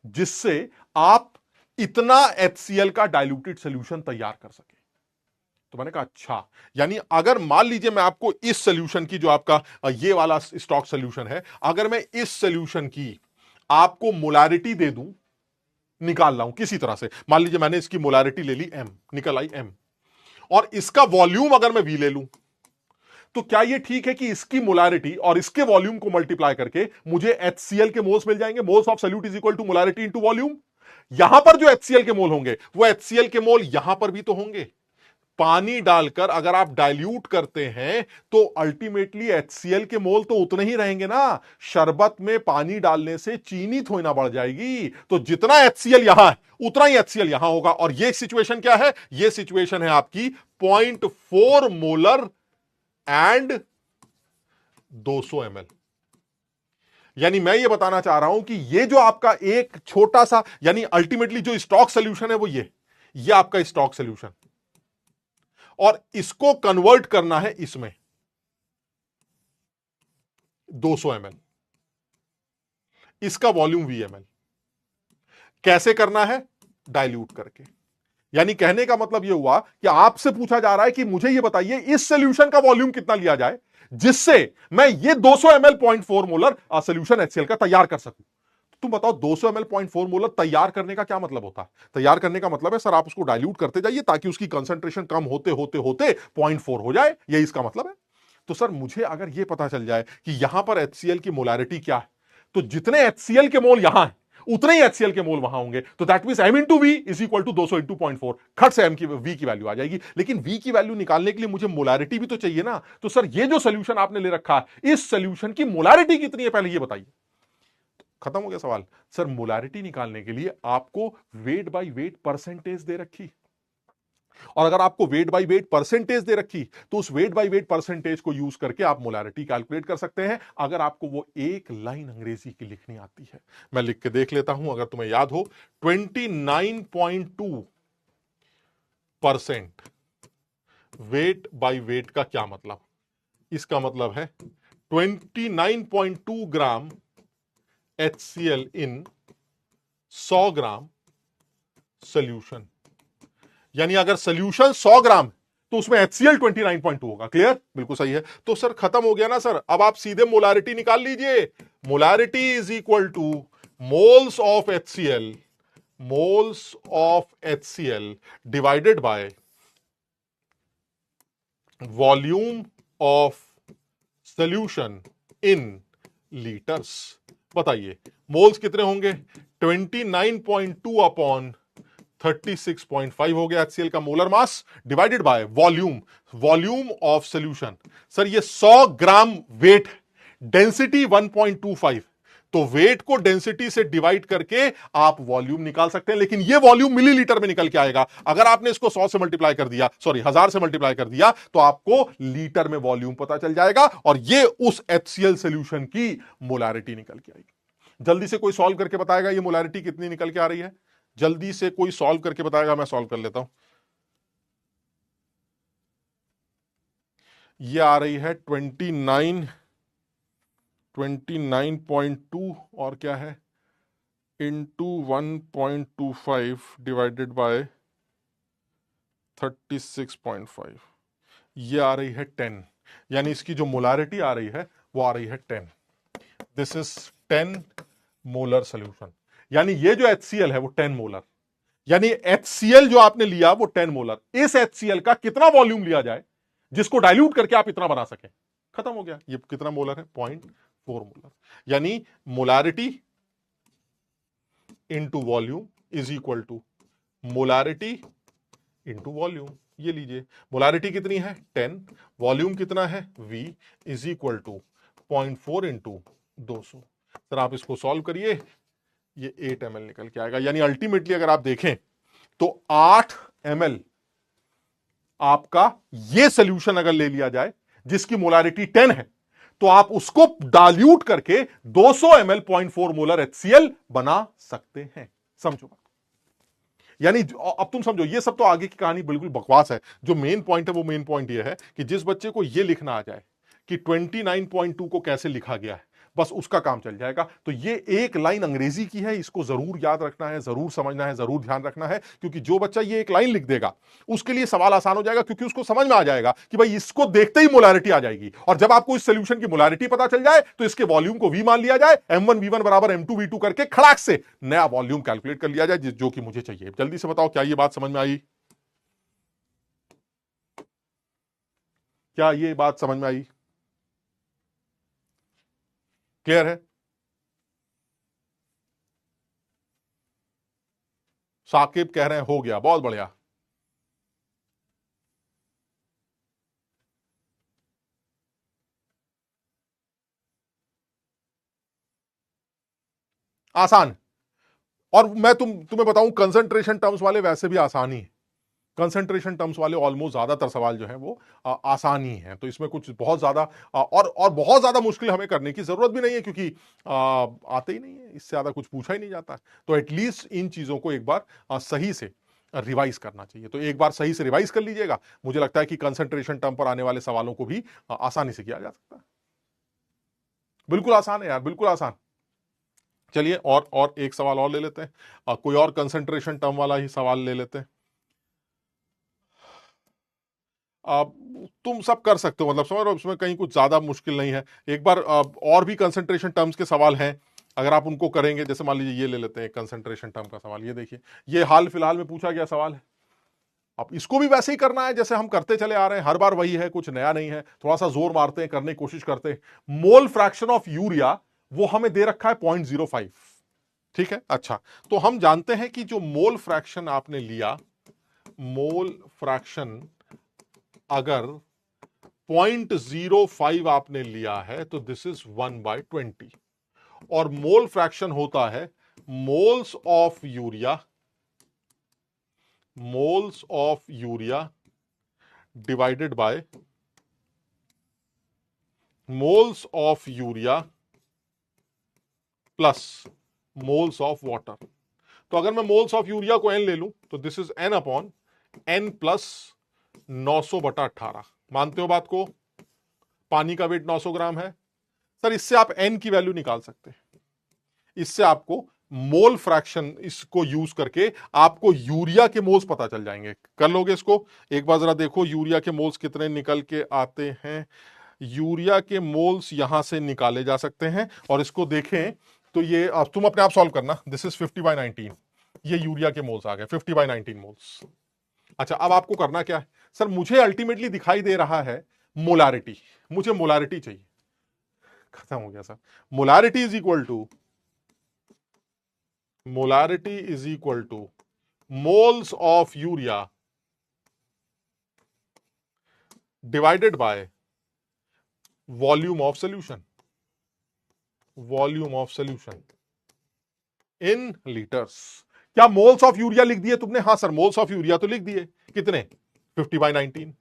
जिससे आप इतना HCl का डाइल्यूटेड सोल्यूशन तैयार कर सके। तो मैंने कहा अच्छा, यानी अगर मान लीजिए मैं आपको इस सोल्यूशन की, जो आपका ये वाला स्टॉक सोल्यूशन है, अगर मैं इस सोल्यूशन की आपको मोलारिटी दे दूं, निकाल रहा हूं किसी तरह से, मान लीजिए मैंने इसकी मोलारिटी ले ली M, निकल आई M, और इसका वॉल्यूम अगर मैं V ले लूं, तो क्या यह ठीक है कि इसकी मोलारिटी और इसके वॉल्यूम को मल्टीप्लाई करके मुझे HCl के मोल्स मिल जाएंगे? Moles of solute is equal to molarity into volume. यहां पर जो HCl के मोल होंगे वो HCl के मोल यहां पर भी तो होंगे। पानी डालकर अगर आप डाइल्यूट करते हैं तो अल्टीमेटली HCl के मोल तो उतने ही रहेंगे ना। शरबत में पानी डालने से चीनी थोड़ी ना बढ़ जाएगी, तो जितना HCl यहां है उतना ही HCl यहां होगा। और ये सिचुएशन क्या है? ये सिचुएशन है आपकी 0.4 मोलर एंड 200 ml। यानी मैं ये बताना चाह रहा हूं कि ये जो आपका एक छोटा सा, यानी अल्टीमेटली जो स्टॉक सोल्यूशन है वो ये आपका स्टॉक सोल्यूशन, और इसको कन्वर्ट करना है इसमें 200 ml, इसका वॉल्यूम VML। कैसे करना है? डाइल्यूट करके। यानी कहने का मतलब यह हुआ कि आपसे पूछा जा रहा है कि मुझे यह बताइए इस सोल्यूशन का वॉल्यूम कितना लिया जाए जिससे मैं ये 200 ml 0.4 मोलर सोल्यूशन HCl का तैयार कर सकूं। तुम बताओ 200 ml 0.4 मोलर तैयार करने का क्या मतलब होता है? तैयार करने का मतलब है सर आप उसको डाइल्यूट करते जाइए ताकि उसकी कंसंट्रेशन कम होते होते होते 0.4 हो जाए, यही इसका मतलब है। तो सर मुझे अगर यह पता चल जाए कि यहां पर HCl की मोलारिटी क्या है, तो जितने HCl के मोल यहां है उतने ही HCl के मोल वहां होंगे, तो that means M into V is equal to 200 into 0.4, खट से M की V की वैल्यू आ जाएगी। लेकिन V की वैल्यू निकालने के लिए मुझे मोलारिटी भी तो चाहिए ना। तो सर ये जो सोल्यूशन आपने ले रखा है, इस सोल्यूशन की मोलारिटी कितनी है पहले ये बताइए। खत्म हो गया सवाल। सर मोलारिटी निकालने के लिए आपको वेट बाय वेट परसेंटेज दे रखी, और अगर आपको वेट बाय वेट परसेंटेज दे रखी तो उस वेट बाय वेट परसेंटेज को यूज करके आप मोलारिटी कैलकुलेट कर सकते हैं, अगर आपको वो एक लाइन अंग्रेजी की लिखनी आती है। मैं लिख के देख लेता हूं अगर तुम्हें याद हो। 29.2% वेट बाय वेट का क्या मतलब? इसका मतलब है 29.2 ग्राम HCl इन 100 ग्राम सोल्यूशन। यानी अगर सोल्यूशन 100 ग्राम तो उसमें HCl 29.2 होगा। क्लियर? बिल्कुल सही है। तो सर खत्म हो गया ना सर, अब आप सीधे मोलारिटी निकाल लीजिए। Molarity is equal to moles of HCl, moles of HCl divided by volume of solution in litres. बताइए मोल्स कितने होंगे? 29.2 अपॉन 36.5 हो गया HCl का molar mass, divided by volume, volume of solution. Sir ये 100 ग्राम वेट, डेंसिटी 1.25, तो wait को density से डिवाइड करके आप वॉल्यूम निकाल सकते हैं, लेकिन ये वॉल्यूम मिलीलीटर में निकल के आएगा। अगर आपने इसको 100 से मल्टीप्लाई कर दिया, सॉरी 1000 से मल्टीप्लाई कर दिया, तो आपको लीटर में वॉल्यूम पता चल जाएगा, और ये उस HCl सोल्यूशन की मोलारिटी निकल के आएगी। जल्दी से कोई सॉल्व करके बताएगा ये मोलारिटी कितनी निकल के आ रही है? जल्दी से कोई सॉल्व करके बताएगा, मैं सॉल्व कर लेता हूं। ये आ रही है 29.2 और क्या है इंटू 1.25 डिवाइडेड बाय 36.5, ये आ रही है 10। यानी इसकी जो मोलारिटी आ रही है वो आ रही है 10। This is 10 molar solution. यानी ये जो HCl है वो 10 मोलर, यानी HCl जो आपने लिया वो 10 मोलर। इस HCl का कितना वॉल्यूम लिया जाए जिसको डाइल्यूट करके आप इतना बना सकें? खत्म हो गया। ये कितना मोलर है? 0.4 मोलर। यानी molarity into volume is equal to molarity into volume. ये लीजिए मोलारिटी कितनी है? 10, वॉल्यूम कितना है? V is equal to 0.4 into 200। Sir आप इसको सॉल्व करिए, ये 8 ml निकल के आएगा। यानी अल्टीमेटली अगर आप देखें तो 8 ml आपका ये सोल्यूशन अगर ले लिया जाए जिसकी मोलारिटी 10 है, तो आप उसको डाल्यूट करके 200 ml 0.4 मोलर HCl बना सकते हैं। समझो, यानी अब तुम समझो, ये सब तो आगे की कहानी बिल्कुल बकवास है। जो मेन पॉइंट है वो मेन पॉइंट ये है कि जिस बच्चे को ये लिखना आ जाए कि 29.2 को कैसे लिखा गया है, बस उसका काम चल जाएगा। तो ये एक लाइन अंग्रेजी की है, इसको जरूर याद रखना है, जरूर समझना है, जरूर ध्यान रखना है, क्योंकि जो बच्चा ये एक लाइन लिख देगा उसके लिए सवाल आसान हो जाएगा, क्योंकि उसको समझ में आ जाएगा कि भाई इसको देखते ही मोलारिटी आ जाएगी। और जब आपको इस सोल्यूशन की मोलारिटी पता चल जाए तो इसके वॉल्यूम को V मान लिया जाए, M1V1 बराबर M2V2 करके खड़ाक से नया वॉल्यूम कैलकुलेट कर लिया जाए, जो कि मुझे चाहिए। जल्दी से बताओ, क्या ये बात समझ में आई? क्या ये बात समझ में आई? क्लियर है? साकिब कह रहे हैं हो गया, बहुत बढ़िया। आसान। और मैं तुम्हें बताऊं, कंसंट्रेशन टर्म्स वाले वैसे भी आसान ही है। कंसंट्रेशन टर्म्स वाले ऑलमोस्ट ज्यादातर सवाल जो है वो आसान ही है। तो इसमें कुछ बहुत ज्यादा और बहुत ज्यादा मुश्किल हमें करने की जरूरत भी नहीं है, क्योंकि आते ही नहीं है, इससे ज्यादा कुछ पूछा ही नहीं जाता। तो एटलीस्ट इन चीजों को एक बार सही से रिवाइज करना चाहिए। तो एक बार सही से रिवाइज कर लीजिएगा, मुझे लगता है कि कंसंट्रेशन टर्म पर आने वाले सवालों को भी आसानी से किया जा सकता है। बिल्कुल आसान है यार, बिल्कुल आसान। चलिए, और एक सवाल और ले लेते हैं। कोई और कंसंट्रेशन टर्म वाला ही सवाल ले लेते हैं। आप तुम सब कर सकते हो, मतलब समझ रहे हो, उसमें कहीं कुछ ज्यादा मुश्किल नहीं है। एक बार और भी कंसंट्रेशन टर्म्स के सवाल हैं, अगर आप उनको करेंगे, जैसे मान लीजिए ये ले लेते हैं कंसंट्रेशन टर्म का सवाल। ये देखिए, ये हाल फिलहाल में पूछा गया सवाल है। अब इसको भी वैसे ही करना है जैसे हम करते चले आ रहे हैं, हर बार वही है, कुछ नया नहीं है। थोड़ा सा जोर मारते हैं, करने की कोशिश करते हैं। मोल फ्रैक्शन ऑफ यूरिया वो हमें दे रखा है 0.05। ठीक है, अच्छा। तो हम जानते हैं कि जो मोल फ्रैक्शन आपने लिया, मोल फ्रैक्शन अगर 0.05 आपने लिया है तो दिस इज 1/20। और मोल फ्रैक्शन होता है moles of urea, moles of urea divided bye moles of urea plus moles of water. तो अगर मैं मोल्स ऑफ यूरिया को n ले लूं तो this is n upon n plus 900/18। मानते हो बात को? पानी का वेट 900 ग्राम है सर, इससे आप n की वैल्यू निकाल सकते हैं। इससे आपको मोल फ्रैक्शन, इसको यूज करके आपको यूरिया के मोल्स पता चल जाएंगे। कर लोगे इसको? एक बार जरा देखो यूरिया के मोल्स कितने निकल के आते हैं। यूरिया के मोल्स यहां से निकाले जा सकते हैं, और इसको देखें तो ये तुम अपने आप सॉल्व करना। This is 50/19। ये यूरिया के मोल्स आ गए, 50/19 मोल्स। अच्छा, अब आपको करना क्या है? सर मुझे अल्टीमेटली दिखाई दे रहा है मोलारिटी, मुझे मोलारिटी चाहिए। खत्म हो गया sir. Molarity is equal to, molarity is equal to moles of urea divided by volume of solution, volume of solution in litres. क्या मोल्स ऑफ यूरिया लिख दिए तुमने? हाँ सर, मोल्स ऑफ यूरिया तो लिख दिए। कितने? 50/19।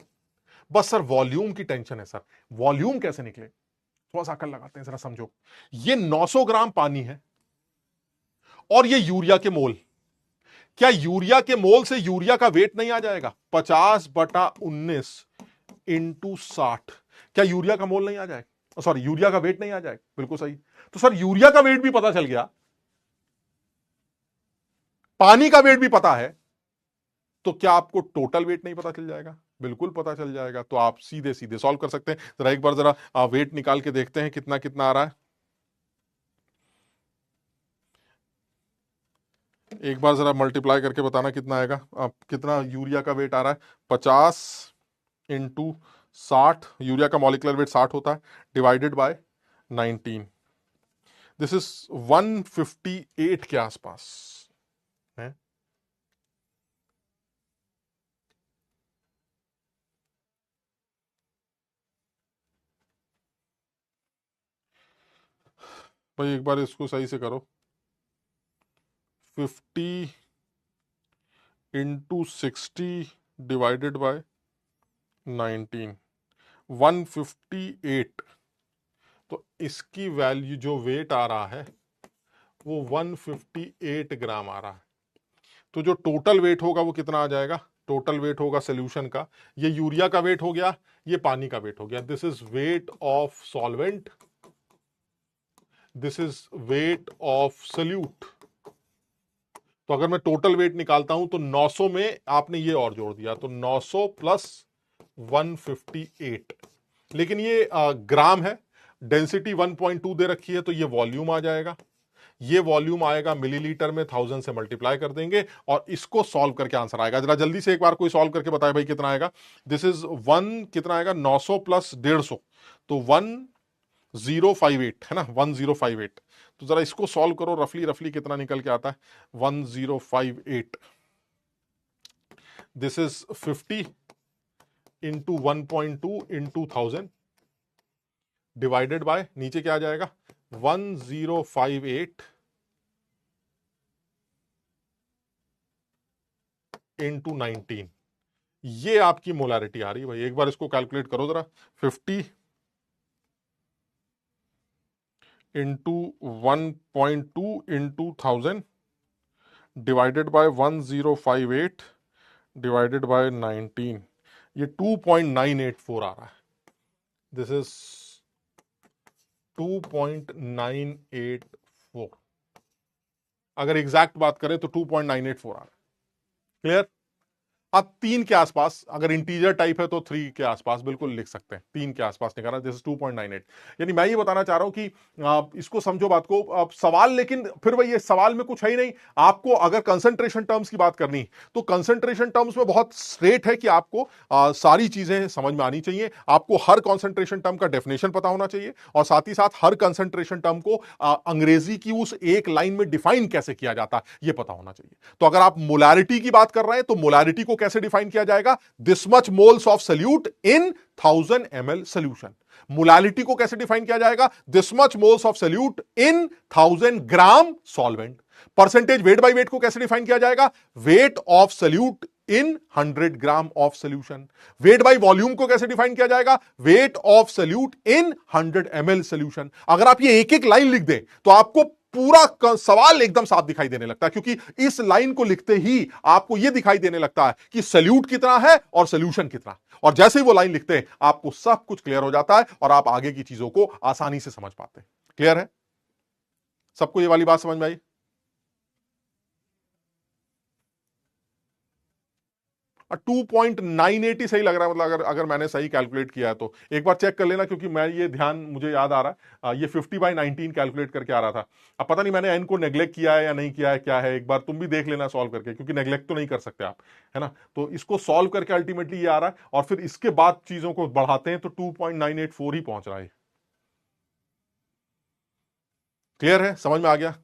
बस सर वॉल्यूम की टेंशन है। सर वॉल्यूम कैसे निकले? थोड़ा सा अकल लगाते हैं, जरा समझो। ये 900 ग्राम पानी है और ये यूरिया के मोल। क्या यूरिया के मोल से यूरिया का वेट नहीं आ जाएगा? 50/19 इंटू 60। क्या यूरिया का मोल नहीं आ जाएगा? सॉरी, यूरिया का वेट नहीं आ जाएगा। बिल्कुल सही। तो सर यूरिया का वेट भी पता चल गया, पानी का वेट भी पता है, तो क्या आपको टोटल वेट नहीं पता चल जाएगा? बिल्कुल पता चल जाएगा। तो आप सीधे सीधे सॉल्व कर सकते हैं। जरा एक बार जरा वेट निकाल के देखते हैं कितना कितना आ रहा है। एक बार जरा मल्टीप्लाई करके बताना कितना आएगा। कितना यूरिया का वेट आ रहा है? 50 इंटू 60, यूरिया का मॉलिक्यूलर वेट 60 होता है, डिवाइडेड बाय 19। दिस इज 158 के आसपास है। भाई एक बार इसको सही से करो। 50 इंटू 60 डिवाइडेड बाय 19, 158। तो इसकी वैल्यू जो वेट आ रहा है वो 158 ग्राम आ रहा है। तो जो टोटल वेट होगा वो कितना आ जाएगा? टोटल वेट होगा सोल्यूशन का, ये यूरिया का वेट हो गया, ये पानी का वेट हो गया। This is weight of solvent, this is weight of solute. तो अगर मैं टोटल वेट निकालता हूं तो 900 में आपने ये और जोड़ दिया, तो 900 प्लस 158। लेकिन ये ग्राम है, डेंसिटी 1.2 दे रखी है, तो ये वॉल्यूम आ जाएगा। ये वॉल्यूम आएगा मिलीलीटर में, 1000 से मल्टीप्लाई कर देंगे और इसको सॉल्व करके आंसर आएगा। जरा जल्दी से एक बार कोई सॉल्व करके बताए भाई कितना आएगा। दिस इज 1, कितना आएगा? 900 प्लस 150, तो 1058 है ना, 1058। तो जरा इसको सॉल्व करो, रफली रफली कितना निकल के आता है? 1058, this is 50 into 1.2 into 1000 divided by, नीचे क्या आ जाएगा? 1058 इंटू 19। ये आपकी मोलारिटी आ रही है भाई। एक बार इसको कैलकुलेट करो जरा। 50 into 1.2 into 1000 divided by 1058 divided by 19, ये 2.984 आ रहा है। This is 2.984। अगर एग्जैक्ट बात करें तो 2.984 आ रहा है। क्लियर? अब 3 के आसपास, अगर इंटीजर टाइप है तो 3 के आसपास बिल्कुल लिख सकते हैं। 3 के आसपास निकालना, जैसे 2.98। यानी मैं ये बताना चाह रहा हूं कि इसको समझो बात को। सवाल, लेकिन फिर वही, ये सवाल में कुछ है ही नहीं। आपको अगर कंसंट्रेशन टर्म्स की बात करनी तो कंसंट्रेशन टर्म्स में बहुत स्ट्रेट है कि आपको सारी चीजें समझ में आनी चाहिए। आपको हर कंसंट्रेशन टर्म का डेफिनेशन पता होना चाहिए और साथ ही साथ हर कंसंट्रेशन टर्म को अंग्रेजी की उस एक लाइन में डिफाइन कैसे किया जाता है ये पता होना चाहिए। तो अगर आप मोलारिटी की बात कर रहे हैं तो मोलारिटी को कैसे डिफाइन किया जाएगा? This much moles of solute in 1000 ml solution. Molality को कैसे डिफाइन किया जाएगा? This much moles of solute in 1000 gram solvent. Percentage weight by weight को कैसे डिफाइन किया जाएगा? Weight of solute in 100 gram of solution. Weight by volume को कैसे डिफाइन किया जाएगा? Weight of solute in 100 ml solution. अगर आप ये एक एक लाइन लिख दें तो आपको पूरा सवाल एकदम साफ दिखाई देने लगता है, क्योंकि इस लाइन को लिखते ही आपको यह दिखाई देने लगता है कि सोल्यूट कितना है और सोल्यूशन कितना। और जैसे ही वो लाइन लिखते हैं आपको सब कुछ क्लियर हो जाता है और आप आगे की चीजों को आसानी से समझ पाते हैं। क्लियर है सबको? ये वाली बात समझ में आई? 2.980 ही सही लग रहा है, मतलब अगर मैंने सही कैलकुलेट किया है तो एक बार चेक कर लेना, क्योंकि मैं ये ध्यान मुझे याद आ रहा है, ये 50/19 कैलकुलेट करके आ रहा था। अब पता नहीं मैंने एन को नेग्लेक्ट किया है या नहीं किया है, क्या है, एक बार तुम भी देख लेना सॉल्व करके, क्योंकि नेग्लेक्ट तो नहीं कर सकते आप, है ना। तो इसको सॉल्व करके अल्टीमेटली ये आ रहा है और फिर इसके बाद चीजों को बढ़ाते हैं तो 2.984 ही पहुंच रहा है। क्लियर है? समझ में आ गया?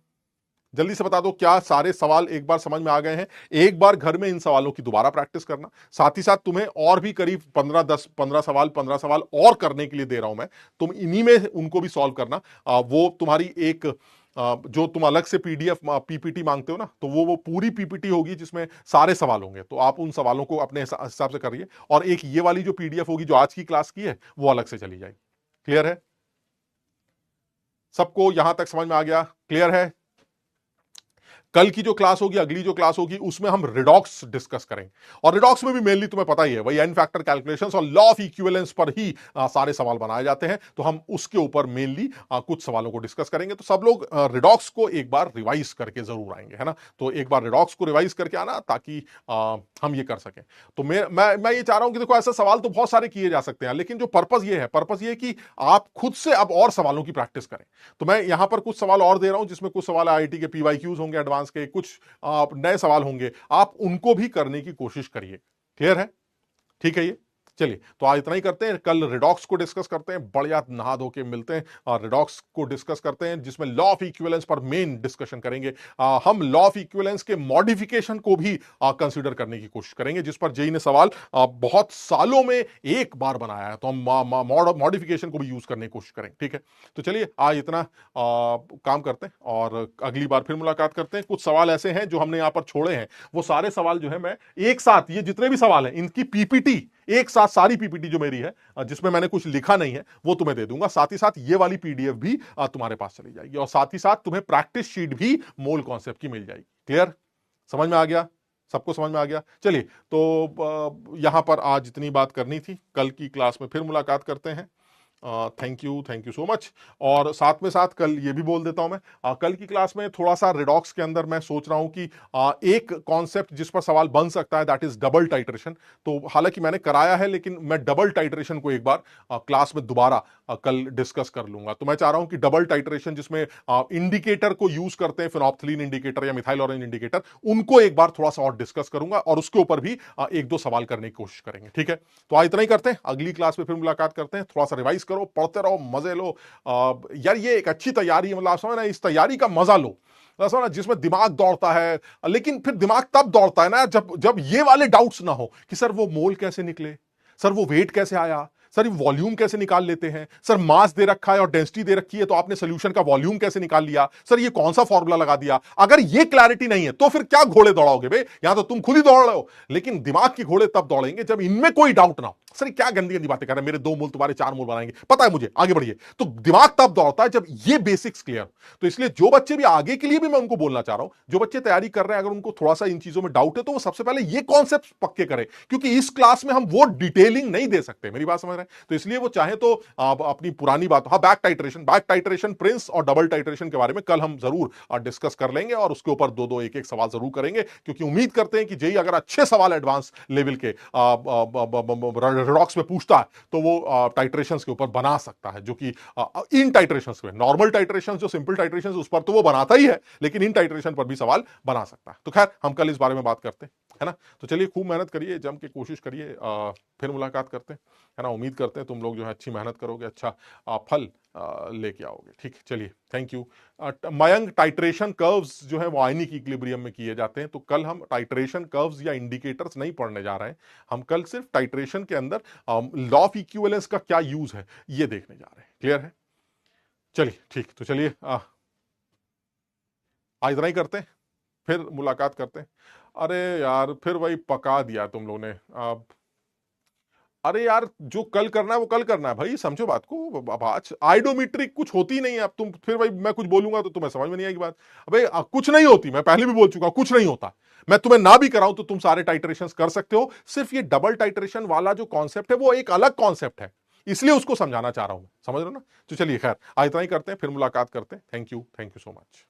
जल्दी से बता दो, क्या सारे सवाल एक बार समझ में आ गए हैं? एक बार घर में इन सवालों की दोबारा प्रैक्टिस करना। साथ ही साथ तुम्हें और भी करीब 15 सवाल 15 सवाल और करने के लिए दे रहा हूं मैं। तुम इन्हीं में उनको भी सॉल्व करना। वो तुम्हारी एक जो तुम अलग से पीडीएफ पीपीटी मांगते हो ना, तो वो पूरी पीपीटी होगी जिसमें सारे सवाल होंगे। तो आप उन सवालों को अपने हिसाब से करिए और एक ये वाली जो पीडीएफ होगी जो आज की क्लास की है वो अलग से चली जाएगी। क्लियर है? सबको यहां तक समझ में आ गया? क्लियर है? कल की जो क्लास होगी, अगली जो क्लास होगी, उसमें हम रिडॉक्स डिस्कस करेंगे और रिडॉक्स में भी मेनली तुम्हें पता ही है वही एन फैक्टर कैलकुलेशंस और लॉ ऑफ इक्विवेलेंस पर ही सारे सवाल बनाए जाते हैं। तो हम उसके ऊपर मेनली कुछ सवालों को डिस्कस करेंगे। तो सब लोग रिडॉक्स को एक बार रिवाइज करके जरूर आएंगे, है ना। तो एक बार रिडॉक्स को रिवाइज करके आना ताकि हम ये कर सकें। तो मैं ये चाह रहा हूं कि देखो, ऐसा सवाल तो बहुत सारे किए जा सकते हैं, लेकिन जो पर्पज ये है कि आप खुद से अब और सवालों की प्रैक्टिस करें। तो मैं यहां पर कुछ सवाल और दे रहा हूं जिसमें कुछ सवाल आईआईटी के पीवाईक्यूज होंगे, एडवांस के कुछ नए सवाल होंगे, आप उनको भी करने की कोशिश करिए। क्लियर है? ठीक है ये? चलिए, तो आज इतना ही करते हैं। कल रिडॉक्स को डिस्कस करते हैं, बढ़िया नहा धो के मिलते हैं और रिडॉक्स को डिस्कस करते हैं, जिसमें लॉ ऑफ इक्विवेलेंस पर मेन डिस्कशन करेंगे। हम लॉ ऑफ इक्विवेलेंस के मॉडिफिकेशन को भी कंसीडर करने की कोशिश करेंगे, जिस पर जेई ने सवाल बहुत सालों में एक बार बनाया है, तो हम मॉडिफिकेशन को भी यूज करने की कोशिश करेंगे। ठीक है, तो चलिए आज इतना काम करते हैं और अगली बार फिर मुलाकात करते हैं। कुछ सवाल ऐसे हैं जो हमने यहां पर छोड़े हैं, वो सारे सवाल जो है मैं एक साथ, ये जितने भी सवाल हैं इनकी पीपीटी एक साथ, सारी पीपीटी जो मेरी है जिसमें मैंने कुछ लिखा नहीं है वो तुम्हें दे दूंगा। साथ ही साथ ये वाली पीडीएफ भी तुम्हारे पास चली जाएगी और साथ ही साथ तुम्हें प्रैक्टिस शीट भी मोल कॉन्सेप्ट की मिल जाएगी। क्लियर? समझ में आ गया? सबको समझ में आ गया? चलिए, तो यहां पर आज इतनी बात करनी थी। कल की क्लास में फिर मुलाकात करते हैं। Thank you so much. और साथ में साथ कल ये भी बोल देता हूं मैं, कल की क्लास में थोड़ा सा रिडॉक्स के अंदर मैं सोच रहा हूं कि एक कॉन्सेप्ट जिस पर सवाल बन सकता है, दैट इज डबल टाइट्रेशन। तो हालांकि मैंने कराया है, लेकिन मैं डबल टाइट्रेशन को एक बार क्लास में दोबारा कल डिस्कस कर लूंगा। तो मैं चाह रहा हूं कि डबल टाइट्रेशन जिसमें इंडिकेटर को यूज करते हैं, फिनोप्थिलीन इंडिकेटर या मिथाइल ऑरेंज इंडिकेटर, उनको एक बार थोड़ा सा और डिस्कस करूंगा और उसके ऊपर भी एक दो सवाल करने की कोशिश करेंगे। ठीक है, तो आज इतना ही करते हैं, अगली क्लास में फिर मुलाकात करते हैं। थोड़ा सा रिवाइज करो, पढ़ते रहो, मजे लो। यार ये एक अच्छी तैयारी है, मतलब आप समझ ना, इस तैयारी का मजा लो, समझना, जिसमें दिमाग दौड़ता है। लेकिन फिर दिमाग तब दौड़ता है ना जब ये वाले डाउट्स ना हो कि सर वो मोल कैसे निकले, सर वो वेट कैसे आया, सर ये वॉल्यूम कैसे निकाल लेते हैं, सर मास दे रखा है और डेंसिटी दे रखी है तो आपने सोल्यूशन का वॉल्यूम कैसे निकाल लिया, सर ये कौन सा फॉर्मूला लगा दिया। अगर ये क्लैरिटी नहीं है तो फिर क्या घोड़े दौड़ाओगे बे? यहां तो तुम खुद ही दौड़ रहे हो, लेकिन दिमाग की घोड़े तब दौड़ेंगे जब इनमें कोई डाउट ना हो। सर क्या गंदी गंदी बातें कर रहे हैं, मेरे 2 मूल तुम्हारे 4 मूल बनाएंगे, पता है मुझे, आगे बढ़िए। तो दिमाग तब दौड़ता है जब ये बेसिक्स क्लियर। तो इसलिए जो बच्चे भी आगे के लिए भी मैं उनको बोलना चाह रहा हूं, जो बच्चे तैयारी कर रहे हैं, अगर उनको थोड़ा सा इन चीजों में डाउट है तो वो सबसे पहले ये कॉन्सेप्ट पक्के करें, क्योंकि इस क्लास में हम वो डिटेलिंग नहीं दे सकते। मेरी बात समझ रहे हैं? तो इसलिए वो चाहे तो अपनी पुरानी बात, हाँ, बैक टाइट्रेशन प्रिंस और डबल टाइट्रेशन के बारे में कल हम जरूर डिस्कस कर लेंगे और उसके ऊपर दो दो एक एक सवाल जरूर करेंगे, क्योंकि उम्मीद करते हैं कि जेई अगर अच्छे सवाल एडवांस लेवल के रिडॉक्स में पूछता है तो वो टाइट्रेशंस के ऊपर बना सकता है, जो कि इन टाइट्रेशंस में, नॉर्मल टाइट्रेशंस जो सिंपल टाइट्रेशंस उस पर तो वो बनाता ही है, लेकिन इन टाइट्रेशन पर भी सवाल बना सकता है। तो खैर हम कल इस बारे में बात करते हैं, है ना? तो चलिए, खूब मेहनत करिए, जम के कोशिश करिए, फिर मुलाकात करते हैं, है ना? उम्मीद करते हैं तुम लोग जो है अच्छी मेहनत करोगे, अच्छा फल लेके आओगे। ठीक, चलिए, thank you. Mayank, titration curves जो है वो आयनिक इक्विलिब्रियम में किए जाते हैं, तो कल हम टाइट्रेशन कर्व्स या इंडिकेटर्स नहीं पढ़ने जा रहे हैं, हम कल सिर्फ टाइट्रेशन के अंदर लॉ ऑफ इक्विवेलेंस का क्या यूज है ये देखने जा रहे हैं। क्लियर है? चलिए, ठीक, तो चलिए आज इतना ही करते हैं, फिर मुलाकात करते हैं। अरे यार, फिर वही पका दिया तुम लोगों ने। अरे यार, जो कल करना है वो कल करना है भाई, समझो बात को। अब आज आइडोमेट्रिक कुछ होती नहीं है, अब तुम फिर भाई मैं कुछ बोलूंगा तो तुम्हें समझ में नहीं आएगी बात। अबे कुछ नहीं होती, मैं पहले भी बोल चुका, कुछ नहीं होता। मैं तुम्हें ना भी कराऊं तो तुम सारे टाइट्रेशंस कर सकते हो, सिर्फ ये डबल टाइट्रेशन वाला जो कॉन्सेप्ट है वो एक अलग कॉन्सेप्ट है, इसलिए उसको समझाना चाह रहा हूं, समझ रहे हो ना? तो चलिए, खैर आज इतना ही करते हैं, फिर मुलाकात करते हैं। Thank you so much.